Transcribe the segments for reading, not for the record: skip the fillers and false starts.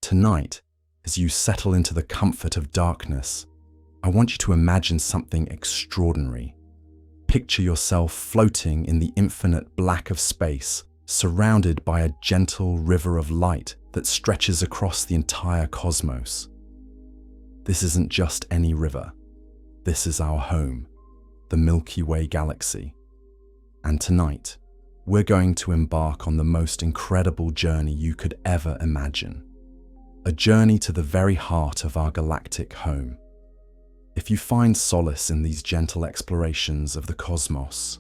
Tonight, as you settle into the comfort of darkness, I want you to imagine something extraordinary. Picture yourself floating in the infinite black of space, surrounded by a gentle river of light that stretches across the entire cosmos. This isn't just any river. This is our home, the Milky Way galaxy. And tonight, we're going to embark on the most incredible journey you could ever imagine. A journey to the very heart of our galactic home. If you find solace in these gentle explorations of the cosmos,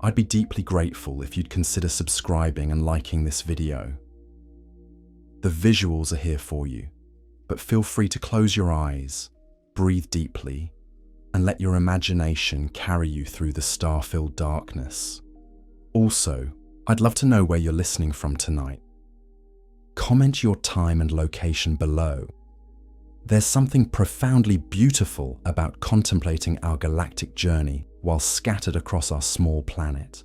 I'd be deeply grateful if you'd consider subscribing and liking this video. The visuals are here for you, but feel free to close your eyes, breathe deeply, and let your imagination carry you through the star-filled darkness. Also, I'd love to know where you're listening from tonight. Comment your time and location below. There's something profoundly beautiful about contemplating our galactic journey while scattered across our small planet.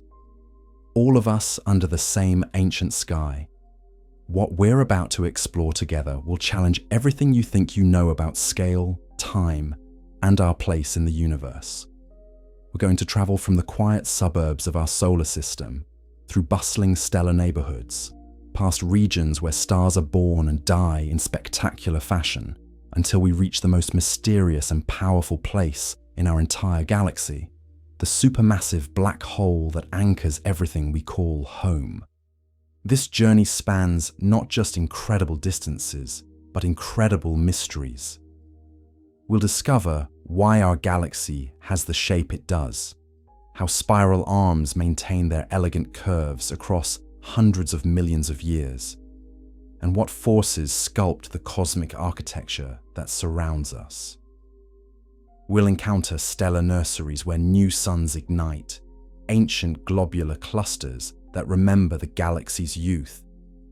All of us under the same ancient sky. What we're about to explore together will challenge everything you think you know about scale, time, and our place in the universe. We're going to travel from the quiet suburbs of our solar system, through bustling stellar neighborhoods, past regions where stars are born and die in spectacular fashion, until we reach the most mysterious and powerful place in our entire galaxy, the supermassive black hole that anchors everything we call home. This journey spans not just incredible distances, but incredible mysteries. We'll discover why our galaxy has the shape it does, how spiral arms maintain their elegant curves across hundreds of millions of years, and what forces sculpt the cosmic architecture that surrounds us. We'll encounter stellar nurseries where new suns ignite, ancient globular clusters that remember the galaxy's youth,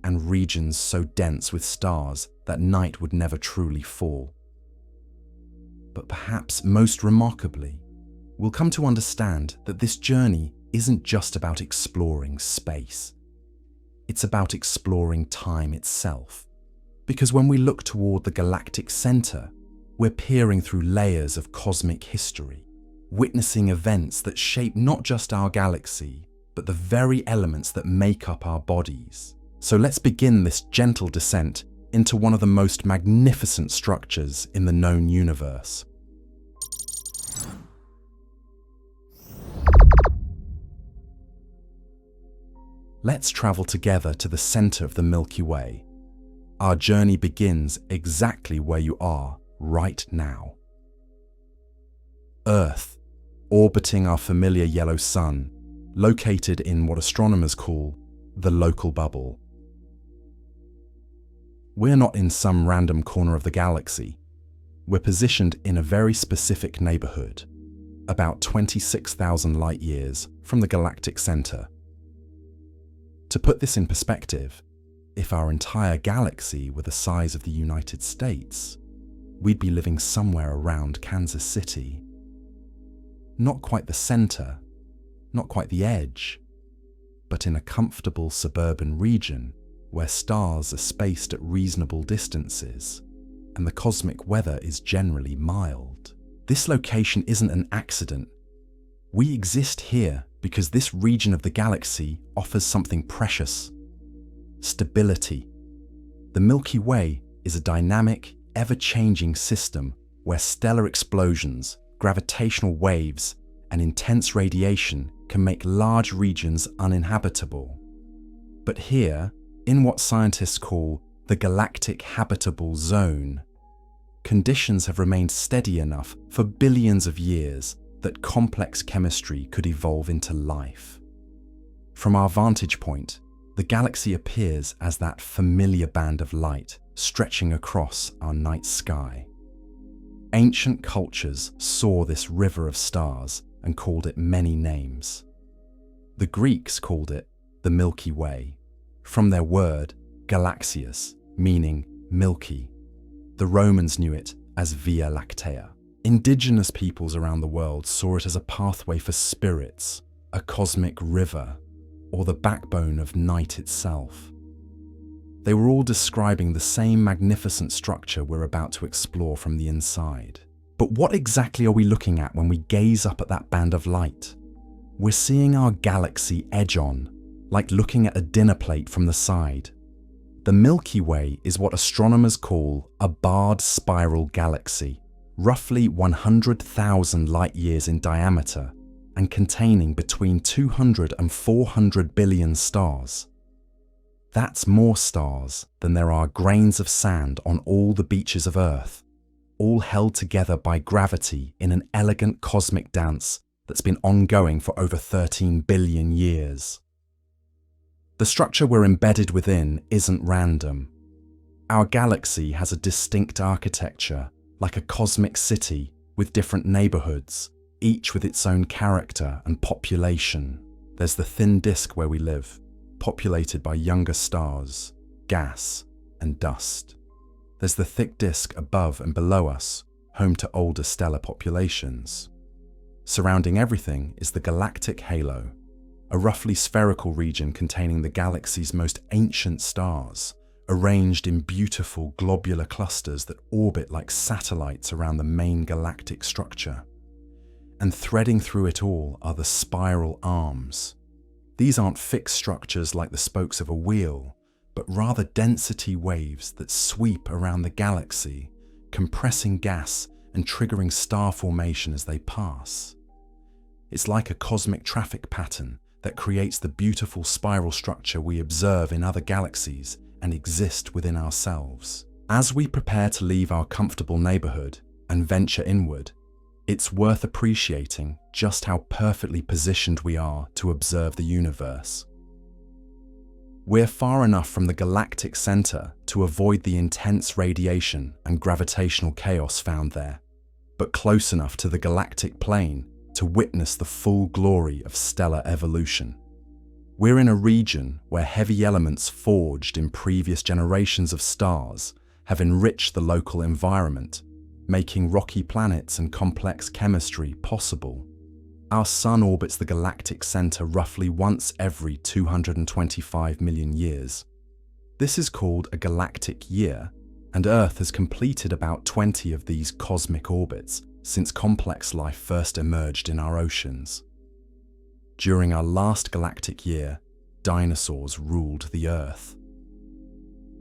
and regions so dense with stars that night would never truly fall. But perhaps most remarkably, we'll come to understand that this journey isn't just about exploring space. It's about exploring time itself. Because when we look toward the galactic center, we're peering through layers of cosmic history, witnessing events that shape not just our galaxy, but the very elements that make up our bodies. So let's begin this gentle descent into one of the most magnificent structures in the known universe. Let's travel together to the center of the Milky Way. Our journey begins exactly where you are right now. Earth, orbiting our familiar yellow sun, located in what astronomers call the local bubble. We're not in some random corner of the galaxy. We're positioned in a very specific neighborhood, about 26,000 light years from the galactic center. To put this in perspective, if our entire galaxy were the size of the United States, we'd be living somewhere around Kansas City. Not quite the center, not quite the edge, but in a comfortable suburban region where stars are spaced at reasonable distances and the cosmic weather is generally mild. This location isn't an accident. We exist here because this region of the galaxy offers something precious: stability. The Milky Way is a dynamic, ever-changing system where stellar explosions, gravitational waves, and intense radiation can make large regions uninhabitable. But here, in what scientists call the galactic habitable zone, conditions have remained steady enough for billions of years that complex chemistry could evolve into life. From our vantage point, the galaxy appears as that familiar band of light stretching across our night sky. Ancient cultures saw this river of stars and called it many names. The Greeks called it the Milky Way, from their word galaxias, meaning milky. The Romans knew it as Via Lactea. Indigenous peoples around the world saw it as a pathway for spirits, a cosmic river, or the backbone of night itself. They were all describing the same magnificent structure we're about to explore from the inside. But what exactly are we looking at when we gaze up at that band of light? We're seeing our galaxy edge on, like looking at a dinner plate from the side. The Milky Way is what astronomers call a barred spiral galaxy, roughly 100,000 light-years in diameter and containing between 200 and 400 billion stars. That's more stars than there are grains of sand on all the beaches of Earth, all held together by gravity in an elegant cosmic dance that's been ongoing for over 13 billion years. The structure we're embedded within isn't random. Our galaxy has a distinct architecture, like a cosmic city with different neighborhoods, each with its own character and population. There's the thin disk where we live, populated by younger stars, gas, and dust. There's the thick disk above and below us, home to older stellar populations. Surrounding everything is the galactic halo, a roughly spherical region containing the galaxy's most ancient stars, arranged in beautiful globular clusters that orbit like satellites around the main galactic structure. And threading through it all are the spiral arms. These aren't fixed structures like the spokes of a wheel, but rather density waves that sweep around the galaxy, compressing gas and triggering star formation as they pass. It's like a cosmic traffic pattern that creates the beautiful spiral structure we observe in other galaxies and exist within ourselves. As we prepare to leave our comfortable neighborhood and venture inward, it's worth appreciating just how perfectly positioned we are to observe the universe. We're far enough from the galactic center to avoid the intense radiation and gravitational chaos found there, but close enough to the galactic plane to witness the full glory of stellar evolution. We're in a region where heavy elements forged in previous generations of stars have enriched the local environment, making rocky planets and complex chemistry possible. Our Sun orbits the galactic center roughly once every 225 million years. This is called a galactic year, and Earth has completed about 20 of these cosmic orbits since complex life first emerged in our oceans. During our last galactic year, dinosaurs ruled the Earth.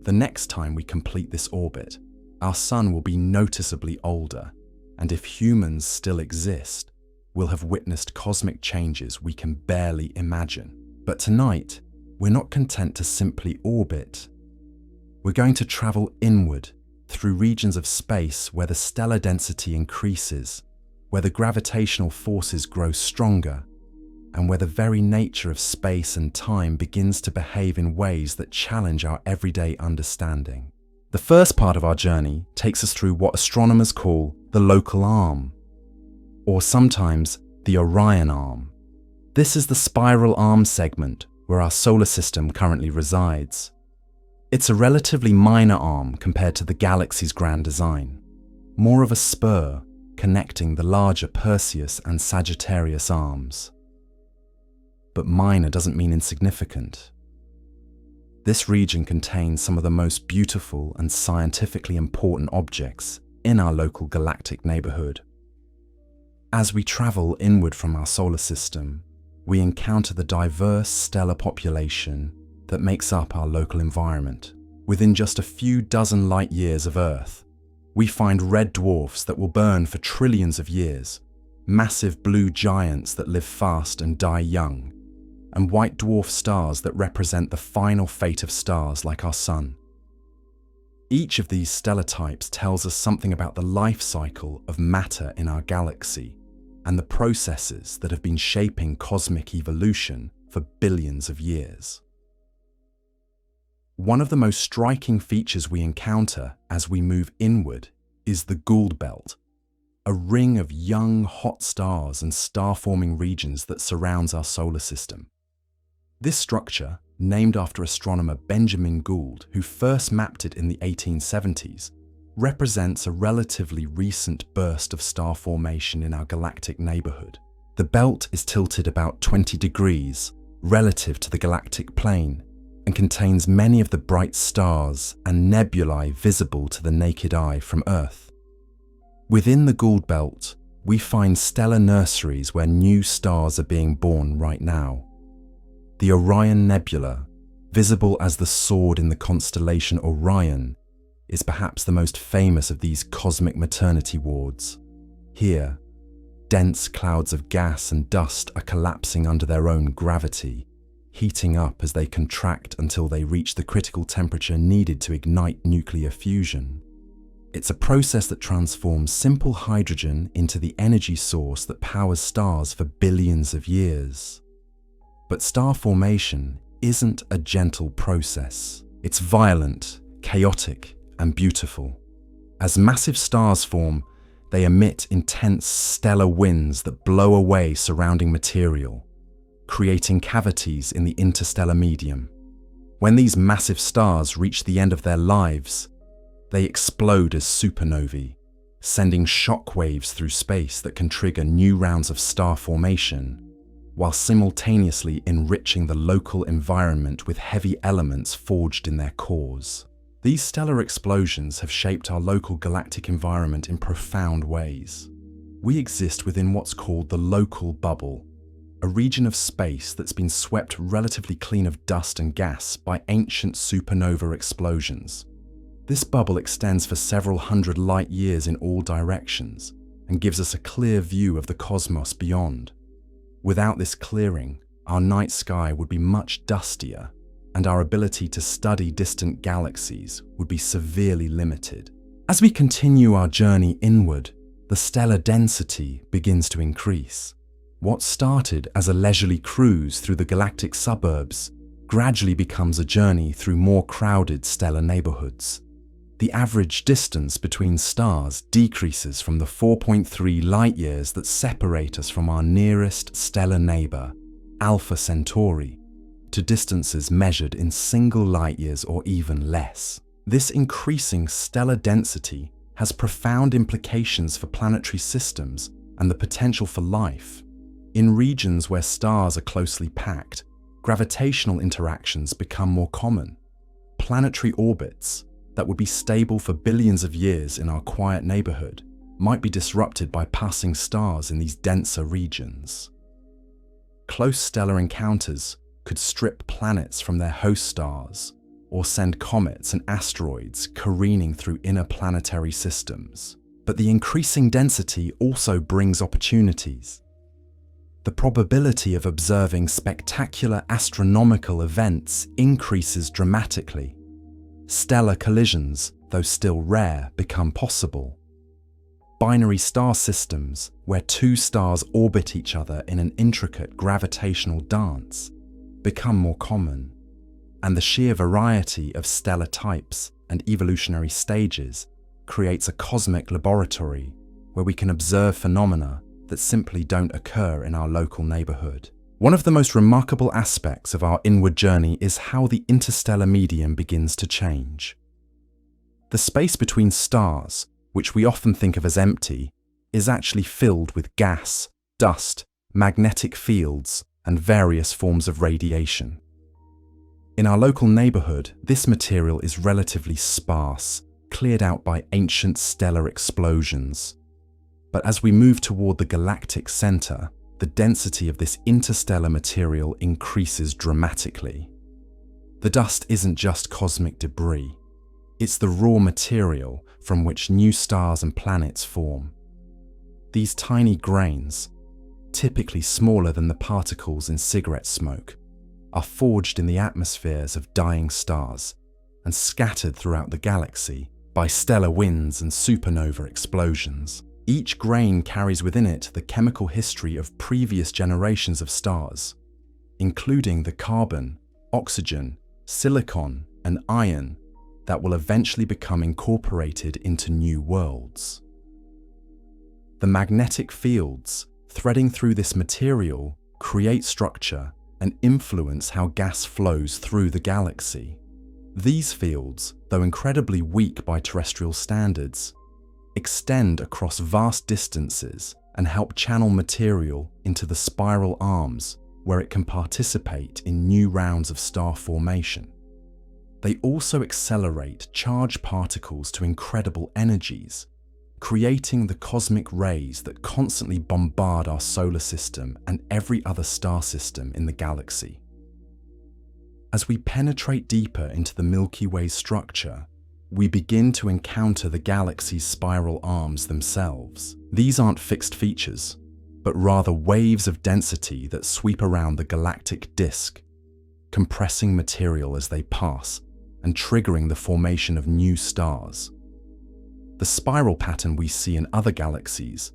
The next time we complete this orbit, our Sun will be noticeably older, and if humans still exist, we'll have witnessed cosmic changes we can barely imagine. But tonight, we're not content to simply orbit. We're going to travel inward through regions of space where the stellar density increases, where the gravitational forces grow stronger, and where the very nature of space and time begins to behave in ways that challenge our everyday understanding. The first part of our journey takes us through what astronomers call the local arm, or sometimes the Orion arm. This is the spiral arm segment where our solar system currently resides. It's a relatively minor arm compared to the galaxy's grand design, more of a spur connecting the larger Perseus and Sagittarius arms. But minor doesn't mean insignificant. This region contains some of the most beautiful and scientifically important objects in our local galactic neighborhood. As we travel inward from our solar system, we encounter the diverse stellar population that makes up our local environment. Within just a few dozen light years of Earth, we find red dwarfs that will burn for trillions of years, massive blue giants that live fast and die young, and white dwarf stars that represent the final fate of stars like our Sun. Each of these stellar types tells us something about the life cycle of matter in our galaxy and the processes that have been shaping cosmic evolution for billions of years. One of the most striking features we encounter as we move inward is the Gould Belt, a ring of young, hot stars and star-forming regions that surrounds our solar system. This structure, named after astronomer Benjamin Gould, who first mapped it in the 1870s, represents a relatively recent burst of star formation in our galactic neighborhood. The belt is tilted about 20 degrees relative to the galactic plane, and contains many of the bright stars and nebulae visible to the naked eye from Earth. Within the Gould Belt, we find stellar nurseries where new stars are being born right now. The Orion Nebula, visible as the sword in the constellation Orion, is perhaps the most famous of these cosmic maternity wards. Here, dense clouds of gas and dust are collapsing under their own gravity, heating up as they contract until they reach the critical temperature needed to ignite nuclear fusion. It's a process that transforms simple hydrogen into the energy source that powers stars for billions of years. But star formation isn't a gentle process. It's violent, chaotic, and beautiful. As massive stars form, they emit intense stellar winds that blow away surrounding material, creating cavities in the interstellar medium. When these massive stars reach the end of their lives, they explode as supernovae, sending shock waves through space that can trigger new rounds of star formation, while simultaneously enriching the local environment with heavy elements forged in their cores. These stellar explosions have shaped our local galactic environment in profound ways. We exist within what's called the local bubble, a region of space that's been swept relatively clean of dust and gas by ancient supernova explosions. This bubble extends for several hundred light years in all directions and gives us a clear view of the cosmos beyond. Without this clearing, our night sky would be much dustier, and our ability to study distant galaxies would be severely limited. As we continue our journey inward, the stellar density begins to increase. What started as a leisurely cruise through the galactic suburbs gradually becomes a journey through more crowded stellar neighborhoods. The average distance between stars decreases from the 4.3 light-years that separate us from our nearest stellar neighbor, Alpha Centauri, to distances measured in single light-years or even less. This increasing stellar density has profound implications for planetary systems and the potential for life. In regions where stars are closely packed, gravitational interactions become more common. Planetary orbits that would be stable for billions of years in our quiet neighborhood might be disrupted by passing stars in these denser regions. Close stellar encounters could strip planets from their host stars or send comets and asteroids careening through inner planetary systems. But the increasing density also brings opportunities. The probability of observing spectacular astronomical events increases dramatically. Stellar collisions, though still rare, become possible. Binary star systems, where two stars orbit each other in an intricate gravitational dance, become more common, and the sheer variety of stellar types and evolutionary stages creates a cosmic laboratory where we can observe phenomena that simply don't occur in our local neighborhood. One of the most remarkable aspects of our inward journey is how the interstellar medium begins to change. The space between stars, which we often think of as empty, is actually filled with gas, dust, magnetic fields, and various forms of radiation. In our local neighborhood, this material is relatively sparse, cleared out by ancient stellar explosions. But as we move toward the galactic center, the density of this interstellar material increases dramatically. The dust isn't just cosmic debris. It's the raw material from which new stars and planets form. These tiny grains, typically smaller than the particles in cigarette smoke, are forged in the atmospheres of dying stars and scattered throughout the galaxy by stellar winds and supernova explosions. Each grain carries within it the chemical history of previous generations of stars, including the carbon, oxygen, silicon, and iron that will eventually become incorporated into new worlds. The magnetic fields threading through this material create structure and influence how gas flows through the galaxy. These fields, though incredibly weak by terrestrial standards, extend across vast distances and help channel material into the spiral arms where it can participate in new rounds of star formation. they also accelerate charged particles to incredible energies, creating the cosmic rays that constantly bombard our solar system and every other star system in the galaxy. As we penetrate deeper into the Milky Way structure, we begin to encounter the galaxy's spiral arms themselves. These aren't fixed features, but rather waves of density that sweep around the galactic disk, compressing material as they pass and triggering the formation of new stars. The spiral pattern we see in other galaxies,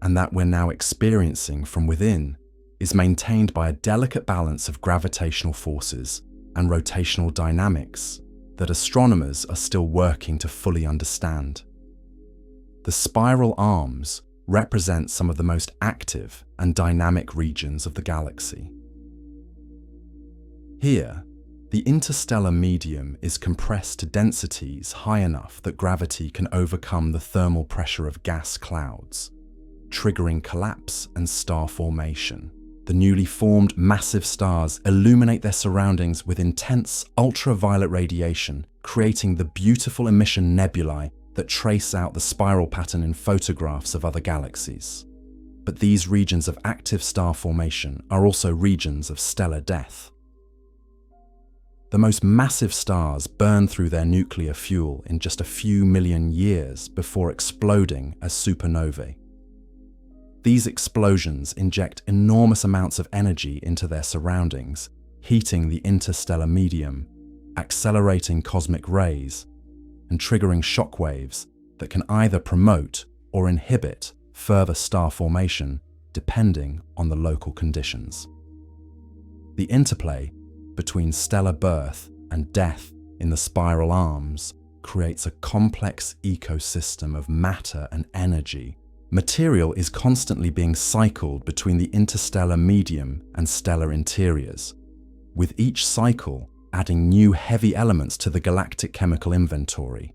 and that we're now experiencing from within, is maintained by a delicate balance of gravitational forces and rotational dynamics that astronomers are still working to fully understand. The spiral arms represent some of the most active and dynamic regions of the galaxy. Here, the interstellar medium is compressed to densities high enough that gravity can overcome the thermal pressure of gas clouds, triggering collapse and star formation. The newly formed massive stars illuminate their surroundings with intense ultraviolet radiation, creating the beautiful emission nebulae that trace out the spiral pattern in photographs of other galaxies. But these regions of active star formation are also regions of stellar death. The most massive stars burn through their nuclear fuel in just a few million years before exploding as supernovae. These explosions inject enormous amounts of energy into their surroundings, heating the interstellar medium, accelerating cosmic rays, and triggering shockwaves that can either promote or inhibit further star formation depending on the local conditions. The interplay between stellar birth and death in the spiral arms creates a complex ecosystem of matter and energy. Material is constantly being cycled between the interstellar medium and stellar interiors, with each cycle adding new heavy elements to the galactic chemical inventory.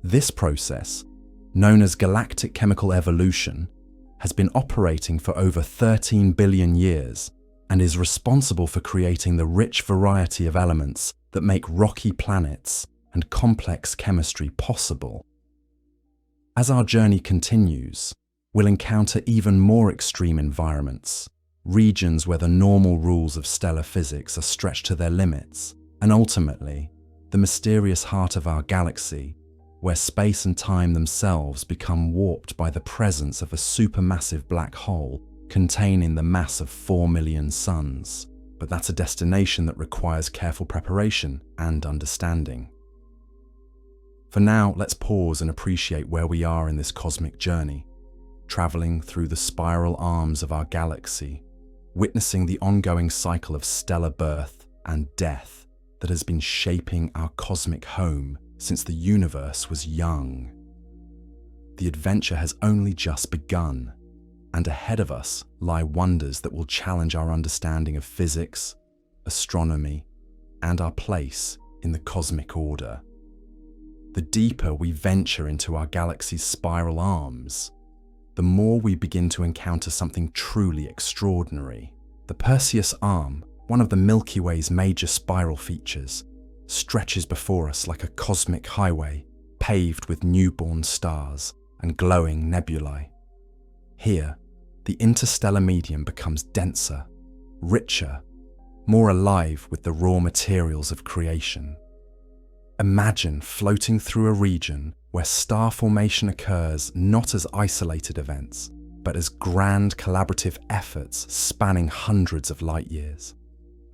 This process, known as galactic chemical evolution, has been operating for over 13 billion years and is responsible for creating the rich variety of elements that make rocky planets and complex chemistry possible. As our journey continues, we'll encounter even more extreme environments, regions where the normal rules of stellar physics are stretched to their limits, and ultimately, the mysterious heart of our galaxy, where space and time themselves become warped by the presence of a supermassive black hole containing the mass of 4 million suns. But that's a destination that requires careful preparation and understanding. For now, let's pause and appreciate where we are in this cosmic journey, traveling through the spiral arms of our galaxy, witnessing the ongoing cycle of stellar birth and death that has been shaping our cosmic home since the universe was young. The adventure has only just begun, and ahead of us lie wonders that will challenge our understanding of physics, astronomy, and our place in the cosmic order. The deeper we venture into our galaxy's spiral arms, the more we begin to encounter something truly extraordinary. The Perseus arm, one of the Milky Way's major spiral features, stretches before us like a cosmic highway paved with newborn stars and glowing nebulae. Here, the interstellar medium becomes denser, richer, more alive with the raw materials of creation. Imagine floating through a region where star formation occurs not as isolated events, but as grand collaborative efforts spanning hundreds of light years.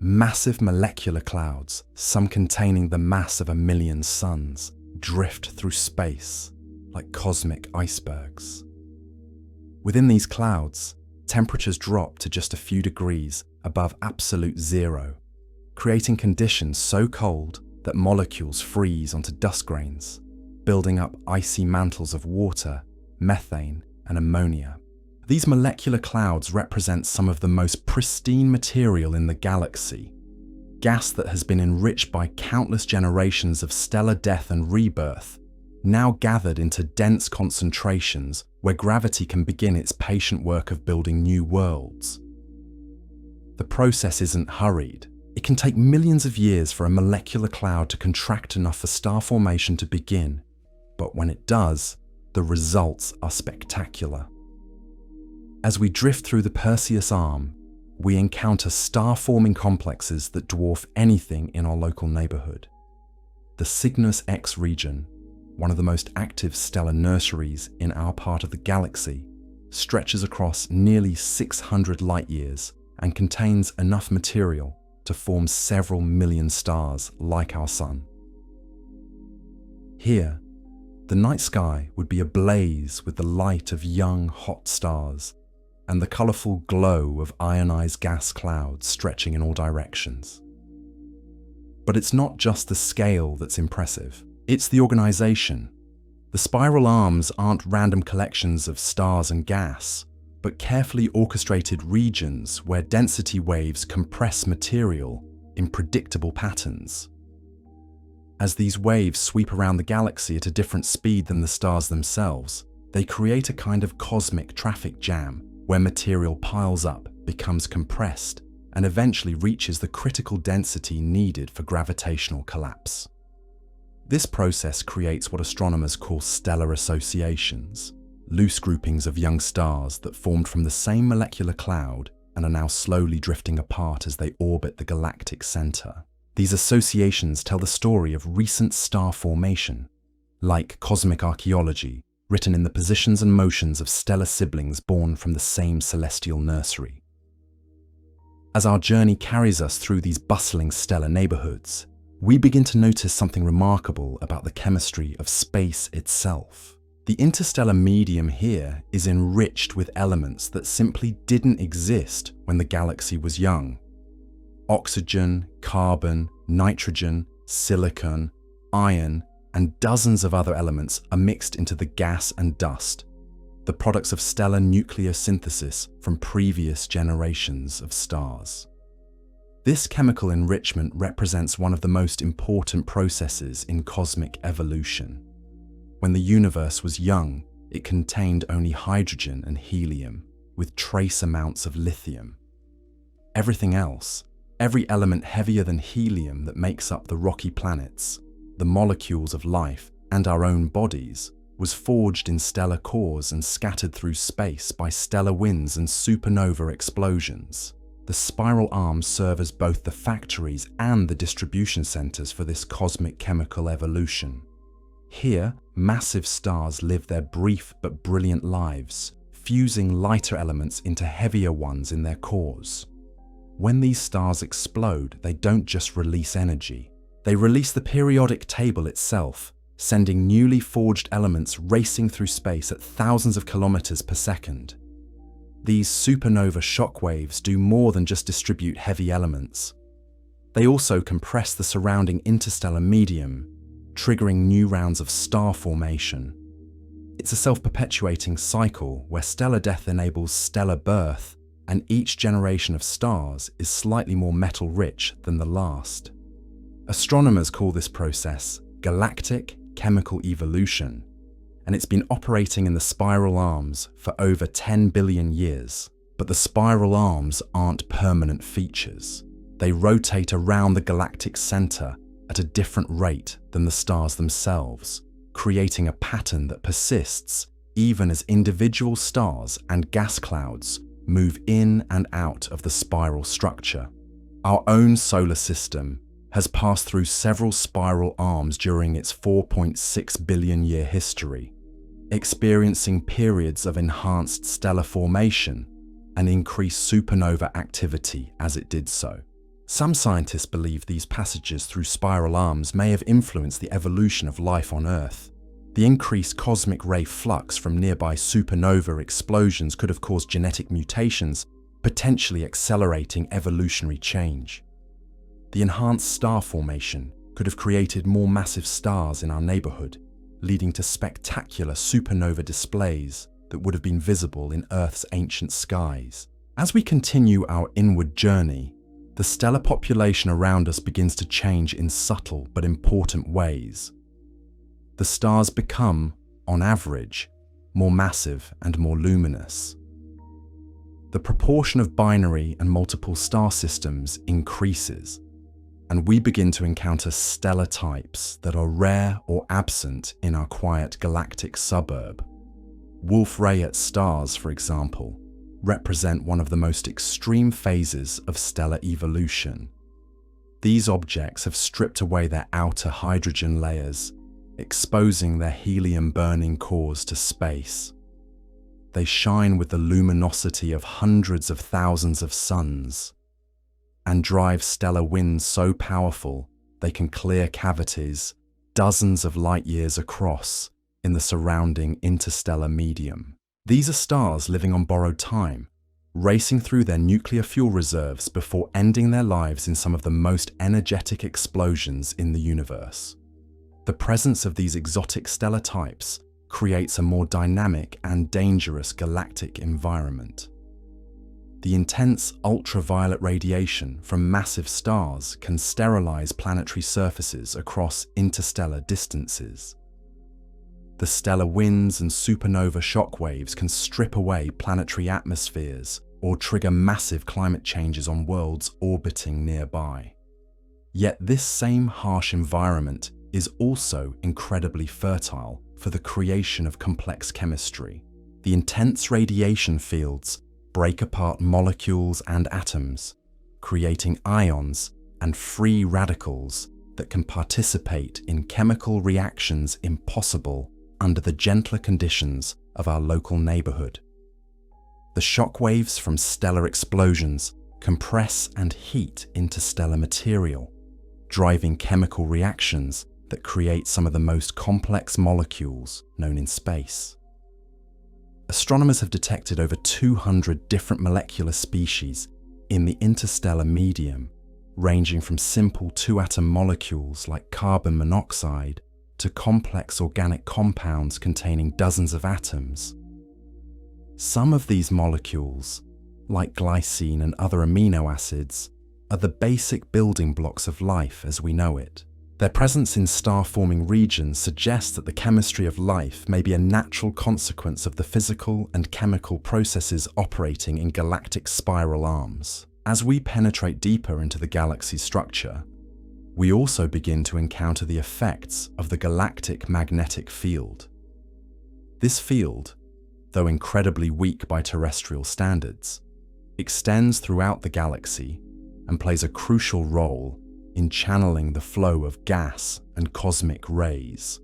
Massive molecular clouds, some containing the mass of 1 million suns, drift through space like cosmic icebergs. Within these clouds, temperatures drop to just a few degrees above absolute zero, creating conditions so cold that molecules freeze onto dust grains, building up icy mantles of water, methane, and ammonia. These molecular clouds represent some of the most pristine material in the galaxy, gas that has been enriched by countless generations of stellar death and rebirth, now gathered into dense concentrations where gravity can begin its patient work of building new worlds. The process isn't hurried. It can take millions of years for a molecular cloud to contract enough for star formation to begin, but when it does, the results are spectacular. As we drift through the Perseus arm, we encounter star-forming complexes that dwarf anything in our local neighborhood. The Cygnus X region, one of the most active stellar nurseries in our part of the galaxy, stretches across nearly 600 light-years and contains enough material to form several million stars like our Sun. Here, the night sky would be ablaze with the light of young, hot stars and the colourful glow of ionized gas clouds stretching in all directions. But it's not just the scale that's impressive, it's the organisation. The spiral arms aren't random collections of stars and gas, but carefully orchestrated regions where density waves compress material in predictable patterns. As these waves sweep around the galaxy at a different speed than the stars themselves, they create a kind of cosmic traffic jam where material piles up, becomes compressed, and eventually reaches the critical density needed for gravitational collapse. This process creates what astronomers call stellar associations, loose groupings of young stars that formed from the same molecular cloud and are now slowly drifting apart as they orbit the galactic center. These associations tell the story of recent star formation, like cosmic archaeology, written in the positions and motions of stellar siblings born from the same celestial nursery. As our journey carries us through these bustling stellar neighborhoods, we begin to notice something remarkable about the chemistry of space itself. The interstellar medium here is enriched with elements that simply didn't exist when the galaxy was young. Oxygen, carbon, nitrogen, silicon, iron, and dozens of other elements are mixed into the gas and dust, the products of stellar nucleosynthesis from previous generations of stars. This chemical enrichment represents one of the most important processes in cosmic evolution. When the universe was young, it contained only hydrogen and helium, with trace amounts of lithium. Everything else, every element heavier than helium that makes up the rocky planets, the molecules of life, and our own bodies, was forged in stellar cores and scattered through space by stellar winds and supernova explosions. The spiral arms serve as both the factories and the distribution centers for this cosmic chemical evolution. Here, massive stars live their brief but brilliant lives, fusing lighter elements into heavier ones in their cores. When these stars explode, they don't just release energy. They release the periodic table itself, sending newly forged elements racing through space at thousands of kilometers per second. These supernova shockwaves do more than just distribute heavy elements. They also compress the surrounding interstellar medium, triggering new rounds of star formation. It's a self-perpetuating cycle where stellar death enables stellar birth, and each generation of stars is slightly more metal-rich than the last. Astronomers call this process galactic chemical evolution, and it's been operating in the spiral arms for over 10 billion years. But the spiral arms aren't permanent features. They rotate around the galactic center at a different rate than the stars themselves, creating a pattern that persists even as individual stars and gas clouds move in and out of the spiral structure. Our own solar system has passed through several spiral arms during its 4.6 billion year history, experiencing periods of enhanced stellar formation and increased supernova activity as it did so. Some scientists believe these passages through spiral arms may have influenced the evolution of life on Earth. The increased cosmic ray flux from nearby supernova explosions could have caused genetic mutations, potentially accelerating evolutionary change. The enhanced star formation could have created more massive stars in our neighborhood, leading to spectacular supernova displays that would have been visible in Earth's ancient skies. As we continue our inward journey, the stellar population around us begins to change in subtle but important ways. The stars become, on average, more massive and more luminous. the proportion of binary and multiple star systems increases, and we begin to encounter stellar types that are rare or absent in our quiet galactic suburb. Wolf-Rayet stars, for example, represent one of the most extreme phases of stellar evolution. These objects have stripped away their outer hydrogen layers, exposing their helium-burning cores to space. They shine with the luminosity of hundreds of thousands of suns, and drive stellar winds so powerful they can clear cavities dozens of light years across in the surrounding interstellar medium. These are stars living on borrowed time, racing through their nuclear fuel reserves before ending their lives in some of the most energetic explosions in the universe. The presence of these exotic stellar types creates a more dynamic and dangerous galactic environment. The intense ultraviolet radiation from massive stars can sterilize planetary surfaces across interstellar distances. The stellar winds and supernova shockwaves can strip away planetary atmospheres or trigger massive climate changes on worlds orbiting nearby. Yet this same harsh environment is also incredibly fertile for the creation of complex chemistry. The intense radiation fields break apart molecules and atoms, creating ions and free radicals that can participate in chemical reactions impossible under the gentler conditions of our local neighborhood. The shockwaves from stellar explosions compress and heat interstellar material, driving chemical reactions that create some of the most complex molecules known in space. Astronomers have detected over 200 different molecular species in the interstellar medium, ranging from simple two-atom molecules like carbon monoxide to complex organic compounds containing dozens of atoms. Some of these molecules, like glycine and other amino acids, are the basic building blocks of life as we know it. Their presence in star-forming regions suggests that the chemistry of life may be a natural consequence of the physical and chemical processes operating in galactic spiral arms. As we penetrate deeper into the galaxy's structure, we also begin to encounter the effects of the galactic magnetic field. This field, though incredibly weak by terrestrial standards, extends throughout the galaxy and plays a crucial role in channeling the flow of gas and cosmic rays.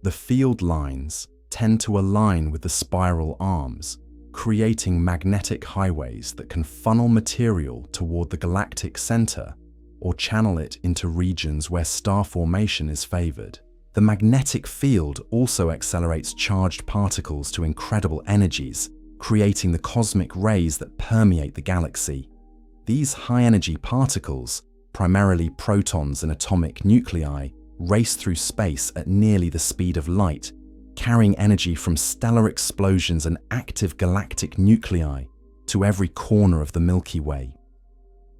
The field lines tend to align with the spiral arms, creating magnetic highways that can funnel material toward the galactic center or channel it into regions where star formation is favored. The magnetic field also accelerates charged particles to incredible energies, creating the cosmic rays that permeate the galaxy. These high-energy particles, primarily protons and atomic nuclei, race through space at nearly the speed of light, carrying energy from stellar explosions and active galactic nuclei to every corner of the Milky Way.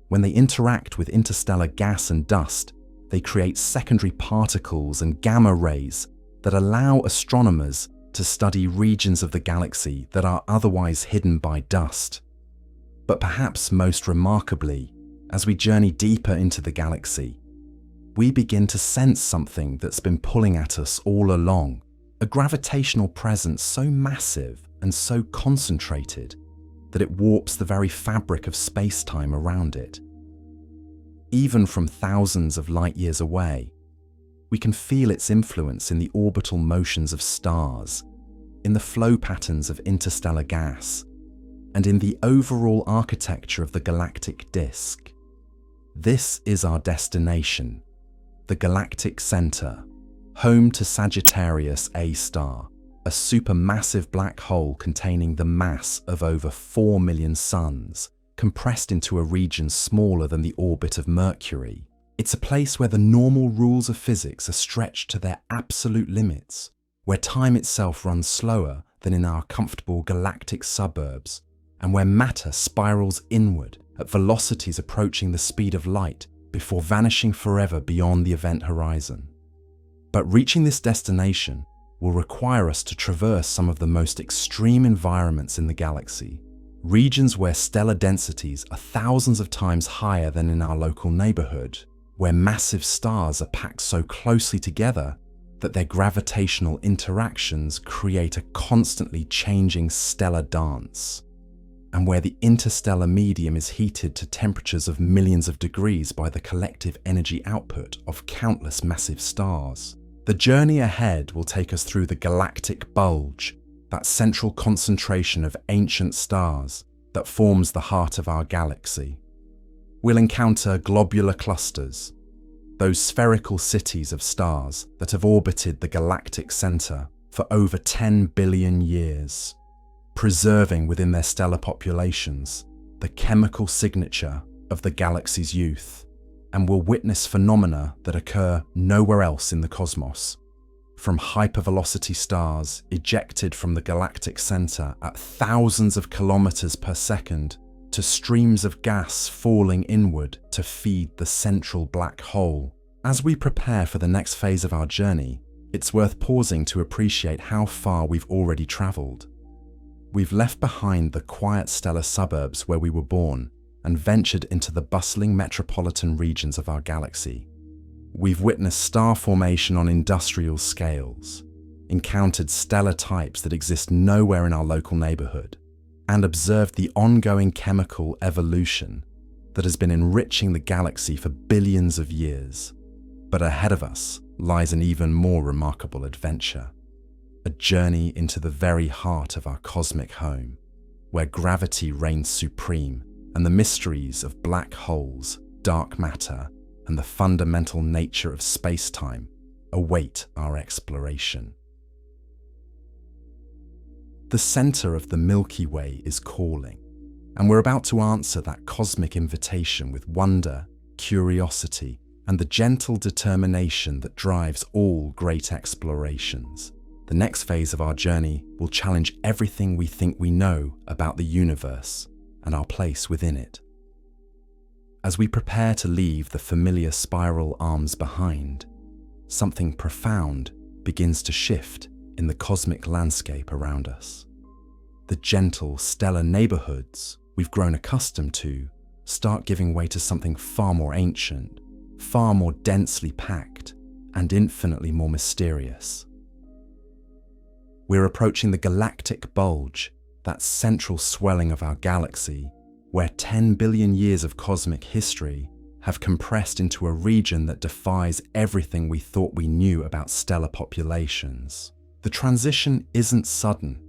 When they interact with interstellar gas and dust, they create secondary particles and gamma rays that allow astronomers to study regions of the galaxy that are otherwise hidden by dust. But perhaps most remarkably, as we journey deeper into the galaxy, we begin to sense something that's been pulling at us all along, a gravitational presence so massive and so concentrated that it warps the very fabric of space-time around it. Even from thousands of light years away, we can feel its influence in the orbital motions of stars, in the flow patterns of interstellar gas, and in the overall architecture of the galactic disk. This is our destination, the galactic center, home to Sagittarius A star, a supermassive black hole containing the mass of over 4 million suns, compressed into a region smaller than the orbit of Mercury. It's a place where the normal rules of physics are stretched to their absolute limits, where time itself runs slower than in our comfortable galactic suburbs, and where matter spirals inward at velocities approaching the speed of light before vanishing forever beyond the event horizon. But reaching this destination will require us to traverse some of the most extreme environments in the galaxy. regions where stellar densities are thousands of times higher than in our local neighborhood, where massive stars are packed so closely together that their gravitational interactions create a constantly changing stellar dance, and where the interstellar medium is heated to temperatures of millions of degrees by the collective energy output of countless massive stars. The journey ahead will take us through the galactic bulge, that central concentration of ancient stars that forms the heart of our galaxy. We'll encounter globular clusters, those spherical cities of stars that have orbited the galactic center for over 10 billion years, preserving within their stellar populations the chemical signature of the galaxy's youth, and will witness phenomena that occur nowhere else in the cosmos, from hypervelocity stars ejected from the galactic center at thousands of kilometers per second to streams of gas falling inward to feed the central black hole. As we prepare for the next phase of our journey, it's worth pausing to appreciate how far we've already traveled. We've left behind the quiet stellar suburbs where we were born and ventured into the bustling metropolitan regions of our galaxy. We've witnessed star formation on industrial scales, encountered stellar types that exist nowhere in our local neighborhood, and observed the ongoing chemical evolution that has been enriching the galaxy for billions of years. But ahead of us lies an even more remarkable adventure, a journey into the very heart of our cosmic home, where gravity reigns supreme and the mysteries of black holes, dark matter, and the fundamental nature of space-time await our exploration. The center of the Milky Way is calling, and we're about to answer that cosmic invitation with wonder, curiosity, and the gentle determination that drives all great explorations. The next phase of our journey will challenge everything we think we know about the universe and our place within it. As we prepare to leave the familiar spiral arms behind, something profound begins to shift in the cosmic landscape around us. The gentle stellar neighborhoods we've grown accustomed to start giving way to something far more ancient, far more densely packed, and infinitely more mysterious. We're approaching the galactic bulge, that central swelling of our galaxy, where 10 billion years of cosmic history have compressed into a region that defies everything we thought we knew about stellar populations. The transition isn't sudden.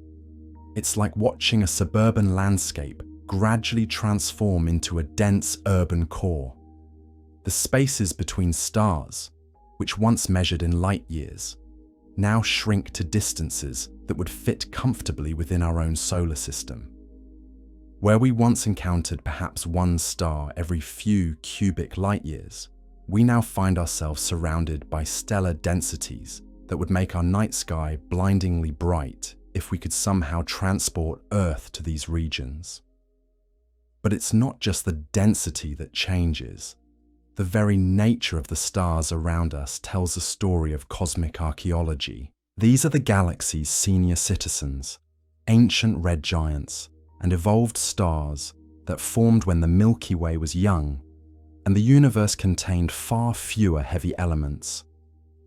It's like watching a suburban landscape gradually transform into a dense urban core. The spaces between stars, which once measured in light years, now shrink to distances that would fit comfortably within our own solar system. Where we once encountered perhaps one star every few cubic light years, we now find ourselves surrounded by stellar densities that would make our night sky blindingly bright if we could somehow transport Earth to these regions. But it's not just the density that changes. The very nature of the stars around us tells a story of cosmic archaeology. These are the galaxy's senior citizens, ancient red giants, and evolved stars that formed when the Milky Way was young, and the universe contained far fewer heavy elements.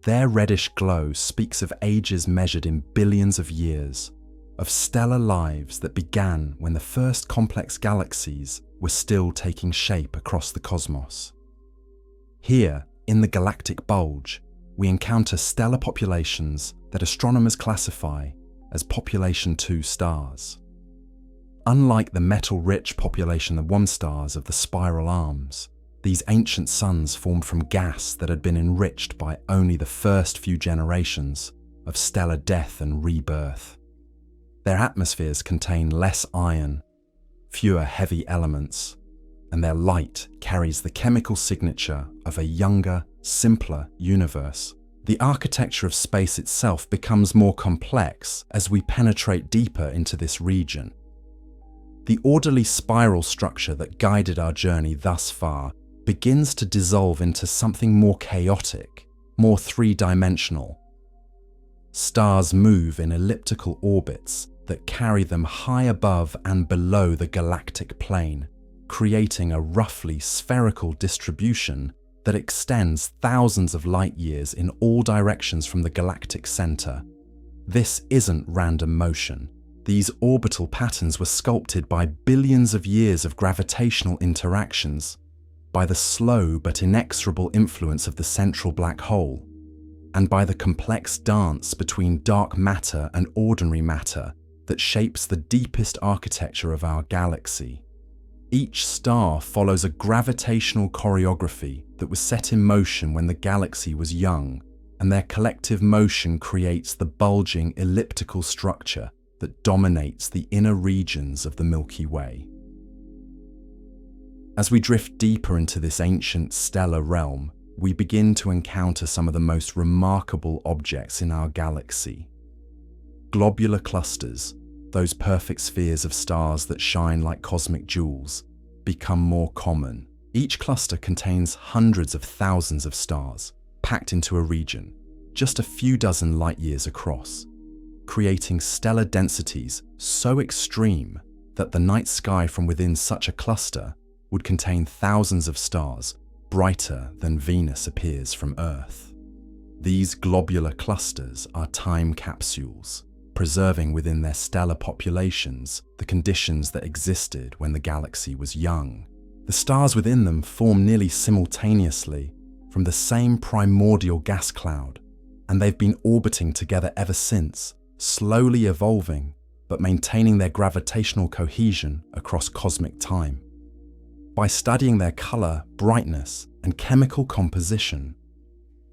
Their reddish glow speaks of ages measured in billions of years, of stellar lives that began when the first complex galaxies were still taking shape across the cosmos. Here, in the galactic bulge, we encounter stellar populations that astronomers classify as population 2 stars. Unlike the metal-rich population 1 stars of the spiral arms, these ancient suns formed from gas that had been enriched by only the first few generations of stellar death and rebirth. Their atmospheres contain less iron, fewer heavy elements, and their light carries the chemical signature of a younger, simpler universe. The architecture of space itself becomes more complex as we penetrate deeper into this region. The orderly spiral structure that guided our journey thus far begins to dissolve into something more chaotic, more three-dimensional. Stars move in elliptical orbits that carry them high above and below the galactic plane, creating a roughly spherical distribution that extends thousands of light years in all directions from the galactic center. This isn't random motion. These orbital patterns were sculpted by billions of years of gravitational interactions, by the slow but inexorable influence of the central black hole, and by the complex dance between dark matter and ordinary matter that shapes the deepest architecture of our galaxy. Each star follows a gravitational choreography that was set in motion when the galaxy was young, and their collective motion creates the bulging elliptical structure that dominates the inner regions of the Milky Way. As we drift deeper into this ancient stellar realm, we begin to encounter some of the most remarkable objects in our galaxy. Globular clusters, those perfect spheres of stars that shine like cosmic jewels, become more common. Each cluster contains hundreds of thousands of stars, packed into a region, just a few dozen light years across, creating stellar densities so extreme that the night sky from within such a cluster would contain thousands of stars brighter than Venus appears from Earth. These globular clusters are time capsules, preserving within their stellar populations the conditions that existed when the galaxy was young. The stars within them form nearly simultaneously from the same primordial gas cloud, and they've been orbiting together ever since, slowly evolving but maintaining their gravitational cohesion across cosmic time. By studying their color, brightness, and chemical composition,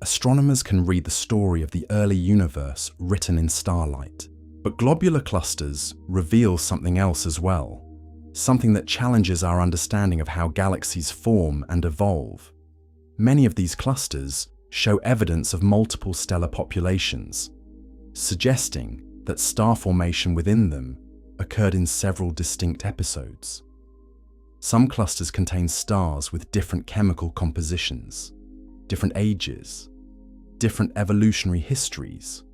astronomers can read the story of the early universe written in starlight. But globular clusters reveal something else as well, something that challenges our understanding of how galaxies form and evolve. Many of these clusters show evidence of multiple stellar populations, suggesting that star formation within them occurred in several distinct episodes. Some clusters contain stars with different chemical compositions, different ages, different evolutionary histories,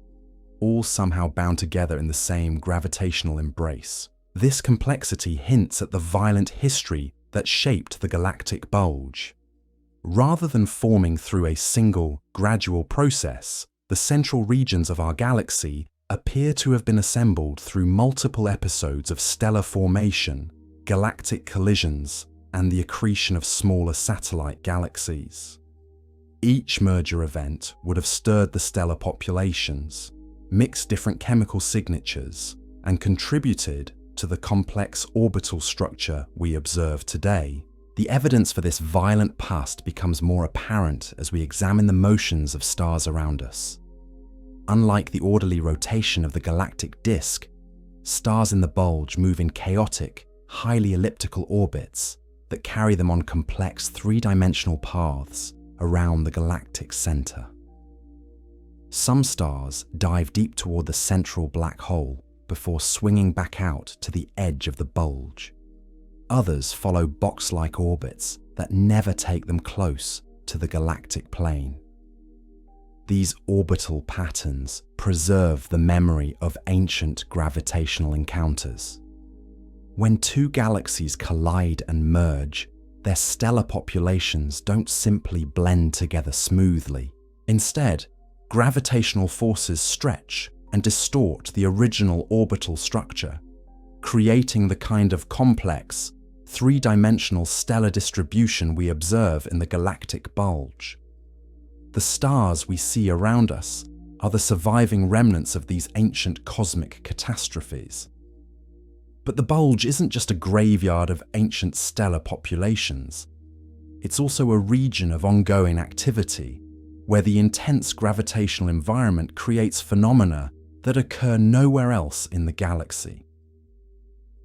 all somehow bound together in the same gravitational embrace. This complexity hints at the violent history that shaped the galactic bulge. Rather than forming through a single, gradual process, the central regions of our galaxy appear to have been assembled through multiple episodes of stellar formation, galactic collisions, and the accretion of smaller satellite galaxies. Each merger event would have stirred the stellar populations, mixed different chemical signatures, and contributed to the complex orbital structure we observe today. The evidence for this violent past becomes more apparent as we examine the motions of stars around us. Unlike the orderly rotation of the galactic disk, stars in the bulge move in chaotic, highly elliptical orbits that carry them on complex three-dimensional paths around the galactic center. Some stars dive deep toward the central black hole before swinging back out to the edge of the bulge. Others follow box-like orbits that never take them close to the galactic plane. These orbital patterns preserve the memory of ancient gravitational encounters. When two galaxies collide and merge, their stellar populations don't simply blend together smoothly. Instead, gravitational forces stretch and distort the original orbital structure, creating the kind of complex, three-dimensional stellar distribution we observe in the galactic bulge. The stars we see around us are the surviving remnants of these ancient cosmic catastrophes. But the bulge isn't just a graveyard of ancient stellar populations. It's also a region of ongoing activity, where the intense gravitational environment creates phenomena that occur nowhere else in the galaxy.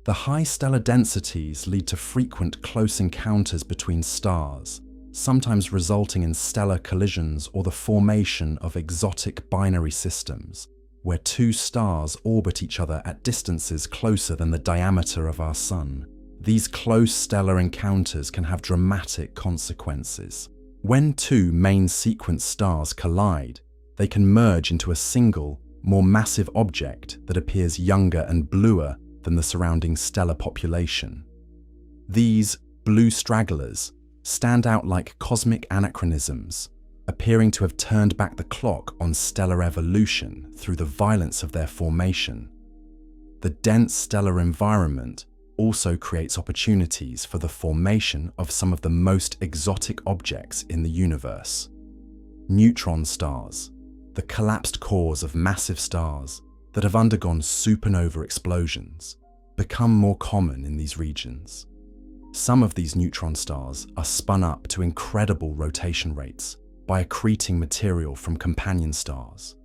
The high stellar densities lead to frequent close encounters between stars, sometimes resulting in stellar collisions or the formation of exotic binary systems, where two stars orbit each other at distances closer than the diameter of our Sun. These close stellar encounters can have dramatic consequences. When two main sequence stars collide, they can merge into a single, more massive object that appears younger and bluer than the surrounding stellar population. These blue stragglers stand out like cosmic anachronisms, appearing to have turned back the clock on stellar evolution through the violence of their formation. The dense stellar environment also creates opportunities for the formation of some of the most exotic objects in the universe. Neutron stars, the collapsed cores of massive stars that have undergone supernova explosions, become more common in these regions. Some of these neutron stars are spun up to incredible rotation rates by accreting material from companion stars,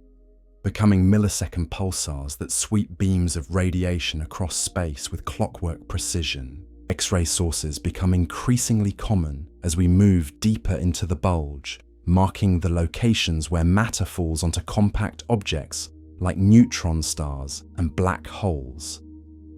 becoming millisecond pulsars that sweep beams of radiation across space with clockwork precision. X-ray sources become increasingly common as we move deeper into the bulge, marking the locations where matter falls onto compact objects like neutron stars and black holes.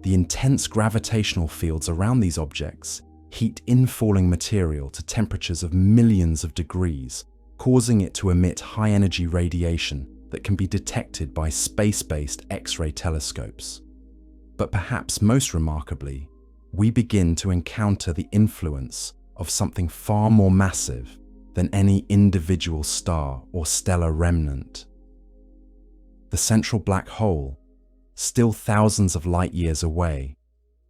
The intense gravitational fields around these objects heat infalling material to temperatures of millions of degrees, causing it to emit high-energy radiation that can be detected by space-based X-ray telescopes. But perhaps most remarkably, we begin to encounter the influence of something far more massive than any individual star or stellar remnant. The central black hole, still thousands of light years away,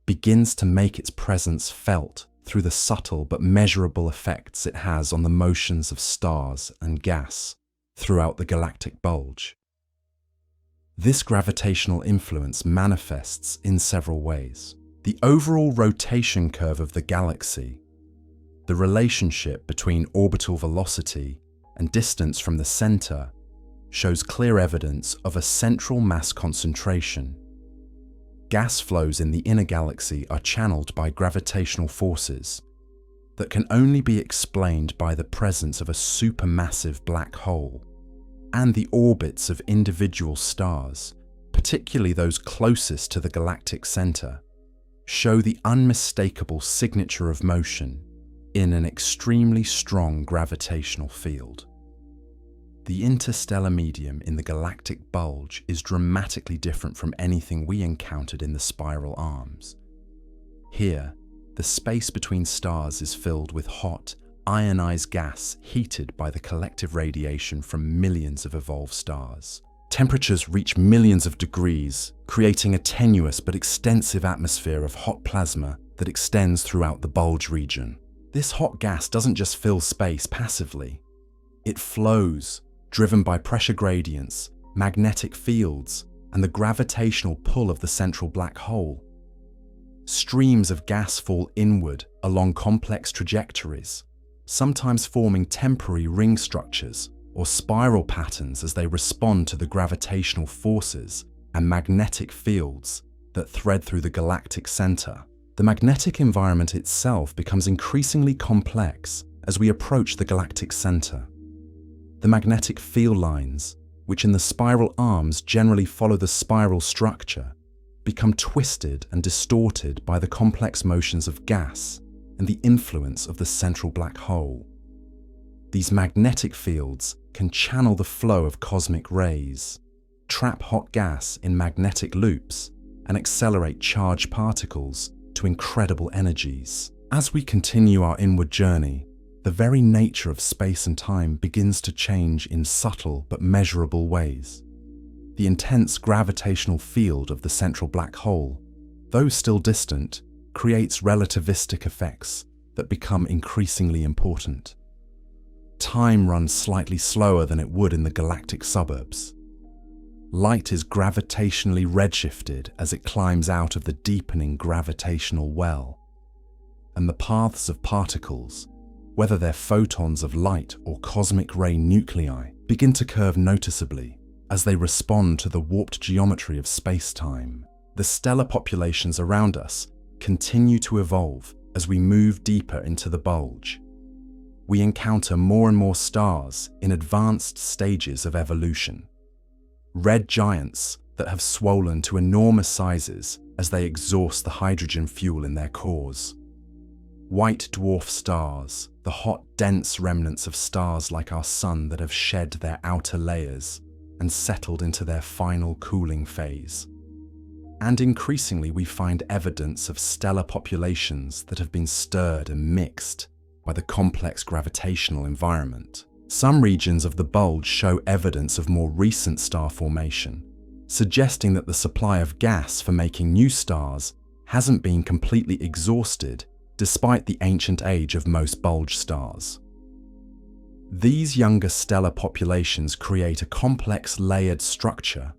begins to make its presence felt through the subtle but measurable effects it has on the motions of stars and gas throughout the galactic bulge. This gravitational influence manifests in several ways. The overall rotation curve of the galaxy, the relationship between orbital velocity and distance from the center, shows clear evidence of a central mass concentration. Gas flows in the inner galaxy are channeled by gravitational forces that can only be explained by the presence of a supermassive black hole, and the orbits of individual stars, particularly those closest to the galactic center, show the unmistakable signature of motion in an extremely strong gravitational field. The interstellar medium in the galactic bulge is dramatically different from anything we encountered in the spiral arms. Here, the space between stars is filled with hot, ionized gas heated by the collective radiation from millions of evolved stars. Temperatures reach millions of degrees, creating a tenuous but extensive atmosphere of hot plasma that extends throughout the bulge region. This hot gas doesn't just fill space passively. It flows, driven by pressure gradients, magnetic fields, and the gravitational pull of the central black hole. Streams of gas fall inward along complex trajectories, sometimes forming temporary ring structures or spiral patterns as they respond to the gravitational forces and magnetic fields that thread through the galactic center. The magnetic environment itself becomes increasingly complex as we approach the galactic center. The magnetic field lines, which in the spiral arms generally follow the spiral structure, become twisted and distorted by the complex motions of gas and the influence of the central black hole. These magnetic fields can channel the flow of cosmic rays, trap hot gas in magnetic loops, and accelerate charged particles to incredible energies. As we continue our inward journey, the very nature of space and time begins to change in subtle but measurable ways. The intense gravitational field of the central black hole, though still distant, creates relativistic effects that become increasingly important. Time runs slightly slower than it would in the galactic suburbs. Light is gravitationally redshifted as it climbs out of the deepening gravitational well, and the paths of particles, whether they're photons of light or cosmic ray nuclei, begin to curve noticeably as they respond to the warped geometry of space-time. The stellar populations around us continue to evolve as we move deeper into the bulge. We encounter more and more stars in advanced stages of evolution. Red giants that have swollen to enormous sizes as they exhaust the hydrogen fuel in their cores. White dwarf stars, the hot, dense remnants of stars like our sun that have shed their outer layers, and settled into their final cooling phase. And increasingly we find evidence of stellar populations that have been stirred and mixed by the complex gravitational environment. Some regions of the bulge show evidence of more recent star formation, suggesting that the supply of gas for making new stars hasn't been completely exhausted despite the ancient age of most bulge stars. These younger stellar populations create a complex layered structure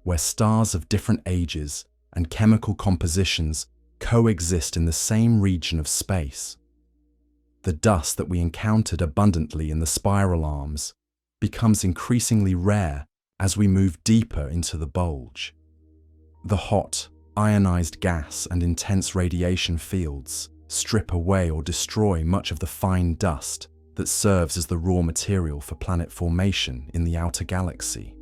where stars of different ages and chemical compositions coexist in the same region of space. The dust that we encountered abundantly in the spiral arms becomes increasingly rare as we move deeper into the bulge. The hot, ionized gas and intense radiation fields strip away or destroy much of the fine dust that serves as the raw material for planet formation in the outer galaxy.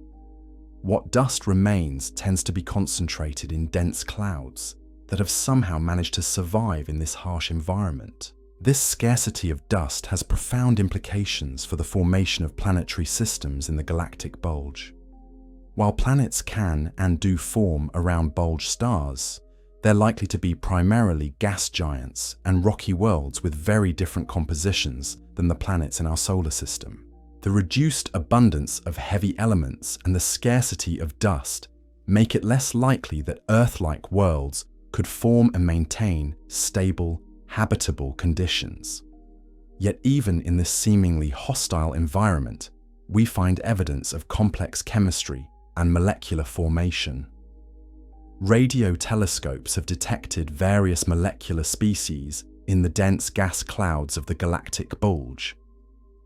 What dust remains tends to be concentrated in dense clouds that have somehow managed to survive in this harsh environment. This scarcity of dust has profound implications for the formation of planetary systems in the galactic bulge. While planets can and do form around bulge stars, they're likely to be primarily gas giants and rocky worlds with very different compositions than the planets in our solar system. The reduced abundance of heavy elements and the scarcity of dust make it less likely that Earth-like worlds could form and maintain stable, habitable conditions. Yet even in this seemingly hostile environment, we find evidence of complex chemistry and molecular formation. Radio telescopes have detected various molecular species in the dense gas clouds of the galactic bulge,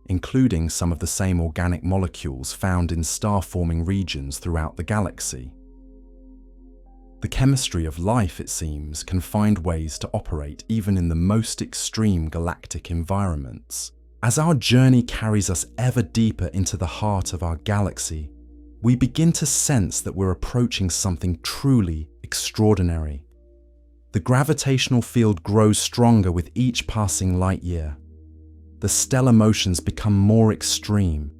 including some of the same organic molecules found in star-forming regions throughout the galaxy. The chemistry of life, it seems, can find ways to operate even in the most extreme galactic environments. As our journey carries us ever deeper into the heart of our galaxy, we begin to sense that we're approaching something truly extraordinary. The gravitational field grows stronger with each passing light year. The stellar motions become more extreme,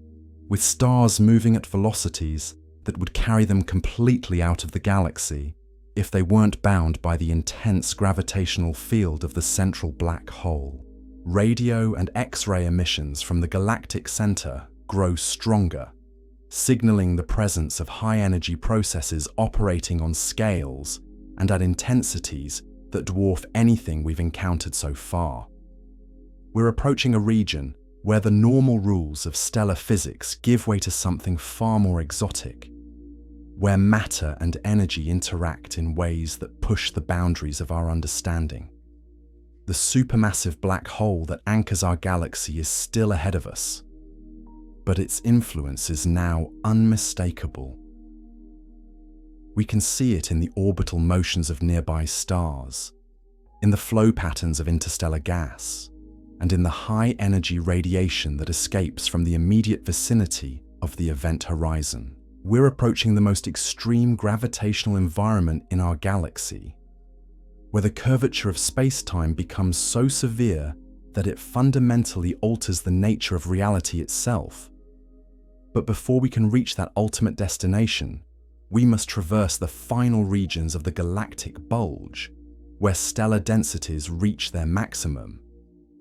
with stars moving at velocities that would carry them completely out of the galaxy if they weren't bound by the intense gravitational field of the central black hole. Radio and X-ray emissions from the galactic center grow stronger, signaling the presence of high-energy processes operating on scales and at intensities that dwarf anything we've encountered so far. We're approaching a region where the normal rules of stellar physics give way to something far more exotic, where matter and energy interact in ways that push the boundaries of our understanding. The supermassive black hole that anchors our galaxy is still ahead of us, but its influence is now unmistakable. We can see it in the orbital motions of nearby stars, in the flow patterns of interstellar gas, and in the high-energy radiation that escapes from the immediate vicinity of the event horizon. We're approaching the most extreme gravitational environment in our galaxy, where the curvature of space-time becomes so severe that it fundamentally alters the nature of reality itself. But before we can reach that ultimate destination, we must traverse the final regions of the galactic bulge, where stellar densities reach their maximum,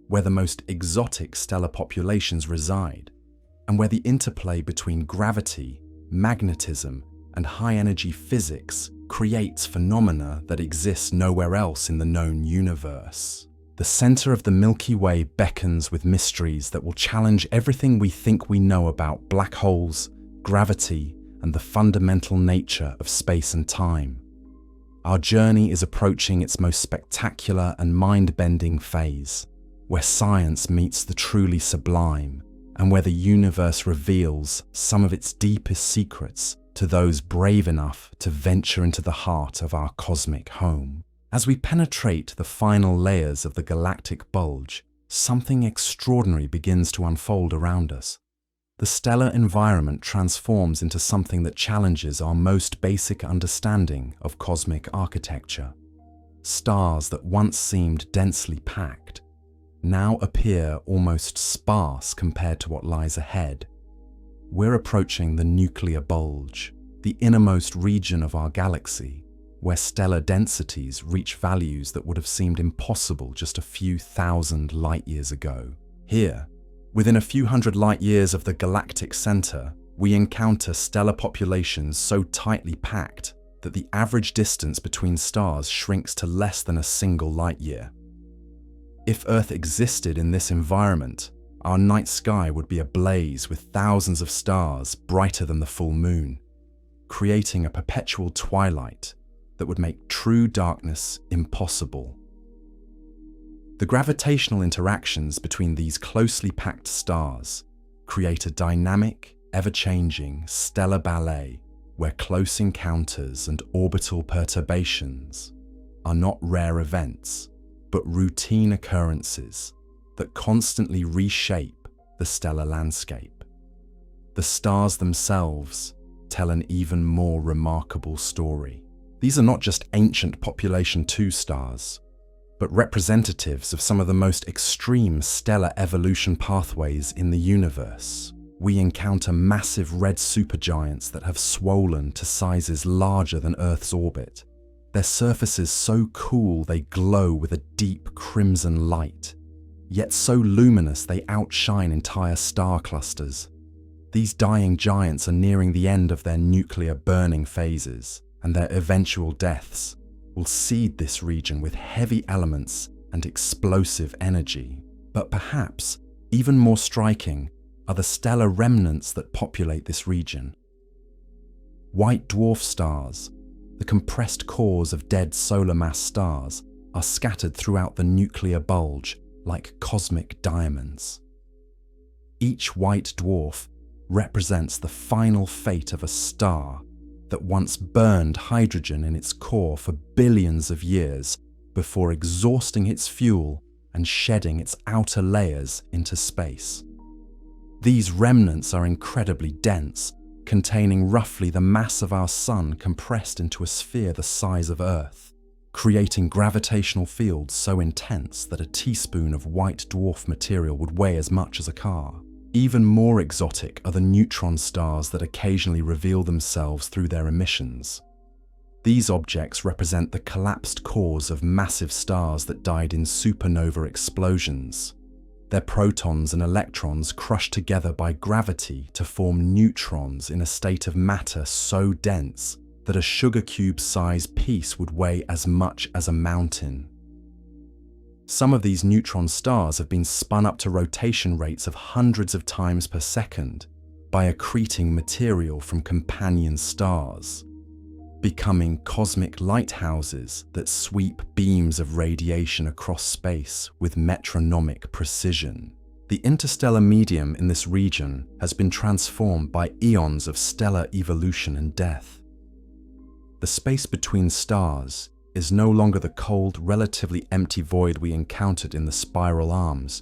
where the most exotic stellar populations reside, and where the interplay between gravity, magnetism, and high-energy physics creates phenomena that exist nowhere else in the known universe. The center of the Milky Way beckons with mysteries that will challenge everything we think we know about black holes, gravity, and the fundamental nature of space and time. Our journey is approaching its most spectacular and mind-bending phase, where science meets the truly sublime, and where the universe reveals some of its deepest secrets to those brave enough to venture into the heart of our cosmic home. As we penetrate the final layers of the galactic bulge, something extraordinary begins to unfold around us. The stellar environment transforms into something that challenges our most basic understanding of cosmic architecture. Stars that once seemed densely packed now appear almost sparse compared to what lies ahead. We're approaching the nuclear bulge, the innermost region of our galaxy, where stellar densities reach values that would have seemed impossible just a few thousand light-years ago. Here, within a few hundred light-years of the galactic center, we encounter stellar populations so tightly packed that the average distance between stars shrinks to less than a single light-year. If Earth existed in this environment, our night sky would be ablaze with thousands of stars brighter than the full moon, creating a perpetual twilight that would make true darkness impossible. The gravitational interactions between these closely packed stars create a dynamic, ever-changing stellar ballet where close encounters and orbital perturbations are not rare events, but routine occurrences that constantly reshape the stellar landscape. The stars themselves tell an even more remarkable story. These are not just ancient population 2 stars, but representatives of some of the most extreme stellar evolution pathways in the universe. We encounter massive red supergiants that have swollen to sizes larger than Earth's orbit. Their surfaces so cool they glow with a deep crimson light, yet so luminous they outshine entire star clusters. These dying giants are nearing the end of their nuclear burning phases, and their eventual deaths will seed this region with heavy elements and explosive energy. But perhaps even more striking are the stellar remnants that populate this region. White dwarf stars, the compressed cores of dead solar mass stars, are scattered throughout the nuclear bulge like cosmic diamonds. Each white dwarf represents the final fate of a star that once burned hydrogen in its core for billions of years before exhausting its fuel and shedding its outer layers into space. These remnants are incredibly dense, containing roughly the mass of our Sun compressed into a sphere the size of Earth, creating gravitational fields so intense that a teaspoon of white dwarf material would weigh as much as a car. Even more exotic are the neutron stars that occasionally reveal themselves through their emissions. These objects represent the collapsed cores of massive stars that died in supernova explosions. Their protons and electrons crushed together by gravity to form neutrons in a state of matter so dense that a sugar cube-sized piece would weigh as much as a mountain. Some of these neutron stars have been spun up to rotation rates of hundreds of times per second by accreting material from companion stars, becoming cosmic lighthouses that sweep beams of radiation across space with metronomic precision. The interstellar medium in this region has been transformed by eons of stellar evolution and death. The space between stars is no longer the cold, relatively empty void we encountered in the spiral arms,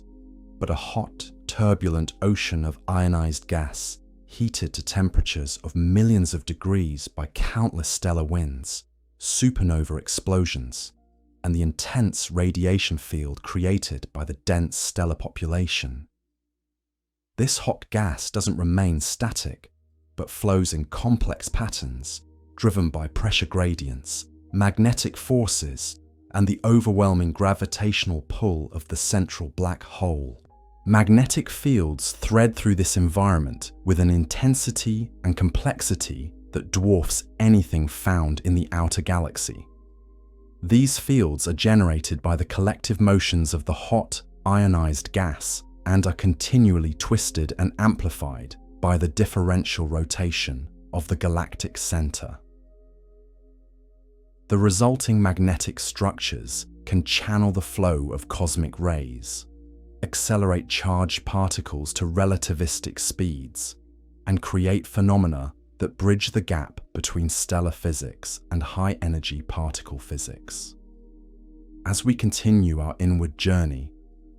but a hot, turbulent ocean of ionized gas, heated to temperatures of millions of degrees by countless stellar winds, supernova explosions, and the intense radiation field created by the dense stellar population. This hot gas doesn't remain static, but flows in complex patterns, driven by pressure gradients, magnetic forces, and the overwhelming gravitational pull of the central black hole. Magnetic fields thread through this environment with an intensity and complexity that dwarfs anything found in the outer galaxy. These fields are generated by the collective motions of the hot, ionized gas and are continually twisted and amplified by the differential rotation of the galactic center. The resulting magnetic structures can channel the flow of cosmic rays, accelerate charged particles to relativistic speeds, and create phenomena that bridge the gap between stellar physics and high-energy particle physics. As we continue our inward journey,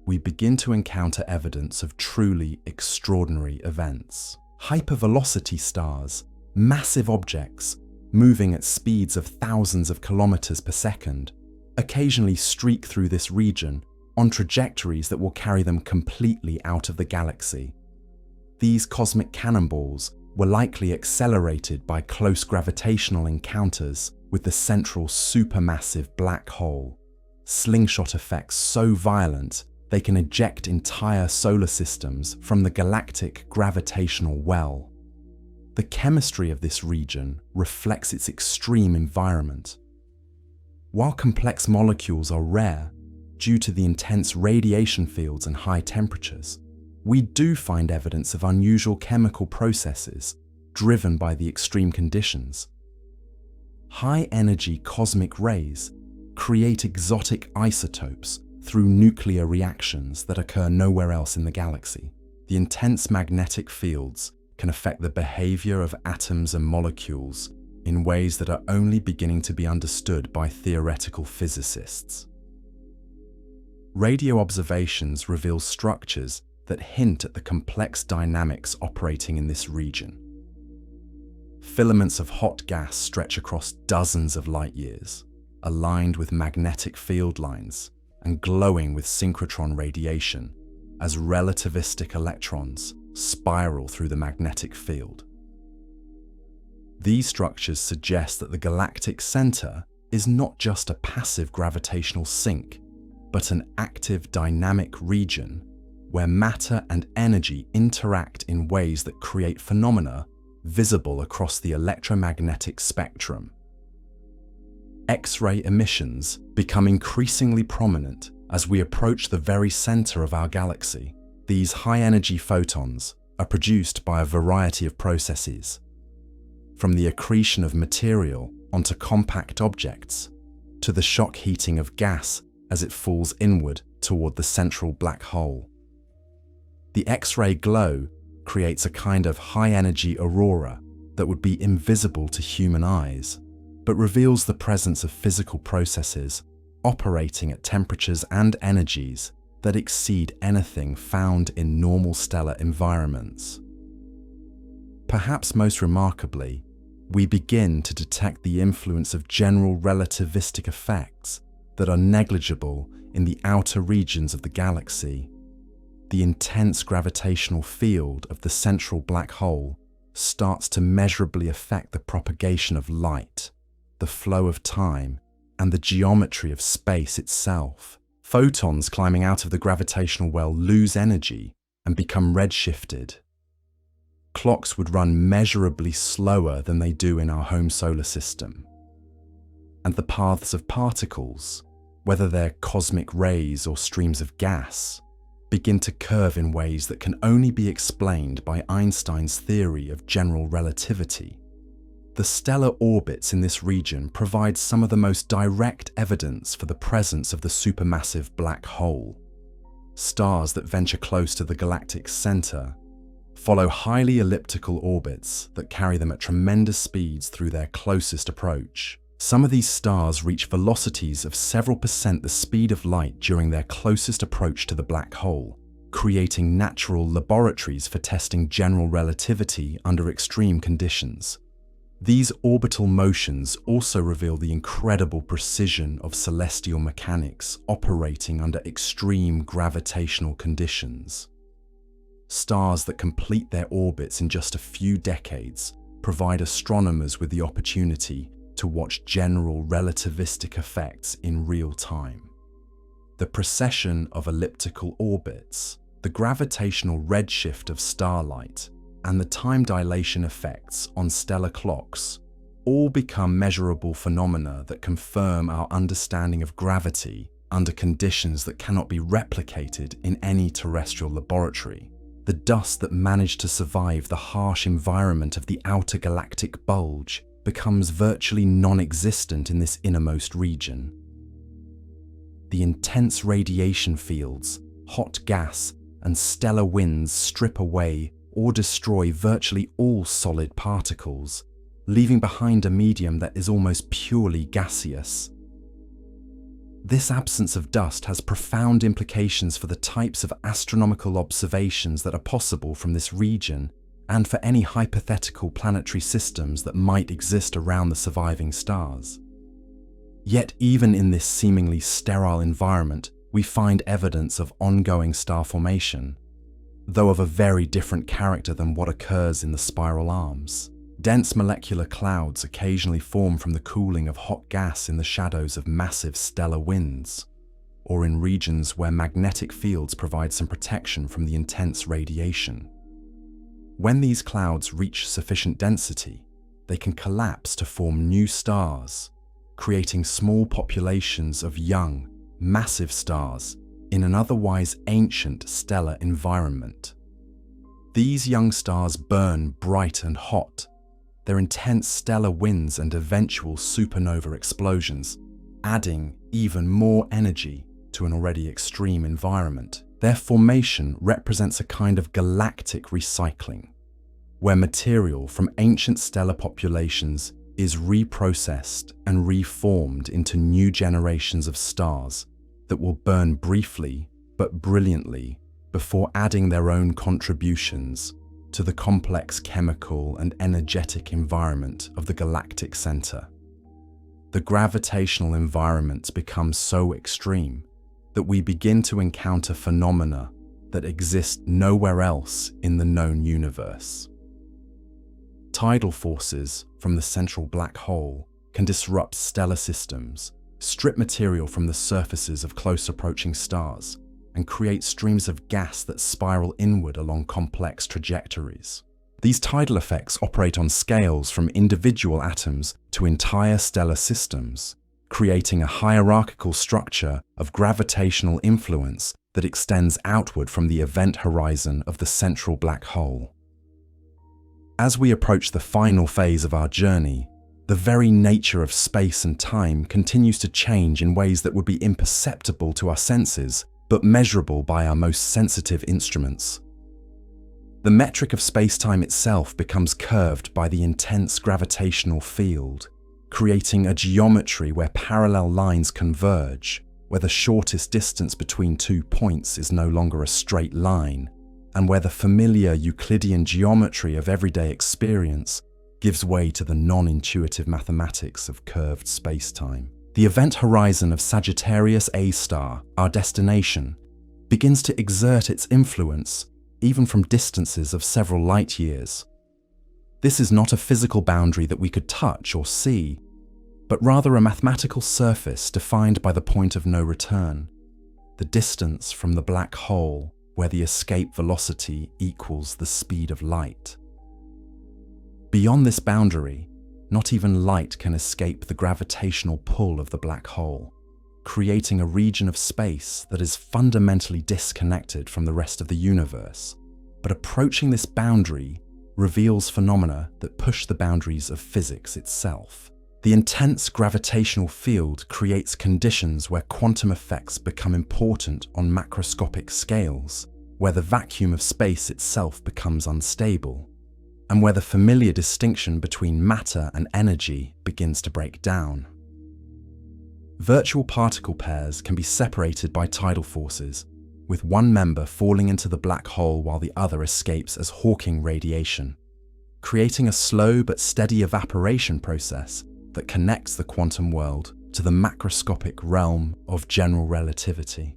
we begin to encounter evidence of truly extraordinary events. Hypervelocity stars, massive objects, moving at speeds of thousands of kilometers per second, occasionally streak through this region on trajectories that will carry them completely out of the galaxy. These cosmic cannonballs were likely accelerated by close gravitational encounters with the central supermassive black hole. Slingshot effects so violent they can eject entire solar systems from the galactic gravitational well. The chemistry of this region reflects its extreme environment. While complex molecules are rare due to the intense radiation fields and high temperatures, we do find evidence of unusual chemical processes driven by the extreme conditions. High-energy cosmic rays create exotic isotopes through nuclear reactions that occur nowhere else in the galaxy. The intense magnetic fields can affect the behavior of atoms and molecules in ways that are only beginning to be understood by theoretical physicists. Radio observations reveal structures that hint at the complex dynamics operating in this region. Filaments of hot gas stretch across dozens of light years, aligned with magnetic field lines and glowing with synchrotron radiation as relativistic electrons spiral through the magnetic field. These structures suggest that the galactic center is not just a passive gravitational sink, but an active dynamic region where matter and energy interact in ways that create phenomena visible across the electromagnetic spectrum. X-ray emissions become increasingly prominent as we approach the very center of our galaxy. These high-energy photons are produced by a variety of processes, from the accretion of material onto compact objects, to the shock heating of gas as it falls inward toward the central black hole. The X-ray glow creates a kind of high-energy aurora that would be invisible to human eyes, but reveals the presence of physical processes operating at temperatures and energies that exceed anything found in normal stellar environments. Perhaps most remarkably, we begin to detect the influence of general relativistic effects that are negligible in the outer regions of the galaxy. The intense gravitational field of the central black hole starts to measurably affect the propagation of light, the flow of time, and the geometry of space itself. Photons climbing out of the gravitational well lose energy and become redshifted. Clocks would run measurably slower than they do in our home solar system. And the paths of particles, whether they're cosmic rays or streams of gas, begin to curve in ways that can only be explained by Einstein's theory of general relativity. The stellar orbits in this region provide some of the most direct evidence for the presence of the supermassive black hole. Stars that venture close to the galactic center follow highly elliptical orbits that carry them at tremendous speeds through their closest approach. Some of these stars reach velocities of several percent the speed of light during their closest approach to the black hole, creating natural laboratories for testing general relativity under extreme conditions. These orbital motions also reveal the incredible precision of celestial mechanics operating under extreme gravitational conditions. Stars that complete their orbits in just a few decades provide astronomers with the opportunity to watch general relativistic effects in real time. The precession of elliptical orbits, the gravitational redshift of starlight, and the time dilation effects on stellar clocks all become measurable phenomena that confirm our understanding of gravity under conditions that cannot be replicated in any terrestrial laboratory. The dust that managed to survive the harsh environment of the outer galactic bulge becomes virtually non-existent in this innermost region. The intense radiation fields, hot gas, and stellar winds strip away or destroy virtually all solid particles, leaving behind a medium that is almost purely gaseous. This absence of dust has profound implications for the types of astronomical observations that are possible from this region and for any hypothetical planetary systems that might exist around the surviving stars. Yet even in this seemingly sterile environment, we find evidence of ongoing star formation. though of a very different character than what occurs in the spiral arms. Dense molecular clouds occasionally form from the cooling of hot gas in the shadows of massive stellar winds, or in regions where magnetic fields provide some protection from the intense radiation. When these clouds reach sufficient density, they can collapse to form new stars, creating small populations of young, massive stars in an otherwise ancient stellar environment. These young stars burn bright and hot, their intense stellar winds and eventual supernova explosions adding even more energy to an already extreme environment. Their formation represents a kind of galactic recycling, where material from ancient stellar populations is reprocessed and reformed into new generations of stars that will burn briefly but brilliantly before adding their own contributions to the complex chemical and energetic environment of the galactic center. The gravitational environment becomes so extreme that we begin to encounter phenomena that exist nowhere else in the known universe. Tidal forces from the central black hole can disrupt stellar systems, strip material from the surfaces of close approaching stars, and create streams of gas that spiral inward along complex trajectories. These tidal effects operate on scales from individual atoms to entire stellar systems, creating a hierarchical structure of gravitational influence that extends outward from the event horizon of the central black hole. As we approach the final phase of our journey, the very nature of space and time continues to change in ways that would be imperceptible to our senses, but measurable by our most sensitive instruments. The metric of space-time itself becomes curved by the intense gravitational field, creating a geometry where parallel lines converge, where the shortest distance between 2 points is no longer a straight line, and where the familiar Euclidean geometry of everyday experience gives way to the non-intuitive mathematics of curved space-time. The event horizon of Sagittarius A star, our destination, begins to exert its influence even from distances of several light years. This is not a physical boundary that we could touch or see, but rather a mathematical surface defined by the point of no return, the distance from the black hole where the escape velocity equals the speed of light. Beyond this boundary, not even light can escape the gravitational pull of the black hole, creating a region of space that is fundamentally disconnected from the rest of the universe. But approaching this boundary reveals phenomena that push the boundaries of physics itself. The intense gravitational field creates conditions where quantum effects become important on macroscopic scales, where the vacuum of space itself becomes unstable, and where the familiar distinction between matter and energy begins to break down. Virtual particle pairs can be separated by tidal forces, with one member falling into the black hole while the other escapes as Hawking radiation, creating a slow but steady evaporation process that connects the quantum world to the macroscopic realm of general relativity.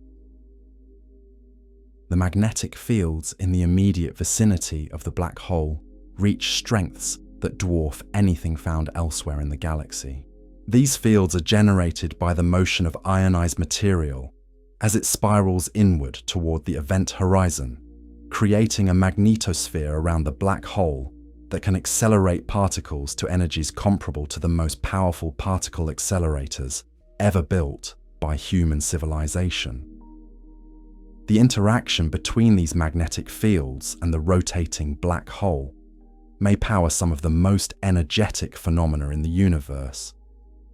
The magnetic fields in the immediate vicinity of the black hole reach strengths that dwarf anything found elsewhere in the galaxy. These fields are generated by the motion of ionized material as it spirals inward toward the event horizon, creating a magnetosphere around the black hole that can accelerate particles to energies comparable to the most powerful particle accelerators ever built by human civilization. The interaction between these magnetic fields and the rotating black hole may power some of the most energetic phenomena in the universe,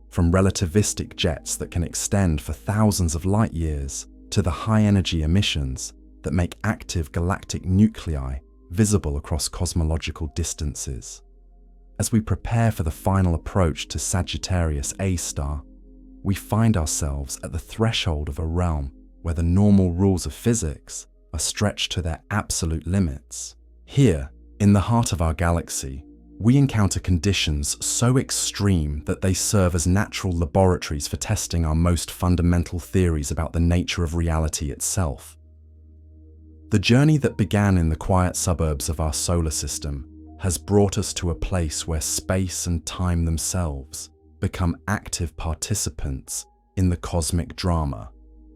from relativistic jets that can extend for thousands of light years to the high-energy emissions that make active galactic nuclei visible across cosmological distances. As we prepare for the final approach to Sagittarius A star, we find ourselves at the threshold of a realm where the normal rules of physics are stretched to their absolute limits. Here, in the heart of our galaxy, we encounter conditions so extreme that they serve as natural laboratories for testing our most fundamental theories about the nature of reality itself. The The journey that began in the quiet suburbs of our solar system has brought us to a place where space and time themselves become active participants in the cosmic drama,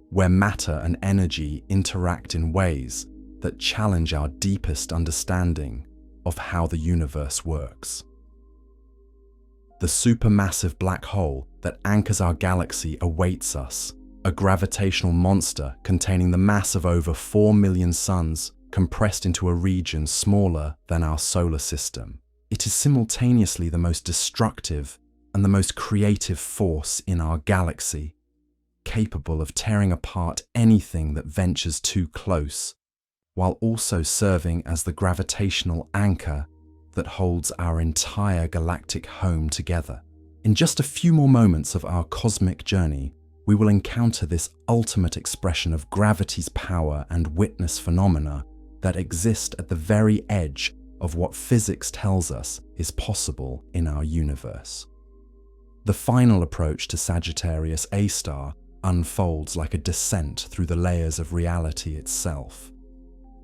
where matter and energy interact in ways that challenge our deepest understanding of how the universe works. The supermassive black hole that anchors our galaxy awaits us, a gravitational monster containing the mass of over 4 million suns compressed into a region smaller than our solar system. It is simultaneously the most destructive and the most creative force in our galaxy, capable of tearing apart anything that ventures too close, while also serving as the gravitational anchor that holds our entire galactic home together. In just a few more moments of our cosmic journey, we will encounter this ultimate expression of gravity's power and witness phenomena that exist at the very edge of what physics tells us is possible in our universe. The final approach to Sagittarius A star unfolds like a descent through the layers of reality itself.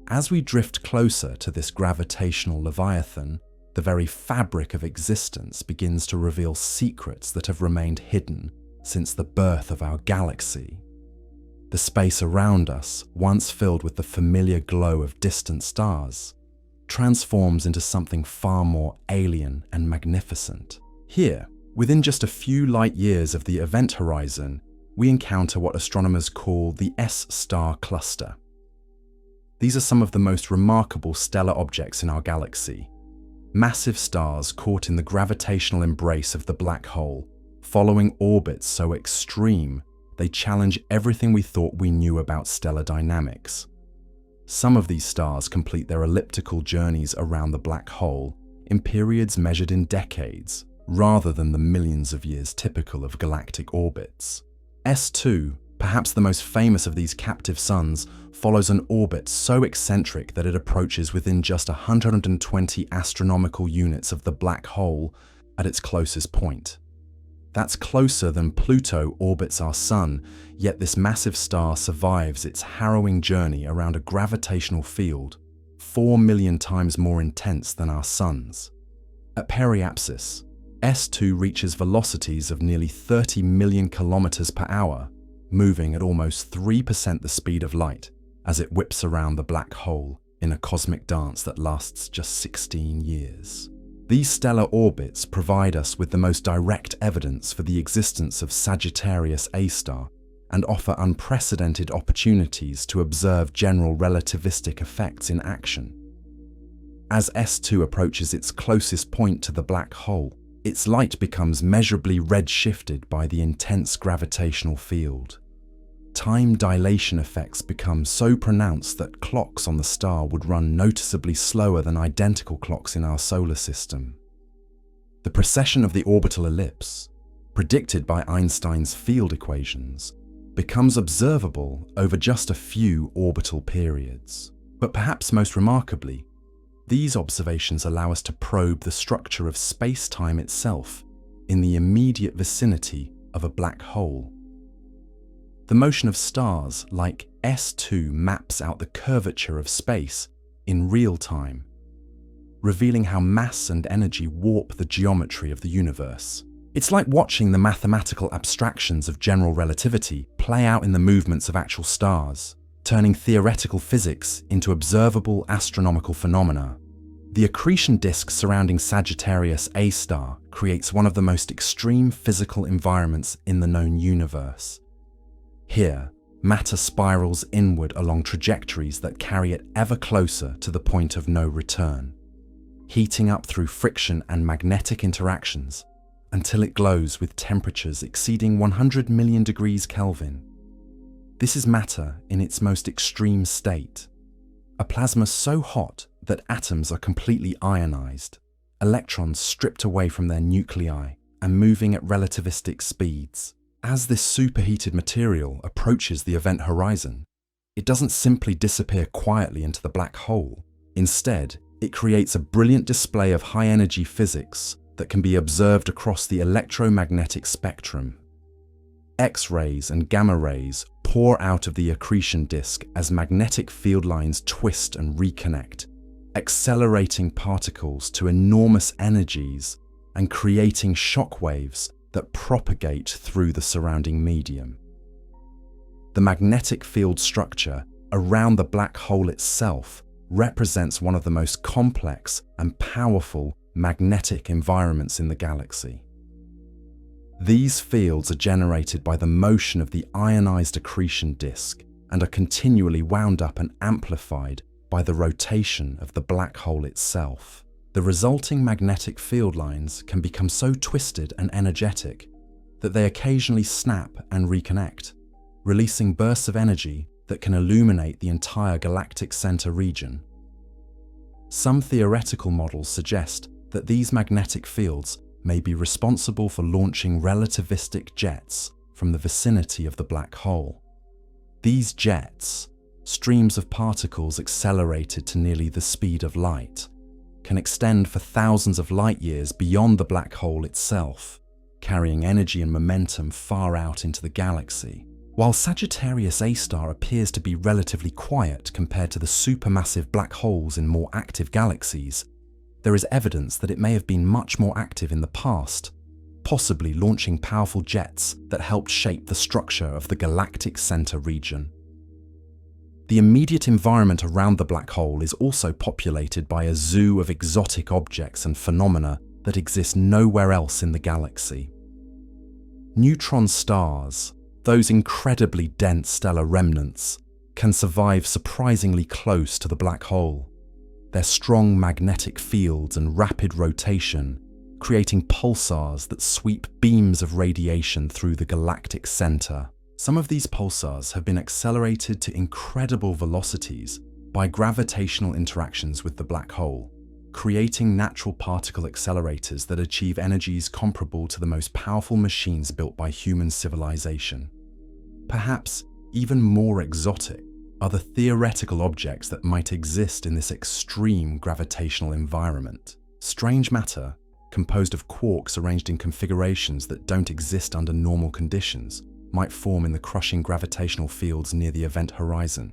As we drift closer to this gravitational leviathan, the very fabric of existence begins to reveal secrets that have remained hidden since the birth of our galaxy. The space around us, once filled with the familiar glow of distant stars, transforms into something far more alien and magnificent. Here, within just a few light years of the event horizon, we encounter what astronomers call the S-star cluster. These are some of the most remarkable stellar objects in our galaxy. Massive stars caught in the gravitational embrace of the black hole, following orbits so extreme they challenge everything we thought we knew about stellar dynamics. Some of these stars complete their elliptical journeys around the black hole in periods measured in decades, rather than the millions of years typical of galactic orbits. S2, perhaps the most famous of these captive suns, follows an orbit so eccentric that it approaches within just 120 astronomical units of the black hole at its closest point. That's closer than Pluto orbits our sun, yet this massive star survives its harrowing journey around a gravitational field 4 million times more intense than our sun's. At periapsis, S2 reaches velocities of nearly 30 million kilometers per hour, moving at almost 3% the speed of light as it whips around the black hole in a cosmic dance that lasts just 16 years. These stellar orbits provide us with the most direct evidence for the existence of Sagittarius A star and offer unprecedented opportunities to observe general relativistic effects in action. As S2 approaches its closest point to the black hole, its light becomes measurably redshifted by the intense gravitational field. Time dilation effects become so pronounced that clocks on the star would run noticeably slower than identical clocks in our solar system. The precession of the orbital ellipse, predicted by Einstein's field equations, becomes observable over just a few orbital periods. But perhaps most remarkably, these observations allow us to probe the structure of space-time itself in the immediate vicinity of a black hole. The motion of stars like S2 maps out the curvature of space in real time, revealing how mass and energy warp the geometry of the universe. It's like watching the mathematical abstractions of general relativity play out in the movements of actual stars, turning theoretical physics into observable astronomical phenomena. The accretion disk surrounding Sagittarius A star creates one of the most extreme physical environments in the known universe. Here, matter spirals inward along trajectories that carry it ever closer to the point of no return, heating up through friction and magnetic interactions until it glows with temperatures exceeding 100 million degrees Kelvin. This is matter in its most extreme state, a plasma so hot that atoms are completely ionized, electrons stripped away from their nuclei and moving at relativistic speeds. As this superheated material approaches the event horizon, it doesn't simply disappear quietly into the black hole. Instead, it creates a brilliant display of high-energy physics that can be observed across the electromagnetic spectrum. X-rays and gamma rays pour out of the accretion disk as magnetic field lines twist and reconnect, accelerating particles to enormous energies and creating shock waves that propagate through the surrounding medium. The magnetic field structure around the black hole itself represents one of the most complex and powerful magnetic environments in the galaxy. These fields are generated by the motion of the ionized accretion disk and are continually wound up and amplified by the rotation of the black hole itself. The resulting magnetic field lines can become so twisted and energetic that they occasionally snap and reconnect, releasing bursts of energy that can illuminate the entire galactic center region. Some theoretical models suggest that these magnetic fields may be responsible for launching relativistic jets from the vicinity of the black hole. These jets, streams of particles accelerated to nearly the speed of light, can extend for thousands of light years beyond the black hole itself, carrying energy and momentum far out into the galaxy. While Sagittarius A star appears to be relatively quiet compared to the supermassive black holes in more active galaxies, there is evidence that it may have been much more active in the past, possibly launching powerful jets that helped shape the structure of the galactic center region. The immediate environment around the black hole is also populated by a zoo of exotic objects and phenomena that exist nowhere else in the galaxy. Neutron stars, those incredibly dense stellar remnants, can survive surprisingly close to the black hole. Their strong magnetic fields and rapid rotation, creating pulsars that sweep beams of radiation through the galactic center. Some of these pulsars have been accelerated to incredible velocities by gravitational interactions with the black hole, creating natural particle accelerators that achieve energies comparable to the most powerful machines built by human civilization. Perhaps even more exotic are the theoretical objects that might exist in this extreme gravitational environment. Strange matter, composed of quarks arranged in configurations that don't exist under normal conditions, might form in the crushing gravitational fields near the event horizon.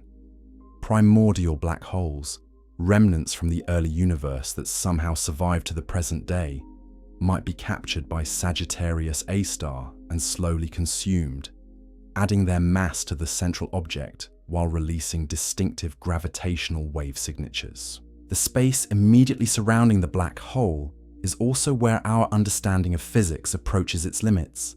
Primordial black holes, remnants from the early universe that somehow survived to the present day, might be captured by Sagittarius A star and slowly consumed, adding their mass to the central object while releasing distinctive gravitational wave signatures. The space immediately surrounding the black hole is also where our understanding of physics approaches its limits.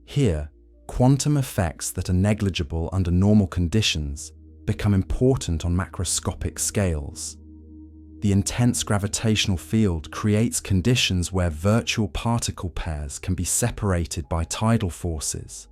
Here, quantum effects that are negligible under normal conditions become important on macroscopic scales. The intense gravitational field creates conditions where virtual particle pairs can be separated by tidal forces,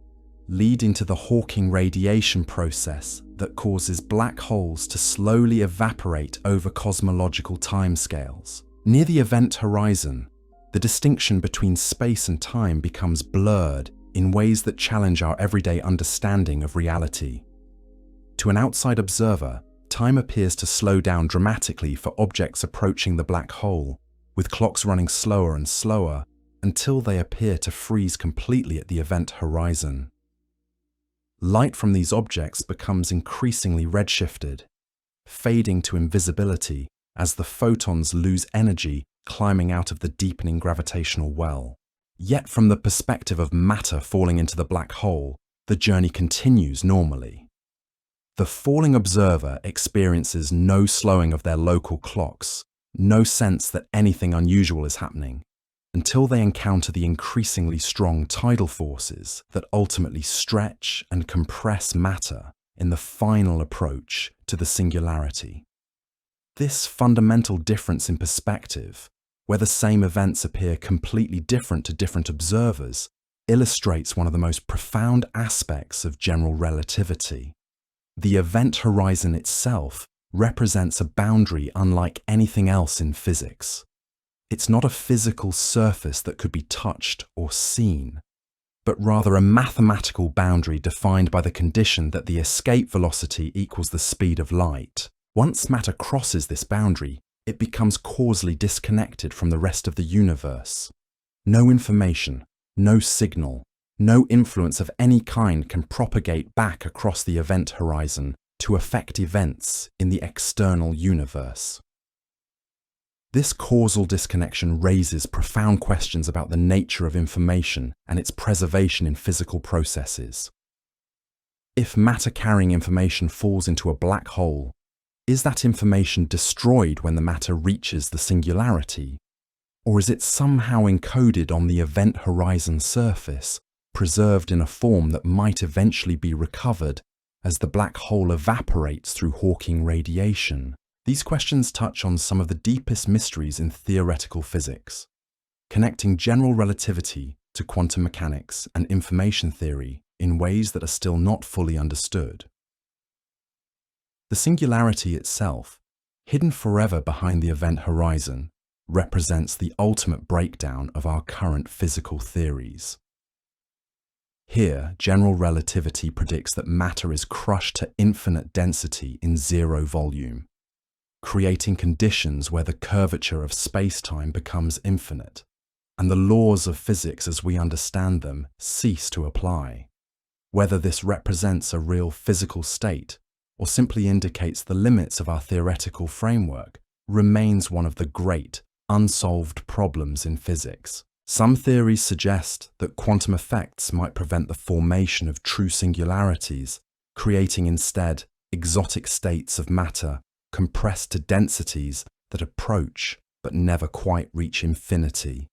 leading to the Hawking radiation process that causes black holes to slowly evaporate over cosmological timescales. Near the event horizon, the distinction between space and time becomes blurred in ways that challenge our everyday understanding of reality. To an outside observer, time appears to slow down dramatically for objects approaching the black hole, with clocks running slower and slower until they appear to freeze completely at the event horizon. Light from these objects becomes increasingly redshifted, fading to invisibility as the photons lose energy climbing out of the deepening gravitational well. Yet from the perspective of matter falling into the black hole, the journey continues normally. The falling observer experiences no slowing of their local clocks, no sense that anything unusual is happening, until they encounter the increasingly strong tidal forces that ultimately stretch and compress matter in the final approach to the singularity. This fundamental difference in perspective, where the same events appear completely different to different observers, illustrates one of the most profound aspects of general relativity. The event horizon itself represents a boundary unlike anything else in physics. It's not a physical surface that could be touched or seen, but rather a mathematical boundary defined by the condition that the escape velocity equals the speed of light. Once matter crosses this boundary, it becomes causally disconnected from the rest of the universe. No information, no signal, No influence of any kind can propagate back across the event horizon to affect events in the external universe. This causal disconnection raises profound questions about the nature of information and its preservation in physical processes. If matter carrying information falls into a black hole, is that information destroyed when the matter reaches the singularity? Or is it somehow encoded on the event horizon surface, preserved in a form that might eventually be recovered as the black hole evaporates through Hawking radiation? These questions touch on some of the deepest mysteries in theoretical physics, connecting general relativity to quantum mechanics and information theory in ways that are still not fully understood. The singularity itself, hidden forever behind the event horizon, represents the ultimate breakdown of our current physical theories. Here, general relativity predicts that matter is crushed to infinite density in zero volume, creating conditions where the curvature of space-time becomes infinite, and the laws of physics as we understand them cease to apply. Whether this represents a real physical state or simply indicates the limits of our theoretical framework remains one of the great, unsolved problems in physics. Some theories suggest that quantum effects might prevent the formation of true singularities, creating instead exotic states of matter compressed to densities that approach but never quite reach infinity.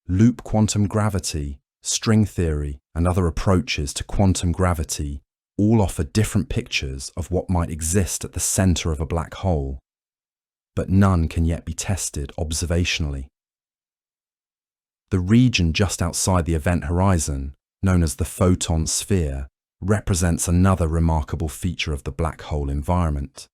Loop quantum gravity, string theory, and other approaches to quantum gravity all offer different pictures of what might exist at the center of a black hole, but none can yet be tested observationally. The region just outside the event horizon, known as the photon sphere, represents another remarkable feature of the black hole environment.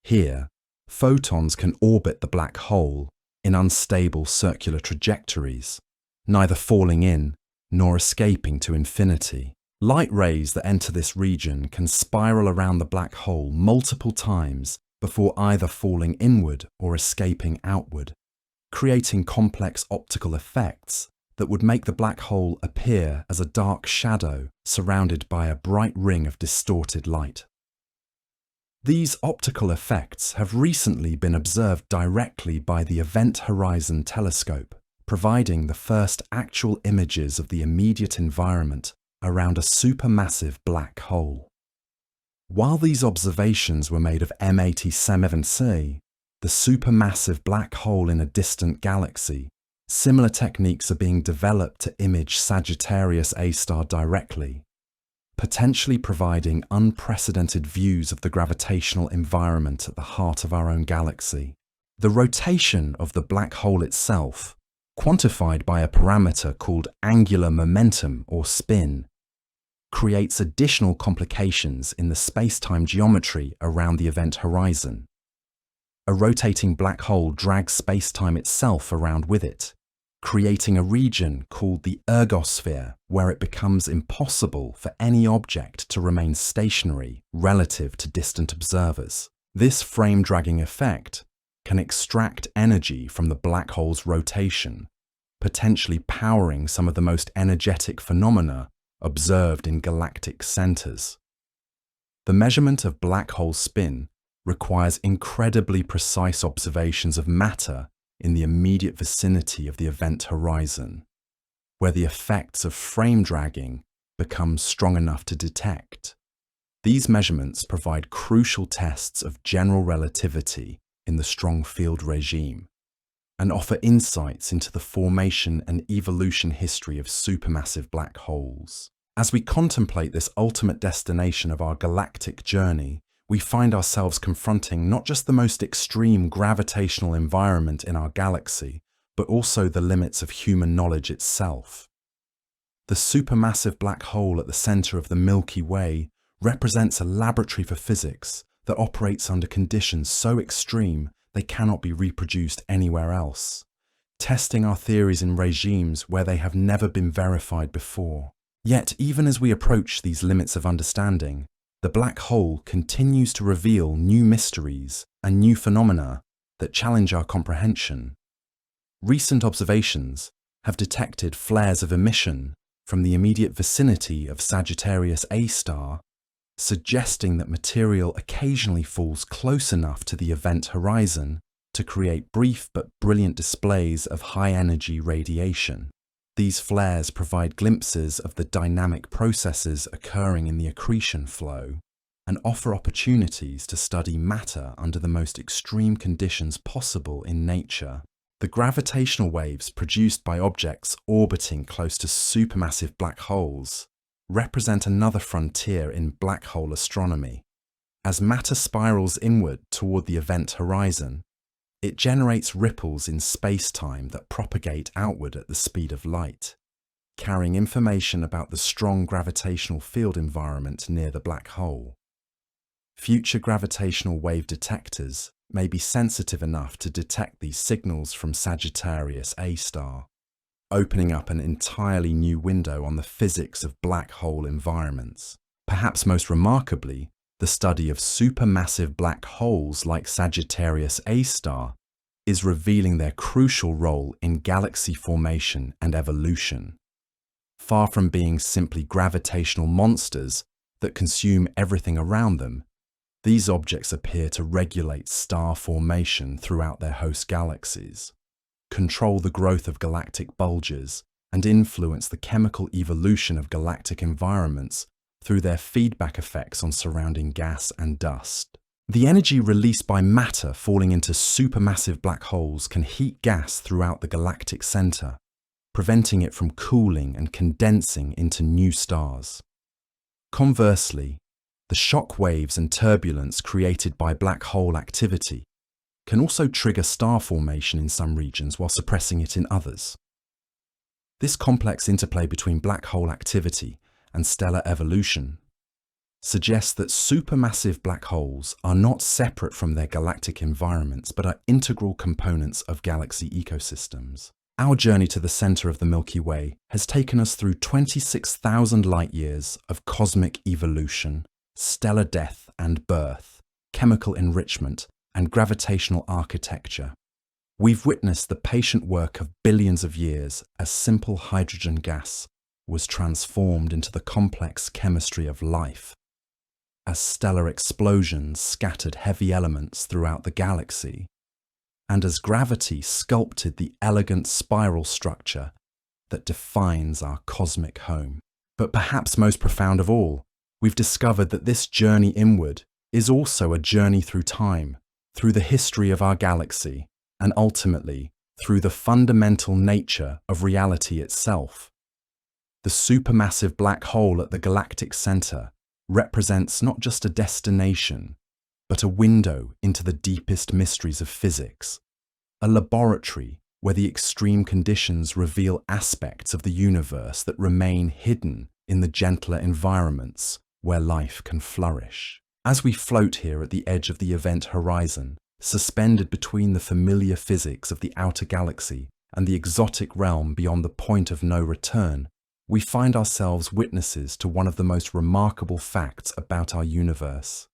Here, photons can orbit the black hole in unstable circular trajectories, neither falling in nor escaping to infinity. Light rays that enter this region can spiral around the black hole multiple times before either falling inward or escaping outward, creating complex optical effects that would make the black hole appear as a dark shadow surrounded by a bright ring of distorted light. These optical effects have recently been observed directly by the Event Horizon Telescope, providing the first actual images of the immediate environment around a supermassive black hole. While these observations were made of M87C, the supermassive black hole in a distant galaxy, similar techniques are being developed to image Sagittarius A star directly, potentially providing unprecedented views of the gravitational environment at the heart of our own galaxy. The rotation of the black hole itself, quantified by a parameter called angular momentum or spin, creates additional complications in the space-time geometry around the event horizon. A rotating black hole drags space-time itself around with it, creating a region called the ergosphere where it becomes impossible for any object to remain stationary relative to distant observers. This frame-dragging effect can extract energy from the black hole's rotation, potentially powering some of the most energetic phenomena observed in galactic centers. The measurement of black hole spin requires incredibly precise observations of matter in the immediate vicinity of the event horizon, where the effects of frame dragging become strong enough to detect. These measurements provide crucial tests of general relativity in the strong field regime, and offer insights into the formation and evolution history of supermassive black holes. As we contemplate this ultimate destination of our galactic journey, we find ourselves confronting not just the most extreme gravitational environment in our galaxy, but also the limits of human knowledge itself. The supermassive black hole at the center of the Milky Way represents a laboratory for physics that operates under conditions so extreme they cannot be reproduced anywhere else, testing our theories in regimes where they have never been verified before. Yet, even as we approach these limits of understanding, the black hole continues to reveal new mysteries and new phenomena that challenge our comprehension. Recent observations, have detected flares of emission from the immediate vicinity of Sagittarius A star, suggesting that material occasionally falls close enough to the event horizon to create brief but brilliant displays of high-energy radiation. These flares provide glimpses of the dynamic processes occurring in the accretion flow and offer opportunities to study matter under the most extreme conditions possible in nature. The gravitational waves produced by objects orbiting close to supermassive black holes represent another frontier in black hole astronomy. As matter spirals inward toward the event horizon, it generates ripples in space-time that propagate outward at the speed of light, carrying information about the strong gravitational field environment near the black hole. Future gravitational wave detectors may be sensitive enough to detect these signals from Sagittarius A star, opening up an entirely new window on the physics of black hole environments. Perhaps most remarkably, the study of supermassive black holes like Sagittarius A star is revealing their crucial role in galaxy formation and evolution. Far from being simply gravitational monsters that consume everything around them, these objects appear to regulate star formation throughout their host galaxies, control the growth of galactic bulges, and influence the chemical evolution of galactic environments through their feedback effects on surrounding gas and dust. The energy released by matter falling into supermassive black holes can heat gas throughout the galactic center, preventing it from cooling and condensing into new stars. Conversely, the shock waves and turbulence created by black hole activity can also trigger star formation in some regions while suppressing it in others. This complex interplay between black hole activity and stellar evolution suggests that supermassive black holes are not separate from their galactic environments but are integral components of galaxy ecosystems. Our journey to the center of the Milky Way has taken us through 26,000 light-years of cosmic evolution, stellar death and birth, chemical enrichment, and gravitational architecture. We've witnessed the patient work of billions of years as simple hydrogen gas was transformed into the complex chemistry of life, as stellar explosions scattered heavy elements throughout the galaxy, and as gravity sculpted the elegant spiral structure that defines our cosmic home. But perhaps most profound of all, we've discovered that this journey inward is also a journey through time, through the history of our galaxy, and ultimately through the fundamental nature of reality itself. The supermassive black hole at the galactic center represents not just a destination, but a window into the deepest mysteries of physics, a laboratory where the extreme conditions reveal aspects of the universe that remain hidden in the gentler environments where life can flourish. As we float here at the edge of the event horizon, suspended between the familiar physics of the outer galaxy and the exotic realm beyond the point of no return, we find ourselves witnesses to one of the most remarkable facts about our universe.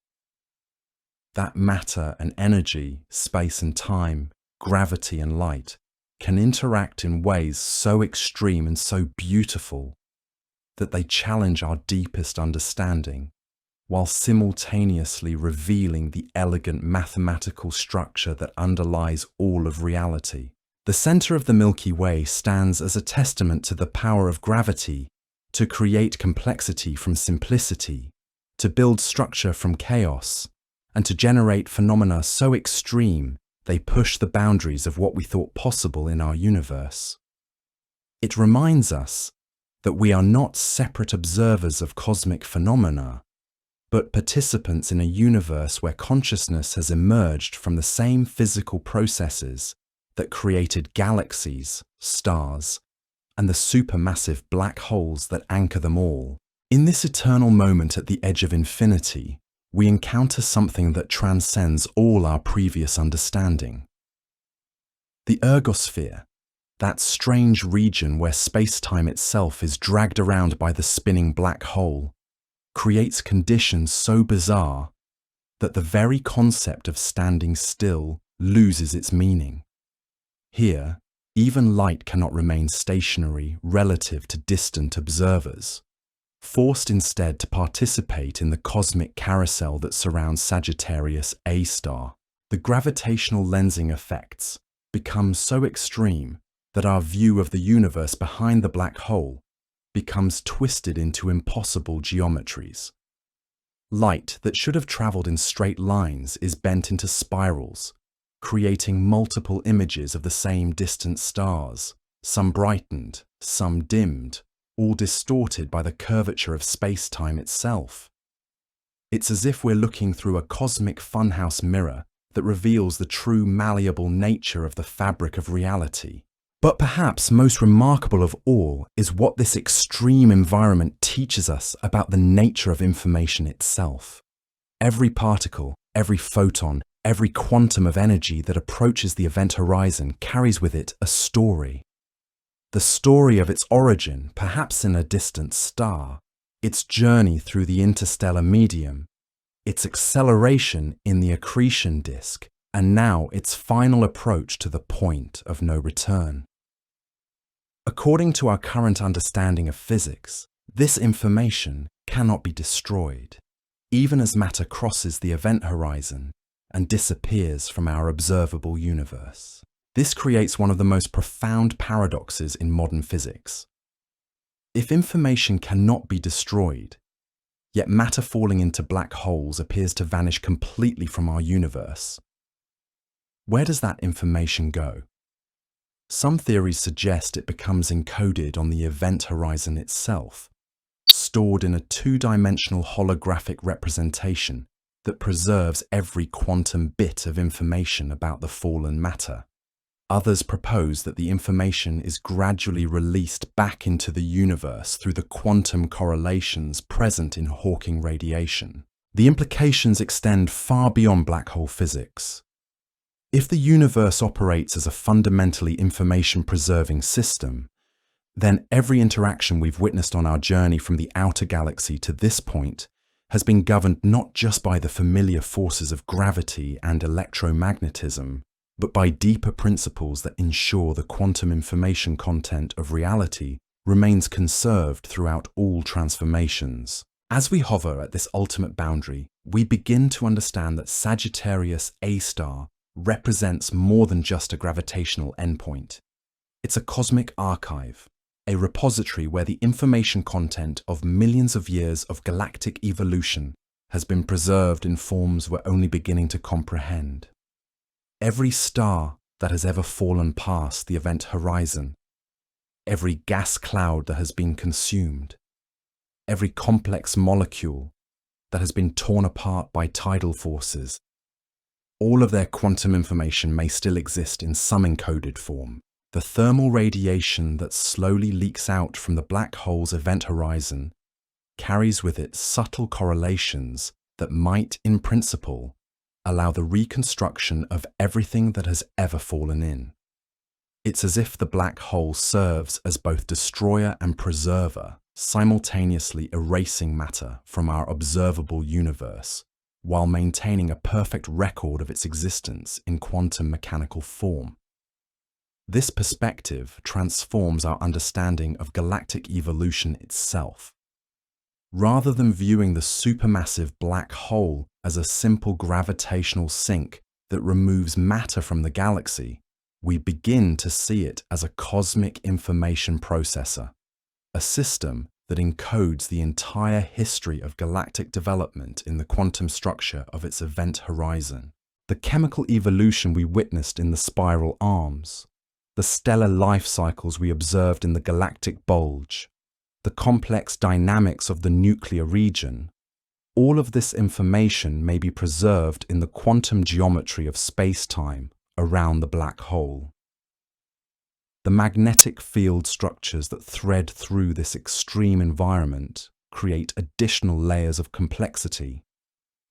That matter and energy, space and time, gravity and light can interact in ways so extreme and so beautiful that they challenge our deepest understanding, while simultaneously revealing the elegant mathematical structure that underlies all of reality. The center of the Milky Way stands as a testament to the power of gravity to create complexity from simplicity, to build structure from chaos, and to generate phenomena so extreme they push the boundaries of what we thought possible in our universe. It reminds us that we are not separate observers of cosmic phenomena, but participants in a universe where consciousness has emerged from the same physical processes that created galaxies, stars, and the supermassive black holes that anchor them all. In this eternal moment at the edge of infinity, we encounter something that transcends all our previous understanding. The ergosphere, that strange region where space-time itself is dragged around by the spinning black hole, creates conditions so bizarre that the very concept of standing still loses its meaning. Here, Even light cannot remain stationary relative to distant observers. Forced instead to participate in the cosmic carousel that surrounds Sagittarius A star, the gravitational lensing effects become so extreme that our view of the universe behind the black hole becomes twisted into impossible geometries. Light that should have traveled in straight lines is bent into spirals, creating multiple images of the same distant stars, some brightened, some dimmed, all distorted by the curvature of space-time itself. It's as if we're looking through a cosmic funhouse mirror that reveals the true malleable nature of the fabric of reality. But perhaps most remarkable of all is what this extreme environment teaches us about the nature of information itself. Every particle, every photon, every quantum of energy that approaches the event horizon carries with it a story. The story of its origin, perhaps in a distant star, its journey through the interstellar medium, its acceleration in the accretion disk, and now its final approach to the point of no return. According to our current understanding of physics, this information cannot be destroyed, even as matter crosses the event horizon and disappears from our observable universe. This creates one of the most profound paradoxes in modern physics. If information cannot be destroyed, yet matter falling into black holes appears to vanish completely from our universe, where does that information go? Some theories suggest it becomes encoded on the event horizon itself, stored in a two-dimensional holographic representation that preserves every quantum bit of information about the fallen matter. Others propose that the information is gradually released back into the universe through the quantum correlations present in Hawking radiation. The implications extend far beyond black hole physics. If the universe operates as a fundamentally information-preserving system, then every interaction we've witnessed on our journey from the outer galaxy to this point has been governed not just by the familiar forces of gravity and electromagnetism, but by deeper principles that ensure the quantum information content of reality remains conserved throughout all transformations. As we hover at this ultimate boundary, we begin to understand that Sagittarius A star represents more than just a gravitational endpoint. It's a cosmic archive, a repository where the information content of millions of years of galactic evolution has been preserved in forms we're only beginning to comprehend. Every star that has ever fallen past the event horizon, every gas cloud that has been consumed, every complex molecule that has been torn apart by tidal forces, all of their quantum information may still exist in some encoded form. The thermal radiation that slowly leaks out from the black hole's event horizon carries with it subtle correlations that might, in principle, allow the reconstruction of everything that has ever fallen in. It's as if the black hole serves as both destroyer and preserver, simultaneously erasing matter from our observable universe, while maintaining a perfect record of its existence in quantum mechanical form. This perspective transforms our understanding of galactic evolution itself. Rather than viewing the supermassive black hole as a simple gravitational sink that removes matter from the galaxy, we begin to see it as a cosmic information processor, a system that encodes the entire history of galactic development in the quantum structure of its event horizon. The chemical evolution we witnessed in the spiral arms, the stellar life cycles we observed in the galactic bulge, the complex dynamics of the nuclear region, all of this information may be preserved in the quantum geometry of space-time around the black hole. The magnetic field structures that thread through this extreme environment create additional layers of complexity.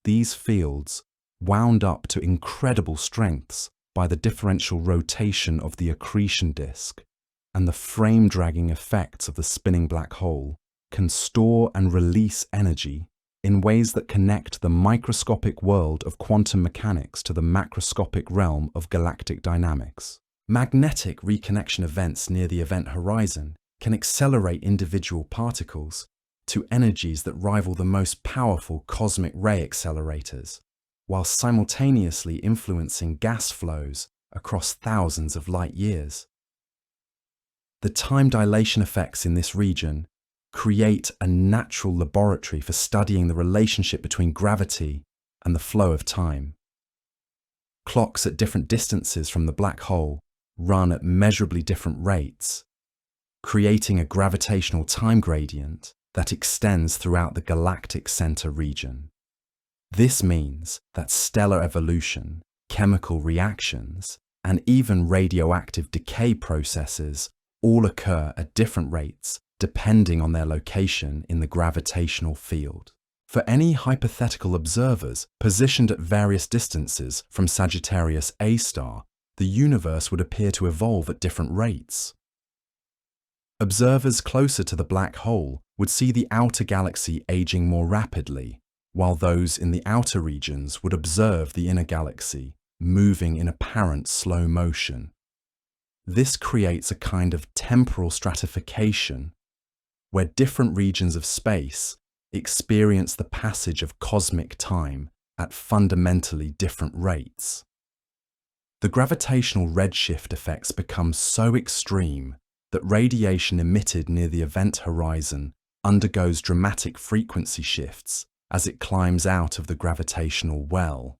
These fields, wound up to incredible strengths by the differential rotation of the accretion disk and the frame-dragging effects of the spinning black hole, can store and release energy in ways that connect the microscopic world of quantum mechanics to the macroscopic realm of galactic dynamics. Magnetic reconnection events near the event horizon can accelerate individual particles to energies that rival the most powerful cosmic ray accelerators, while simultaneously influencing gas flows across thousands of light years. The time dilation effects in this region create a natural laboratory for studying the relationship between gravity and the flow of time. Clocks at different distances from the black hole run at measurably different rates, creating a gravitational time gradient that extends throughout the galactic center region. This means that stellar evolution, chemical reactions, and even radioactive decay processes all occur at different rates depending on their location in the gravitational field. For any hypothetical observers positioned at various distances from Sagittarius A star, the universe would appear to evolve at different rates. Observers closer to the black hole would see the outer galaxy aging more rapidly, while those in the outer regions would observe the inner galaxy moving in apparent slow motion. This creates a kind of temporal stratification, where different regions of space experience the passage of cosmic time at fundamentally different rates. The gravitational redshift effects become so extreme that radiation emitted near the event horizon undergoes dramatic frequency shifts as it climbs out of the gravitational well.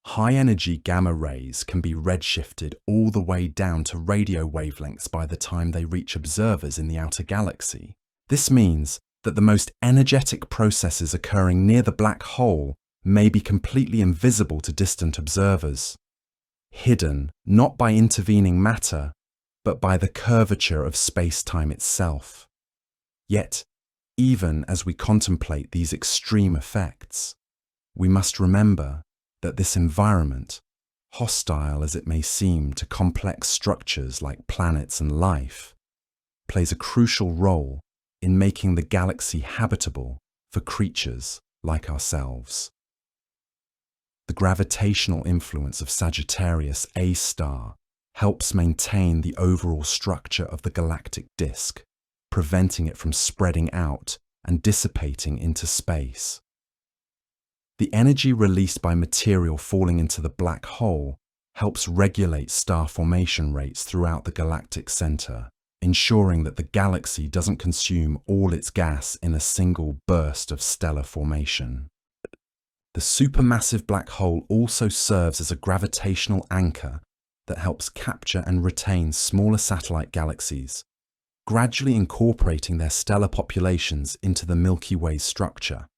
High-energy gamma rays can be redshifted all the way down to radio wavelengths by the time they reach observers in the outer galaxy. This means that the most energetic processes occurring near the black hole may be completely invisible to distant observers, hidden not by intervening matter, but by the curvature of space-time itself. Yet, even as we contemplate these extreme effects, we must remember that this environment, hostile as it may seem to complex structures like planets and life, plays a crucial role in making the galaxy habitable for creatures like ourselves. The gravitational influence of Sagittarius A star helps maintain the overall structure of the galactic disk, preventing it from spreading out and dissipating into space. The energy released by material falling into the black hole helps regulate star formation rates throughout the galactic center, ensuring that the galaxy doesn't consume all its gas in a single burst of stellar formation. The supermassive black hole also serves as a gravitational anchor that helps capture and retain smaller satellite galaxies, gradually incorporating their stellar populations into the Milky Way structure.